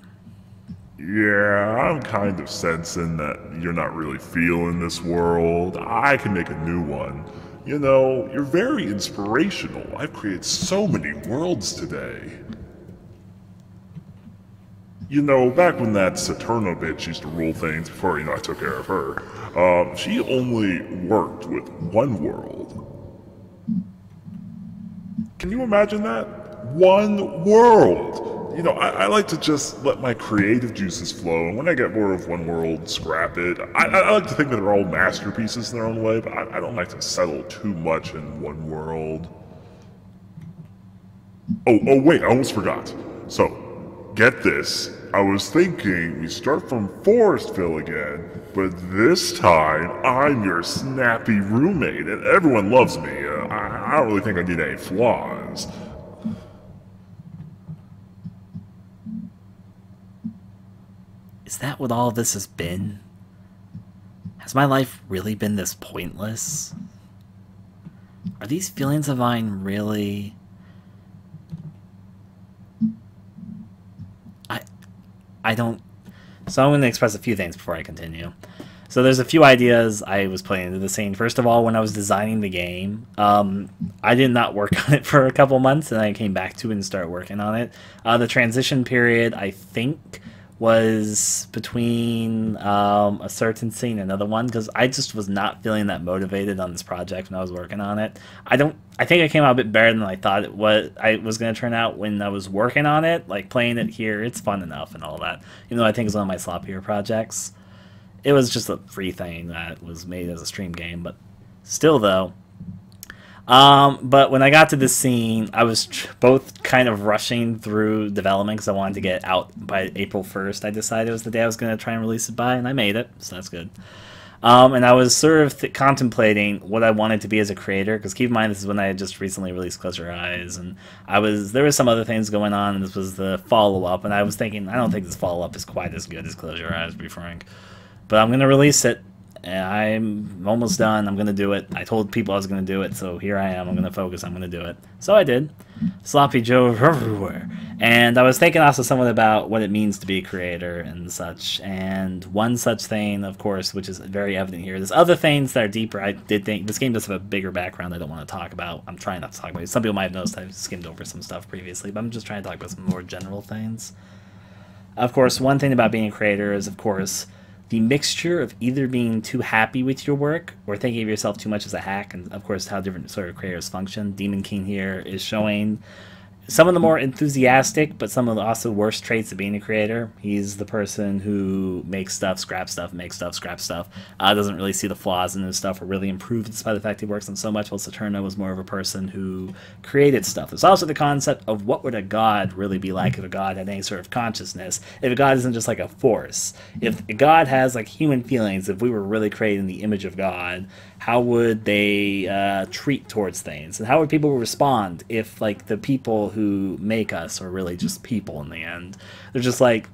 S6: Yeah, I'm kind of sensing that you're not really feeling this world. I can make a new one. You know, you're very inspirational. I've created so many worlds today. You know, back when that Saturno bitch used to rule things before, you know, I took care of her, she only worked with one world. Can you imagine that? One world! You know, I like to just let my creative juices flow, and when I get bored of one world, scrap it. I like to think that they're all masterpieces in their own way, but I don't like to settle too much in one world. Oh wait, I almost forgot. So, get this. I was thinking we start from Forestville again, but this time I'm your snappy roommate, and everyone loves me. I don't really think I need any flaws.
S3: Is that what all this has been? Has my life really been this pointless? Are these feelings of mine really... I don't... So I'm going to express a few things before I continue. So there's a few ideas I was putting into the scene. First of all, when I was designing the game, I did not work on it for a couple months, and I came back to it and started working on it. The transition period, I think, was between a certain scene and another one, because I just was not feeling that motivated on this project when I was working on it. I think it came out a bit better than I thought it was. I was going to turn out when I was working on it, like playing it here. It's fun enough and all that. Even though I think it's one of my sloppier projects. It was just a free thing that was made as a stream game, but still though. But when I got to this scene, I was both kind of rushing through development because I wanted to get it out by April 1st. I decided it was the day I was going to try and release it by, and I made it, so that's good.
S1: And I was sort of contemplating what I wanted to be as a creator, because keep in mind this is when I had just recently released Close Your Eyes, and there was some other things going on, and this was the follow-up, and I was thinking, I don't think this follow-up is quite as good as Close Your Eyes, to be frank. But I'm going to release it, and I'm almost done. I'm going to do it. I told people I was going to do it, so here I am. I'm going to focus. I'm going to do it. So I did. Sloppy Joe everywhere. And I was thinking also somewhat about what it means to be a creator and such. And one such thing, of course, which is very evident here. There's other things that are deeper. I did think this game does have a bigger background I don't want to talk about. I'm trying not to talk about it. Some people might have noticed I've skimmed over some stuff previously, but I'm just trying to talk about some more general things. Of course, one thing about being a creator is, of course, the mixture of either being too happy with your work or thinking of yourself too much as a hack, and of course how different sort of creators function. Demon King here is showing some of the more enthusiastic, but some of the also worst traits of being a creator. He's the person who makes stuff, scrap stuff, makes stuff, scrap stuff. Doesn't really see the flaws in his stuff or really improve despite the fact he works on so much, while Saturno was more of a person who created stuff. There's also the concept of what would a god really be like if a god had any sort of consciousness, if a god isn't just like a force. If a god has like human feelings, if we were really creating the image of God, how would they treat towards things? And how would people respond if like the people who make us are really just people in the end? They're just like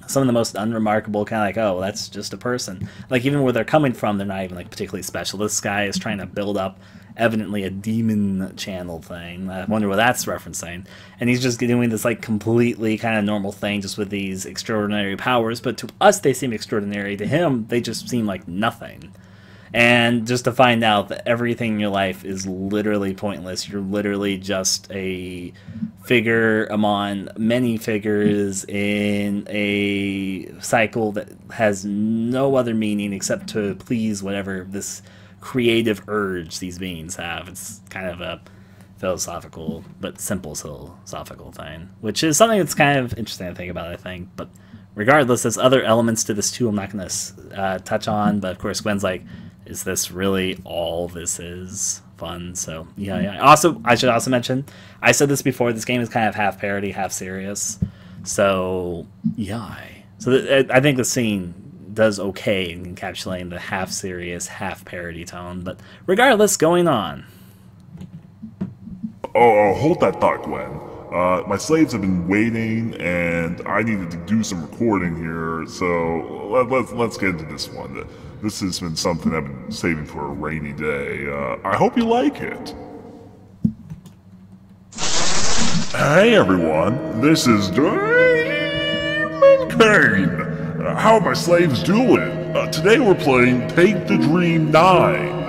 S1: some of the most unremarkable, kind of like, oh, that's just a person. Like even where they're coming from, they're not even like particularly special. This guy is trying to build up evidently a demon channel thing. I wonder what that's referencing. And he's just doing this like completely kind of normal thing just with these extraordinary powers. But to us, they seem extraordinary. To him, they just seem like nothing. And just to find out that everything in your life is literally pointless. You're literally just a figure among many figures in a cycle that has no other meaning except to please whatever this creative urge these beings have. It's kind of a philosophical but simple philosophical thing, which is something that's kind of interesting to think about, I think. But regardless, there's other elements to this too I'm not going to touch on. But of course, Gwen's like, is this really all this is? Fun. So yeah. Also, I should also mention, I said this before, this game is kind of half parody, half serious. So yeah. So I think the scene does okay in encapsulating the half serious, half parody tone. But regardless, going on.
S6: Oh, hold that thought, Gwen. My slaves have been waiting, and I needed to do some recording here, so let's get into this one. This has been something I've been saving for a rainy day. I hope you like it. Hey everyone, this is Demon King. How are my slaves doing? Today we're playing Take the Dream 9.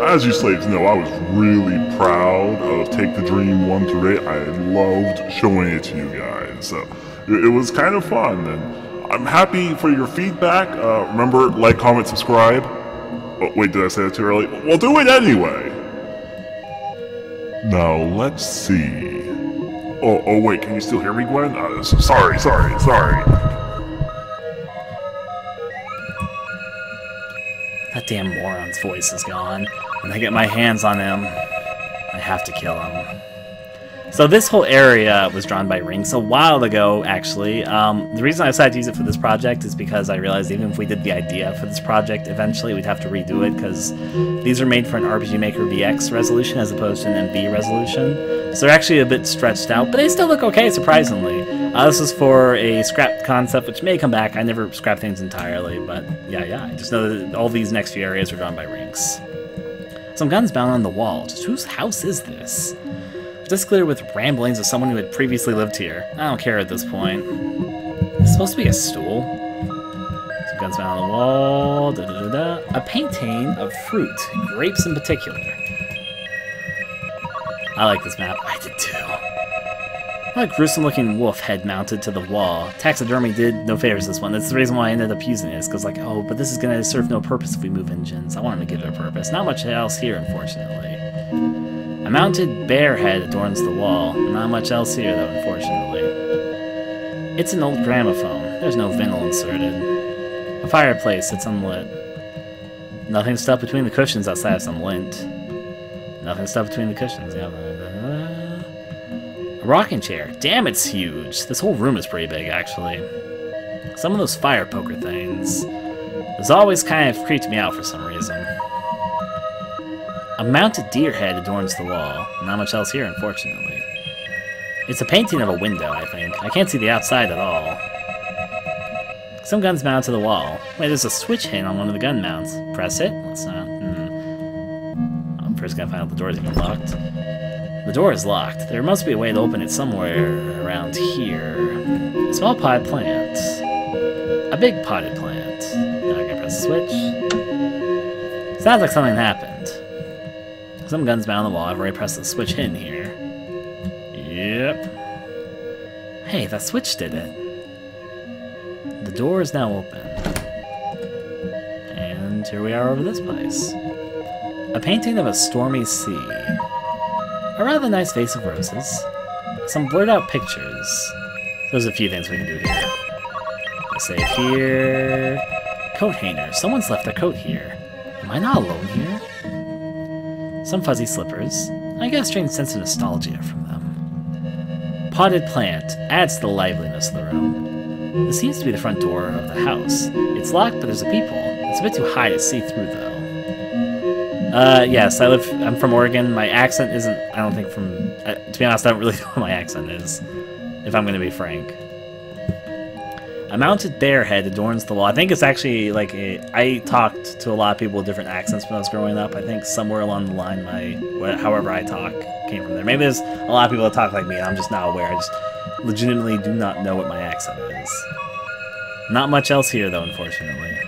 S6: As you slaves know, I was really proud of Take the Dream 1 through 8. I loved showing it to you guys. So it was kind of fun, and I'm happy for your feedback. Remember, like, comment, subscribe. Oh, wait, did I say that too early? Well, do it anyway. Now, let's see. Oh, wait, can you still hear me, Gwen? Sorry.
S1: That damn moron's voice is gone. When I get my hands on him, I have to kill him. So this whole area was drawn by Rinks a while ago, actually. The reason I decided to use it for this project is because I realized even if we did the idea for this project eventually, we'd have to redo it, because these are made for an RPG Maker VX resolution as opposed to an MB resolution. So they're actually a bit stretched out, but they still look okay, surprisingly. This is for a scrapped concept, which may come back. I never scrap things entirely, but yeah. I just know that all these next few areas are drawn by Rinks. Some guns bound on the wall. Just whose house is this? It's clear with ramblings of someone who had previously lived here. I don't care at this point. It's supposed to be a stool. Some guns found on the wall. A painting of fruit, grapes in particular. I like this map. I did too. What a gruesome-looking wolf head mounted to the wall. Taxidermy did no favors this one. That's the reason why I ended up using it. Because like, oh, but this is gonna serve no purpose if we move engines. I wanted to give it a purpose. Not much else here, unfortunately. A mounted bear head adorns the wall. Not much else here, though, unfortunately. It's an old gramophone. There's no vinyl inserted. A fireplace, it's unlit. Nothing stuck between the cushions outside of some lint. Nothing stuck between the cushions. Yeah. A rocking chair. Damn, it's huge. This whole room is pretty big, actually. Some of those fire poker things has always kind of creeped me out for some reason. A mounted deer head adorns the wall. Not much else here, unfortunately. It's a painting of a window, I think. I can't see the outside at all. Some guns mount to the wall. Wait, there's a switch hanging on one of the gun mounts. Press it? Let's not. I'm first gonna find out the door is even locked. The door is locked. There must be a way to open it somewhere around here. A small potted plant. A big potted plant. Now I can press the switch. Sounds like something happened. Some guns mount on the wall. I've already pressed the switch in here. Yep. Hey, that switch did it. The door is now open. And here we are over this place. A painting of a stormy sea. A rather nice vase of roses. Some blurred out pictures. There's a few things we can do here. Save here. Coat hanger. Someone's left their coat here. Am I not alone here? Some fuzzy slippers. I get a strange sense of nostalgia from them. Potted plant. Adds to the liveliness of the room. This seems to be the front door of the house. It's locked, but there's a peephole. It's a bit too high to see through, though. Yes, I'm from Oregon. My accent isn't, I don't think from, to be honest, I don't really know what my accent is, if I'm going to be frank. A mounted bear head adorns the wall. I think it's actually like I talked to a lot of people with different accents when I was growing up. I think somewhere along the line, however I talk came from there. Maybe there's a lot of people that talk like me and I'm just not aware. I just legitimately do not know what my accent is. Not much else here, though, unfortunately.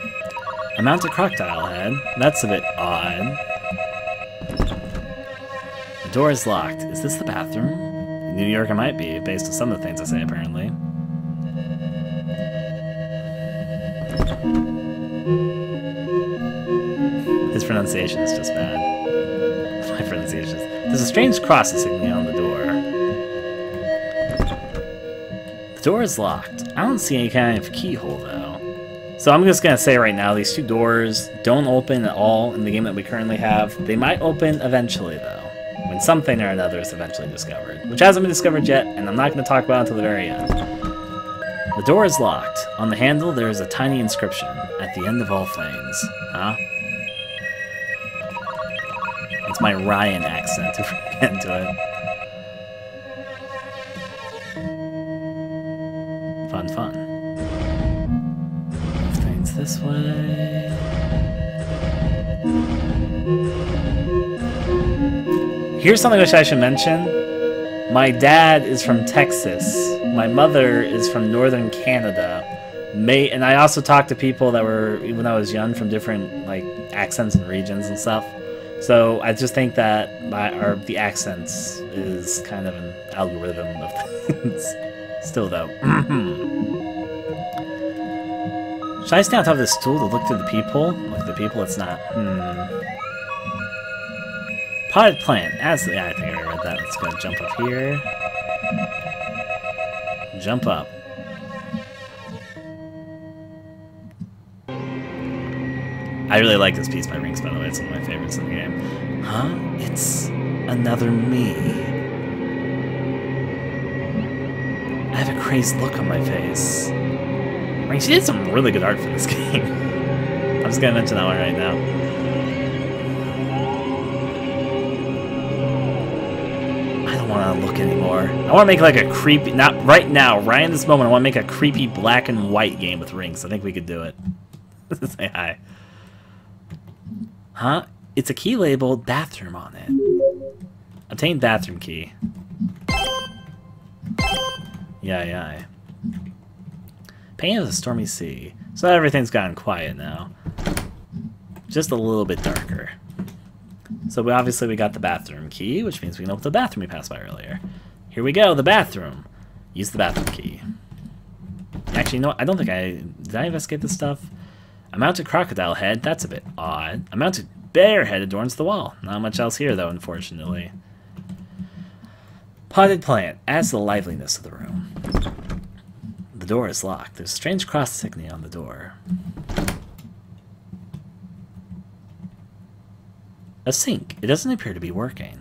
S1: A mounted crocodile head. That's a bit odd. The door is locked. Is this the bathroom? In New York it might be, based on some of the things I say, apparently. His pronunciation is just bad. My pronunciation is... There's a strange cross insignia on the door. The door is locked. I don't see any kind of keyhole, though. So I'm just going to say right now, these two doors don't open at all in the game that we currently have. They might open eventually, though, when something or another is eventually discovered, which hasn't been discovered yet, and I'm not going to talk about it until the very end. The door is locked. On the handle, there is a tiny inscription, "At the end of all things." Huh? It's my Ryan accent, if we get into it. Fun, fun. Move things this way. Here's something which I should mention. My dad is from Texas. My mother is from northern Canada. And I also talked to people that were, when I was young, from different like accents and regions and stuff. So I just think that the accents is kind of an algorithm of things. Still though. Should I stand on top of this stool to look through the people? Look at the people, it's not. Potted plant. Yeah, I think I already read that. Let's go jump up here. Jump up. I really like this piece by Rings, by the way. It's one of my favorites in the game. Huh? It's another me. I have a crazed look on my face. Rings, she did some really good art for this game. I'm just gonna mention that one right now. I don't want to look anymore. I want to make like a creepy... Not right now. Right in this moment, I want to make a creepy black and white game with Rings. I think we could do it. Say hi. Huh? It's a key labeled bathroom on it. Obtain bathroom key. Yeah. Pain of the stormy sea. So everything's gotten quiet now. Just a little bit darker. So obviously we got the bathroom key, which means we can open the bathroom we passed by earlier. Here we go, the bathroom. Use the bathroom key. Actually, no, I don't think did I investigate this stuff? A mounted crocodile head, that's a bit odd. A mounted bear head adorns the wall. Not much else here, though, unfortunately. Potted plant adds to the liveliness of the room. The door is locked. There's a strange cross insignia on the door. A sink. It doesn't appear to be working.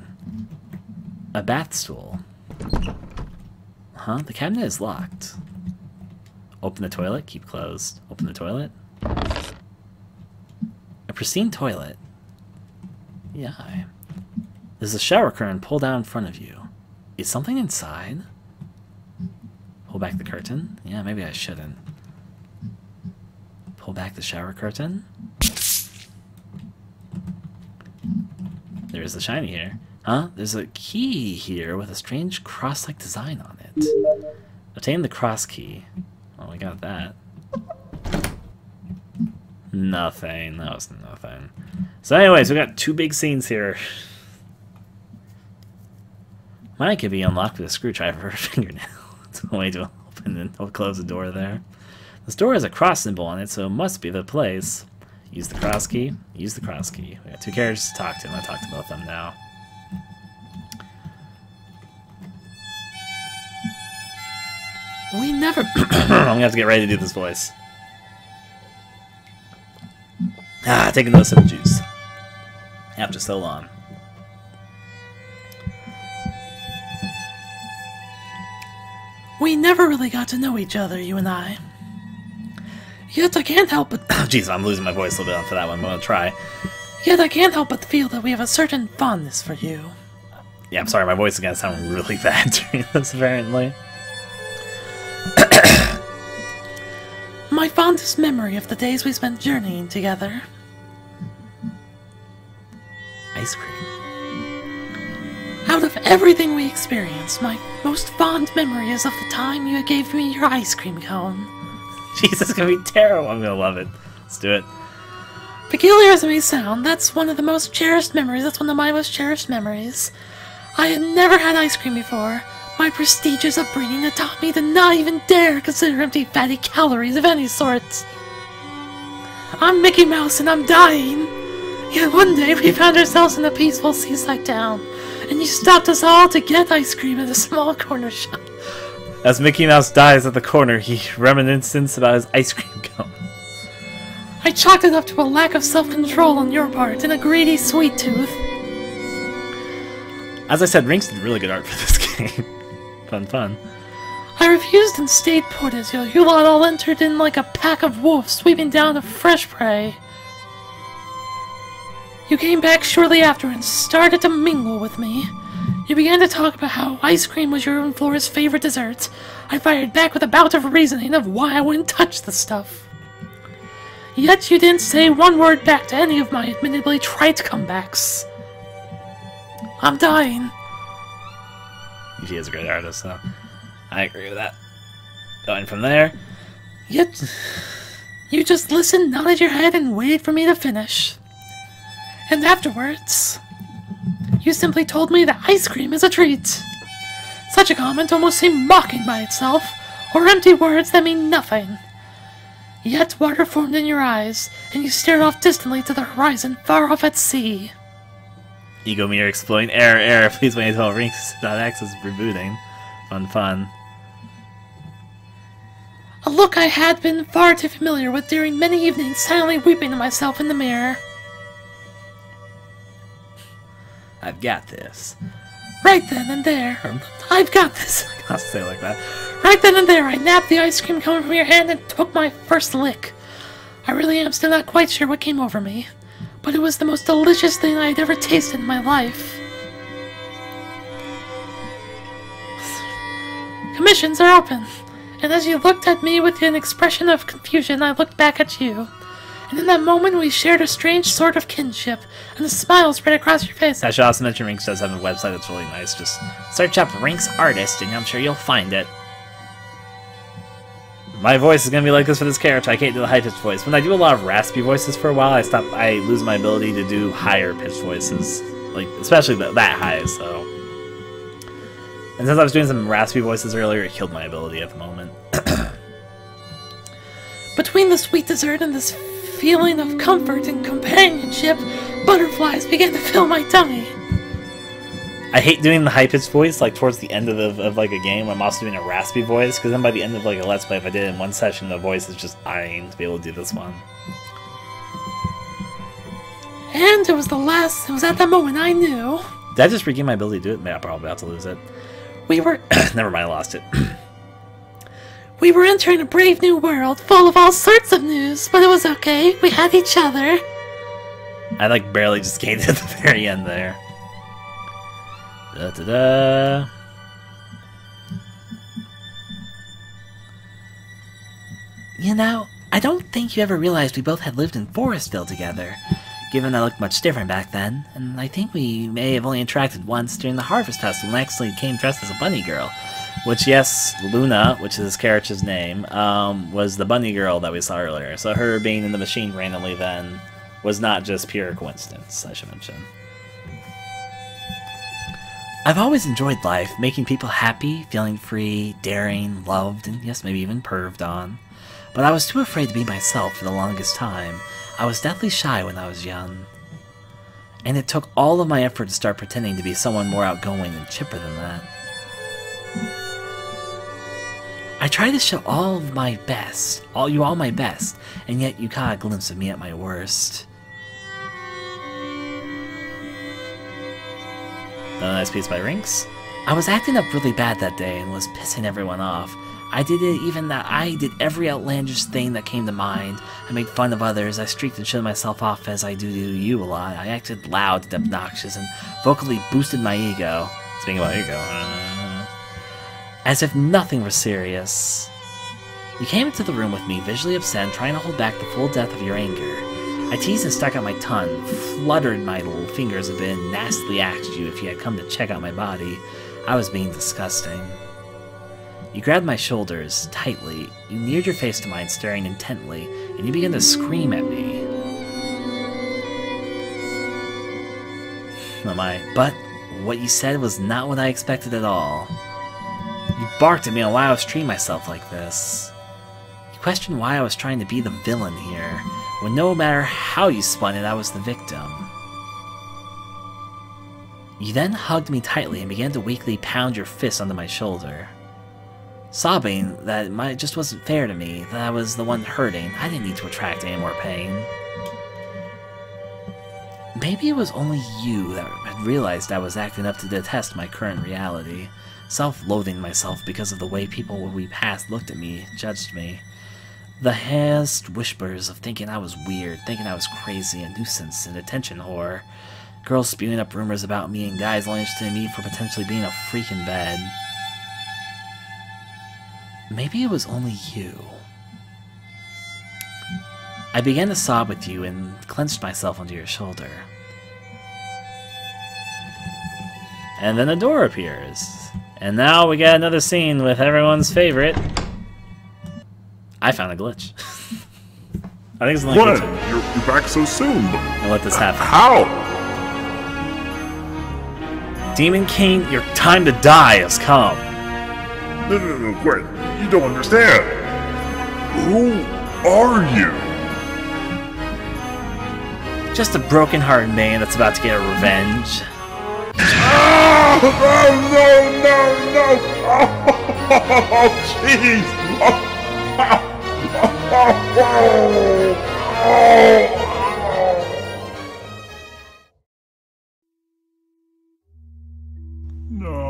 S1: A bath stool. Huh? The cabinet is locked. Open the toilet, keep closed. Open the toilet. A pristine toilet. Yeah. There's a shower curtain pulled down in front of you. Is something inside? Pull back the curtain? Yeah, maybe I shouldn't. Pull back the shower curtain. There's the shiny here. Huh? There's a key here with a strange cross-like design on it. Obtain the cross key. Oh, we got that. Nothing. That was nothing. So anyways, we got 2 big scenes here. Mine could be unlocked with a screwdriver or a fingernail. It's a way to open and close the door there. This door has a cross symbol on it, so it must be the place. Use the cross key. Use the cross key. We got 2 characters to talk to, and I'll talk to both of them now.
S3: We never...
S1: I'm gonna have to get ready to do this voice. Taking those sip juice. After so long.
S3: We never really got to know each other, you and I. Yet I can't help but...
S1: Jeez, I'm losing my voice a little bit for that one, but I'm gonna try.
S3: Yet I can't help but feel that we have a certain fondness for you.
S1: Yeah, I'm sorry, my voice is gonna sound really bad during this, apparently.
S3: My fondest memory of the days we spent journeying together.
S1: Ice cream.
S3: Out of everything we experienced, my most fond memory is of the time you gave me your ice cream cone.
S1: Jeez, it's gonna be terrible. I'm gonna love it. Let's do it.
S3: Peculiar as it may sound, that's one of the most cherished memories. That's one of my most cherished memories. I had never had ice cream before. My prestigious upbringing had taught me to not even dare consider empty fatty calories of any sort. I'm Mickey Mouse and I'm dying. Yet one day we found ourselves in a peaceful seaside town, and you stopped us all to get ice cream at a small corner shop.
S1: As Mickey Mouse dies at the corner, he reminisces about his ice cream cone.
S3: I chalked it up to a lack of self-control on your part and a greedy sweet tooth.
S1: As I said, Rinks did really good art for this game. Fun.
S3: I refused and stayed put as you lot all entered in like a pack of wolves sweeping down a fresh prey. You came back shortly after and started to mingle with me. You began to talk about how ice cream was your and Flora's favorite dessert. I fired back with a bout of reasoning of why I wouldn't touch the stuff. Yet you didn't say one word back to any of my admittedly trite comebacks. I'm dying.
S1: He is a great artist, so I agree with that. Going from there.
S3: Yet, you just listened, nodded your head, and waited for me to finish. And afterwards, you simply told me that ice cream is a treat. Such a comment almost seemed mocking by itself, or empty words that mean nothing. Yet water formed in your eyes, and you stared off distantly to the horizon far off at sea.
S1: Ego meter exploding. Error. Please wait until Rinks.x is rebooting. Fun.
S3: A look I had been far too familiar with during many evenings, silently weeping to myself in the mirror.
S1: I've got this.
S3: Right then and there. I've got this.
S1: I have to say it like that.
S3: Right then and there, I nabbed the ice cream cone from your hand and took my first lick. I really am still not quite sure what came over me, but it was the most delicious thing I had ever tasted in my life. Commissions are open, and as you looked at me with an expression of confusion, I looked back at you. And in that moment, we shared a strange sort of kinship, and a smile spread across your face.
S1: I should also mention Rinks does have a website that's really nice. Just search up Rinks Artist, and I'm sure you'll find it. My voice is gonna be like this for this character. I can't do the high-pitched voice. When I do a lot of raspy voices for a while, I lose my ability to do higher-pitched voices, like especially that high. So, and since I was doing some raspy voices earlier, it killed my ability at the moment.
S3: Between the sweet dessert and this feeling of comfort and companionship, butterflies began to fill my tummy.
S1: I hate doing the high-pitched voice, like, towards the end of like, a game when I'm also doing a raspy voice, because then by the end of, like, a Let's Play, if I did it in one session, the voice is just dying to be able to do this one.
S3: And it was at that moment I knew.
S1: Did I just regain my ability to do it? Yeah, I'm probably about to lose it.
S3: We were...
S1: Never mind, I lost it.
S3: We were entering a brave new world, full of all sorts of news, but it was okay. We had each other.
S1: I like barely just gained it at the very end there. Da-da-da.
S3: You know, I don't think you ever realized we both had lived in Forestville together, given I looked much different back then, and I think we may have only interacted once during the Harvest Festival when I actually came dressed as a bunny girl. Which, yes, Luna, which is his character's name, was the bunny girl that we saw earlier. So her being in the machine randomly then was not just pure coincidence, I should mention. I've always enjoyed life, making people happy, feeling free, daring, loved, and yes, maybe even perved on. But I was too afraid to be myself for the longest time. I was deathly shy when I was young. And it took all of my effort to start pretending to be someone more outgoing and chipper than that. I tried to show all my best, and yet you caught a glimpse of me at my worst.
S1: Another nice piece by Rinks.
S3: I was acting up really bad that day and was pissing everyone off. I did every outlandish thing that came to mind. I made fun of others, I streaked and showed myself off as I do to you a lot. I acted loud and obnoxious and vocally boosted my ego.
S1: Speaking about ego,
S3: as if nothing was serious. You came into the room with me, visually upset, trying to hold back the full depth of your anger. I teased and stuck out my tongue, fluttered my little fingers a bit, and nastily asked you if you had come to check out my body. I was being disgusting. You grabbed my shoulders tightly, you neared your face to mine, staring intently, and you began to scream at me. Oh my, but what you said was not what I expected at all. You barked at me on why I was treating myself like this. You questioned why I was trying to be the villain here, when no matter how you spun it, I was the victim. You then hugged me tightly and began to weakly pound your fist onto my shoulder. Sobbing that it just wasn't fair to me, that I was the one hurting. I didn't need to attract any more pain. Maybe it was only you that had realized I was acting up to detest my current reality. Self-loathing myself because of the way people we passed looked at me, judged me. The hissed whispers of thinking I was weird, thinking I was crazy, a nuisance, an attention whore. Girls spewing up rumors about me and guys only interested in me for potentially being a freak in bed. Maybe it was only you. I began to sob with you and clenched myself onto your shoulder.
S1: And then a door appears. And now we got another scene with everyone's favorite. I found a glitch. I think it's the only
S6: Gwen,
S1: glitch.
S6: you're back so soon.
S1: I'll let this happen.
S6: How?
S1: Demon King, your time to die has come.
S6: No, Gwen, you don't understand. Who are you?
S1: Just a broken-hearted man that's about to get a revenge.
S6: Oh, no! Oh, jeez! No.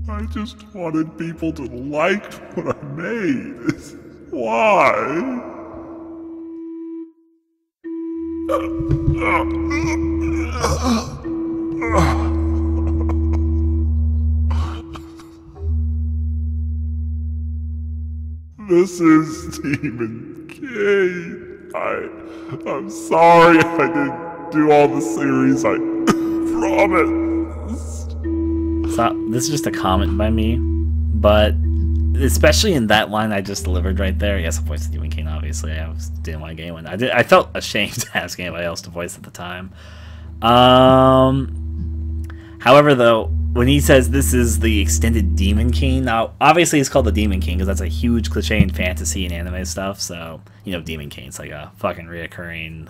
S6: I just wanted people to like what I made. Why? This is Demon King. I'm sorry I didn't do all the series. I promised.
S1: So, this is just a comment by me, but especially in that line I just delivered right there. Yes, I voiced the Demon King, obviously. I didn't want to get one. I felt ashamed to ask anybody else to voice at the time. However, though, when he says this is the extended Demon King, now, obviously he's called the Demon King because that's a huge cliche in fantasy and anime stuff, so, you know, Demon King's like a fucking reoccurring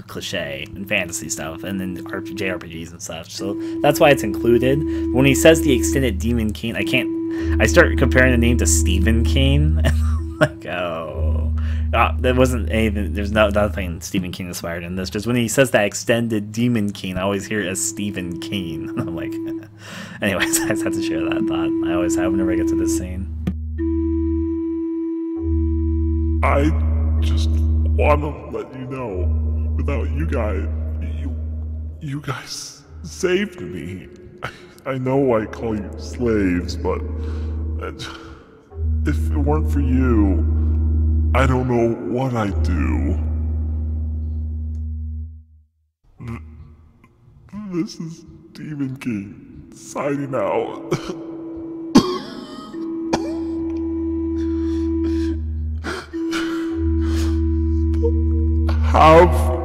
S1: cliche in fantasy stuff, and then JRPGs and stuff, so that's why it's included. When he says the extended Demon King, I start comparing the name to Stephen King, and I'm like, oh, There wasn't anything. There's nothing Stephen King inspired in this. Just when he says that extended Demon King, I always hear it as Stephen King. I'm like, anyways, I just had to share that thought. I always have whenever I get to this scene.
S6: I just want to let you know, without you guys, you guys saved me. I know I call you slaves, but if it weren't for you, I don't know what I'd do. This is Demon King signing out. Have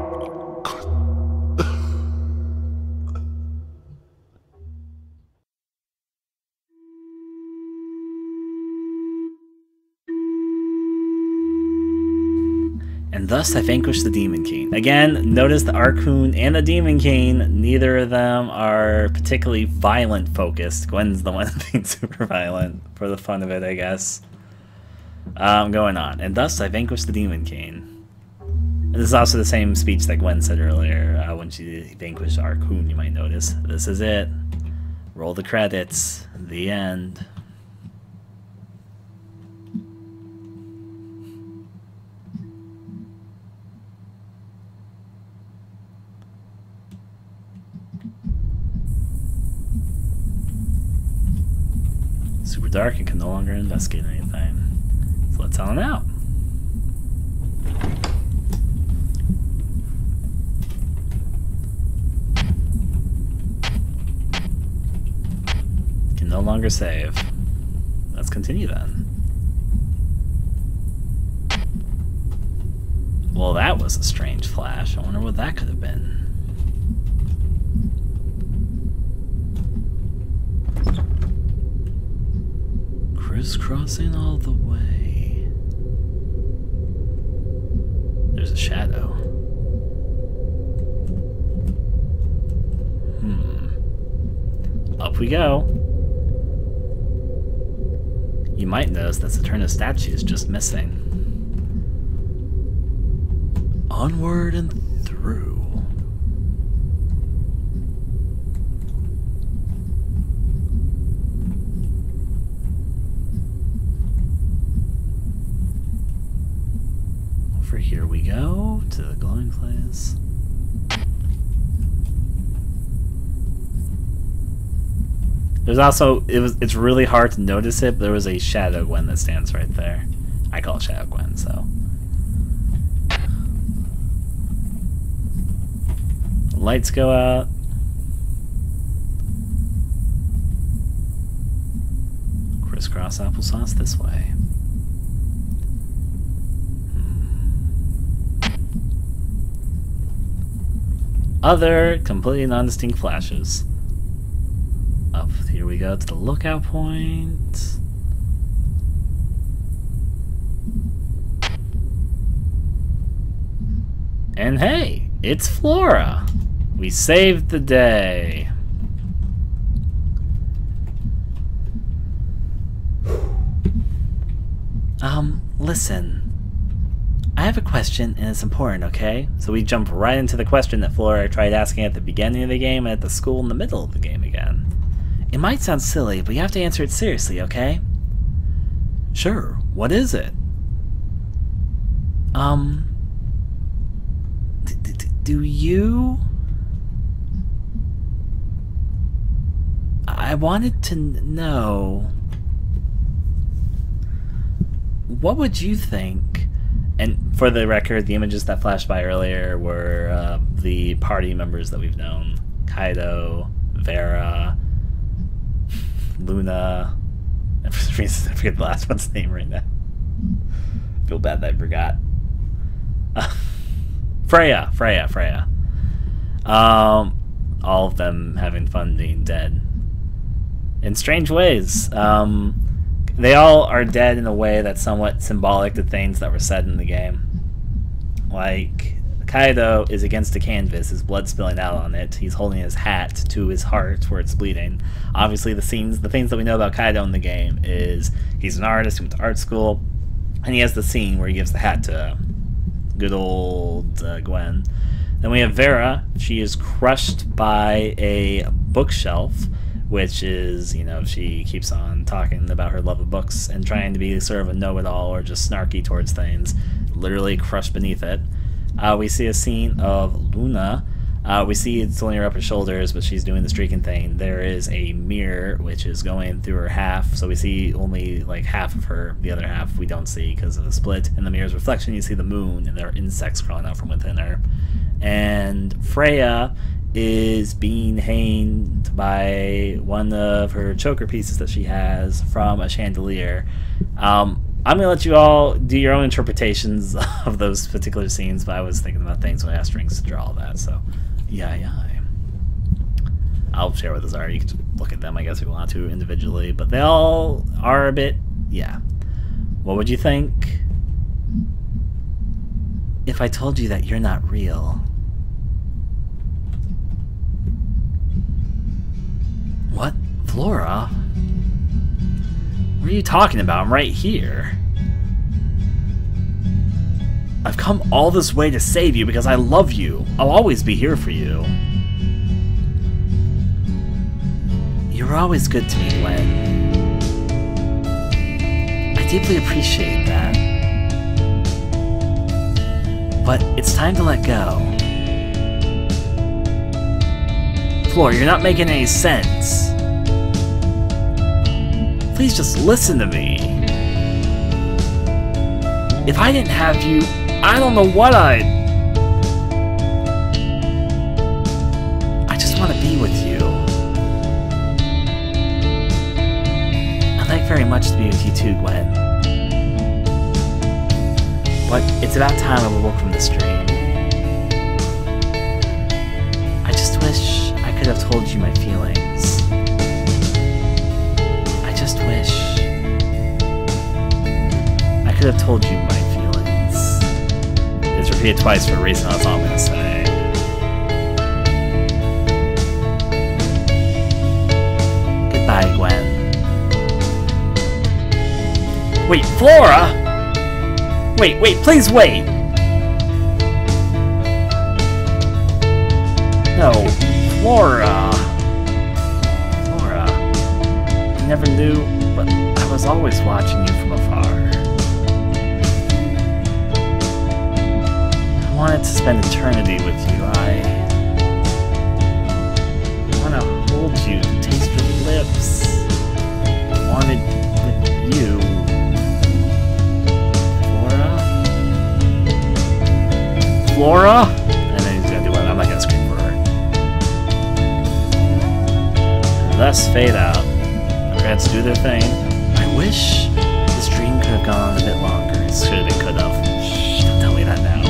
S1: And thus I vanquished the Demon King. Again, notice the ArKun and the Demon King, neither of them are particularly violent focused. Gwen's the one being super violent for the fun of it, I guess. Going on. And thus I vanquished the Demon King. And this is also the same speech that Gwen said earlier when she vanquished ArKun, you might notice. This is it. Roll the credits. The end. Super dark and can no longer investigate anything. So let's on out. Can no longer save. Let's continue then. Well, that was a strange flash. I wonder what that could have been. Crisscrossing all the way. There's a shadow. Up we go. You might notice that Saturna's statue is just missing. Onward and through. Over here we go to the glowing place. There's also, it's really hard to notice it, but there was a Shadow Gwen that stands right there. I call it Shadow Gwen, so. The lights go out. Crisscross applesauce this way. Other completely non-distinct flashes. Up here we go to the lookout point. And hey, it's Flora. We saved the day. Listen. I have a question, and it's important, okay? So we jump right into the question that Flora tried asking at the beginning of the game and at the school in the middle of the game again. It might sound silly, but you have to answer it seriously, okay? Sure, what is it? Do you... I wanted to know... What would you think? And for the record, the images that flashed by earlier were the party members that we've known. Kaido, Vera, Luna. And for some reason, I forget the last one's name right now. I feel bad that I forgot. Freya. All of them having fun being dead. In strange ways. They all are dead in a way that's somewhat symbolic to things that were said in the game. Like, Kaido is against a canvas, his blood spilling out on it. He's holding his hat to his heart where it's bleeding. Obviously, the things that we know about Kaido in the game is he's an artist, he went to art school. And he has the scene where he gives the hat to good old Gwen. Then we have Vera. She is crushed by a bookshelf, which is, you know, she keeps on talking about her love of books and trying to be sort of a know-it-all or just snarky towards things, literally crushed beneath it. We see a scene of Luna. We see it's only her upper shoulders, but she's doing the streaking thing. There is a mirror which is going through her half, so we see only like half of her. The other half we don't see because of the split. In the mirror's reflection, you see the moon, and there are insects crawling out from within her. And Freya is being hanged by one of her choker pieces that she has from a chandelier. I'm going to let you all do your own interpretations of those particular scenes, but I was thinking about things when I asked Rings to draw all that, so yeah. I'll share what those are. You can just look at them, I guess, if you want to, individually, but they all are a bit, yeah. What would you think if I told you that you're not real? What? Flora? What are you talking about? I'm right here. I've come all this way to save you because I love you. I'll always be here for you. You're always good to me, Gwen. I deeply appreciate that. But it's time to let go. Flora, you're not making any sense. Please just listen to me. If I didn't have you, I don't know what I just want to be with you. I'd like very much to be with you too, Gwen. But it's about time I woke from this dream. I just wish I could have told you my feelings. I just wish I could have told you my feelings. It's repeated twice for a reason, that's all I'm gonna say. Goodbye, Gwen. Wait, Flora! Wait, please wait! No, Flora! Flora, I never knew, but I was always watching you from afar. I wanted to spend eternity with you. I want to hold you, taste your lips. I wanted with you. Flora? And then he's gonna do what? I'm not gonna scream for her. And thus fade out. The credits do their thing. I wish this dream could have gone on a bit longer. It should have been could have. Shh, don't tell me that now.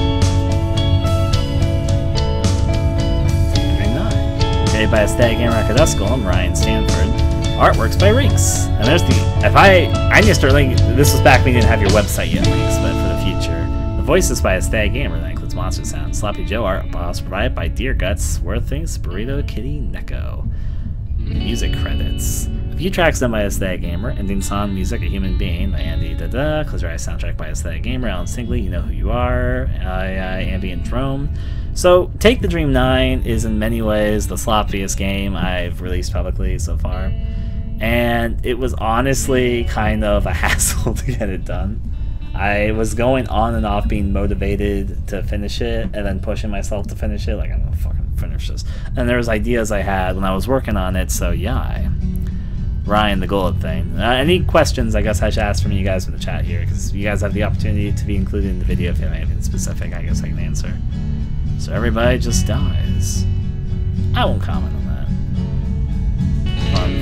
S1: Dream 9. Created by AestheticGamer, I'm Ryan Stanford. Artworks by Rinks. And there's the. If I need to start linking. This was back when you didn't have your website yet, Rinks, but for the future. The voices by AestheticGamer. That includes Monster Sound. Sloppy Joe art boss provided by Deer Guts, Worthings, Burrito, Kitty, Neko. Music credits. A few tracks done by AestheticGamer. Ending song music, A Human Being by Andy Dada. Close Your Eyes soundtrack by AestheticGamer. Alan Singley, You Know Who You Are. Ambient Drone. So, Take the Dream 9 is in many ways the sloppiest game I've released publicly so far. And it was honestly kind of a hassle to get it done. I was going on and off being motivated to finish it and then pushing myself to finish it, like I'm gonna fucking finish this. And there was ideas I had when I was working on it, so yeah. Ryan, the gold thing. Any questions I guess I should ask from you guys in the chat here, because you guys have the opportunity to be included in the video if you have anything specific I guess I can answer. So everybody just dies. I won't comment on that.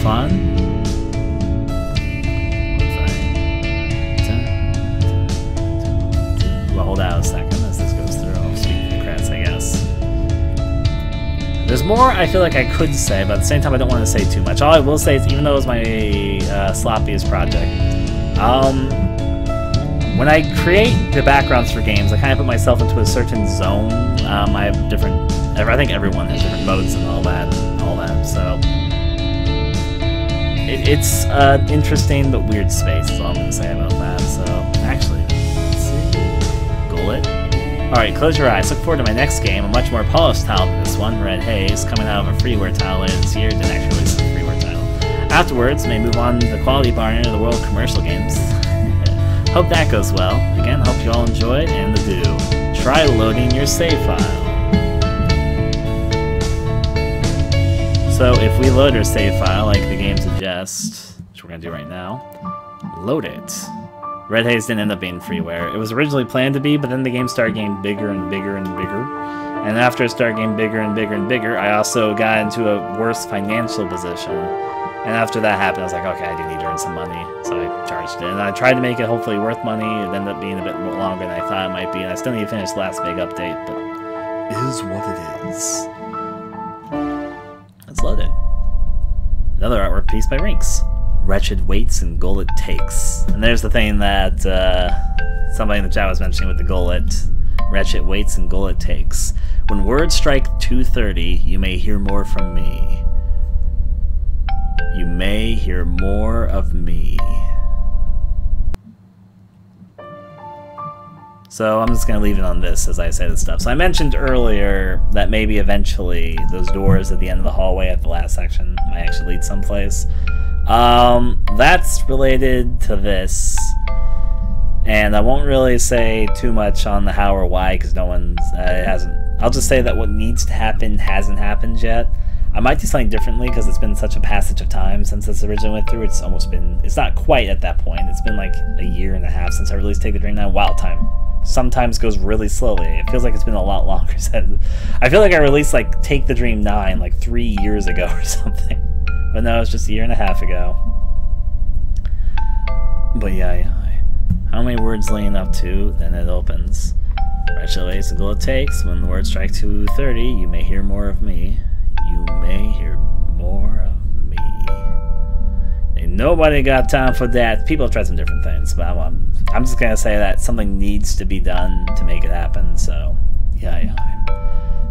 S1: Fun. Well, hold out a second as this goes through. I'll speak to the credits, I guess. There's more I feel like I could say, but at the same time I don't want to say too much. All I will say is, even though it was my sloppiest project, when I create the backgrounds for games, I kind of put myself into a certain zone. I have different... I think everyone has different modes and all that, so... It's an interesting but weird space, is all I'm going to say about that, so... Actually... Alright, close your eyes. Look forward to my next game, a much more polished title than this one, Red Haze, coming out of a freeware title later this year. Didn't actually release a freeware title. Afterwards, may move on to the quality bar into the world of commercial games. Hope that goes well. Again, hope you all enjoyed, and do. Try loading your save file. So if we load our save file like the game suggests, which we're going to do right now, load it. Red Haze didn't end up being freeware. It was originally planned to be, but then the game started getting bigger and bigger and bigger. And after it started getting bigger and bigger and bigger, I also got into a worse financial position. And after that happened, I was like, okay, I do need to earn some money. So I charged it. And I tried to make it hopefully worth money. It ended up being a bit longer than I thought it might be. And I still need to finish the last big update, but it is what it is. Let's load it. Another artwork piece by Rinks. Wretched waits and gullet takes. And there's the thing that somebody in the chat was mentioning with the gullet. Wretched waits and gullet takes. When words strike 2:30, you may hear more from me. You may hear more of me. So I'm just going to leave it on this as I say this stuff. So I mentioned earlier that maybe eventually those doors at the end of the hallway at the last section might actually lead someplace. That's related to this. And I won't really say too much on the how or why because no one's, hasn't. I'll just say that what needs to happen hasn't happened yet. I might do something differently because it's been such a passage of time since this originally went through. It's almost been, it's not quite at that point. It's been like a year and a half since I released Take the Dream 9. Wow, time sometimes goes really slowly. It feels like it's been a lot longer. I feel like I released like Take the Dream 9 like 3 years ago or something. But no, it's just a year and a half ago. But yeah. How many words leading up to, then it opens. Wretched waits and gullet takes. When the words strike 2:30, you may hear more of me. You may hear more of me. Ain't nobody got time for that. People have tried some different things, but I'm just gonna say that something needs to be done to make it happen. So, yeah.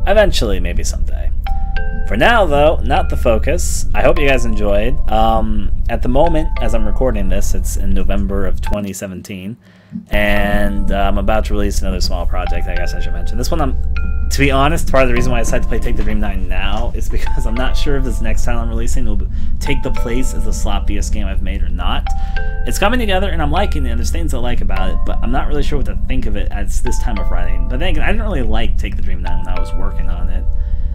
S1: Eventually, maybe someday. For now, though, not the focus. I hope you guys enjoyed. At the moment, as I'm recording this, it's in November of 2017, and I'm about to release another small project. I guess I should mention this one. To be honest, part of the reason why I decided to play Take the Dream 9 now is because I'm not sure if this next title I'm releasing will take the place as the sloppiest game I've made or not. It's coming together, and I'm liking it, and there's things I like about it, but I'm not really sure what to think of it at this time of writing. But then again, I didn't really like Take the Dream 9 when I was working on it.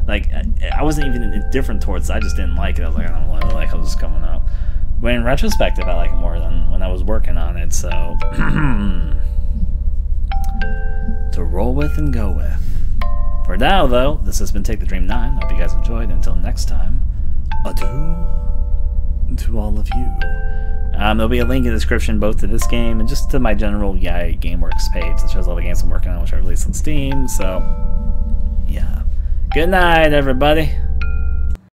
S1: Like, I wasn't even indifferent towards it, I just didn't like it. I was like, I don't really like how this is coming out. But in retrospective, I like it more than when I was working on it, so... to roll with and go with. For now, though, this has been Take the Dream 9. Hope you guys enjoyed. Until next time, adieu to all of you. There'll be a link in the description both to this game and just to my general GameWorks page that shows all the games I'm working on, which I released on Steam, so... yeah. Good night, everybody.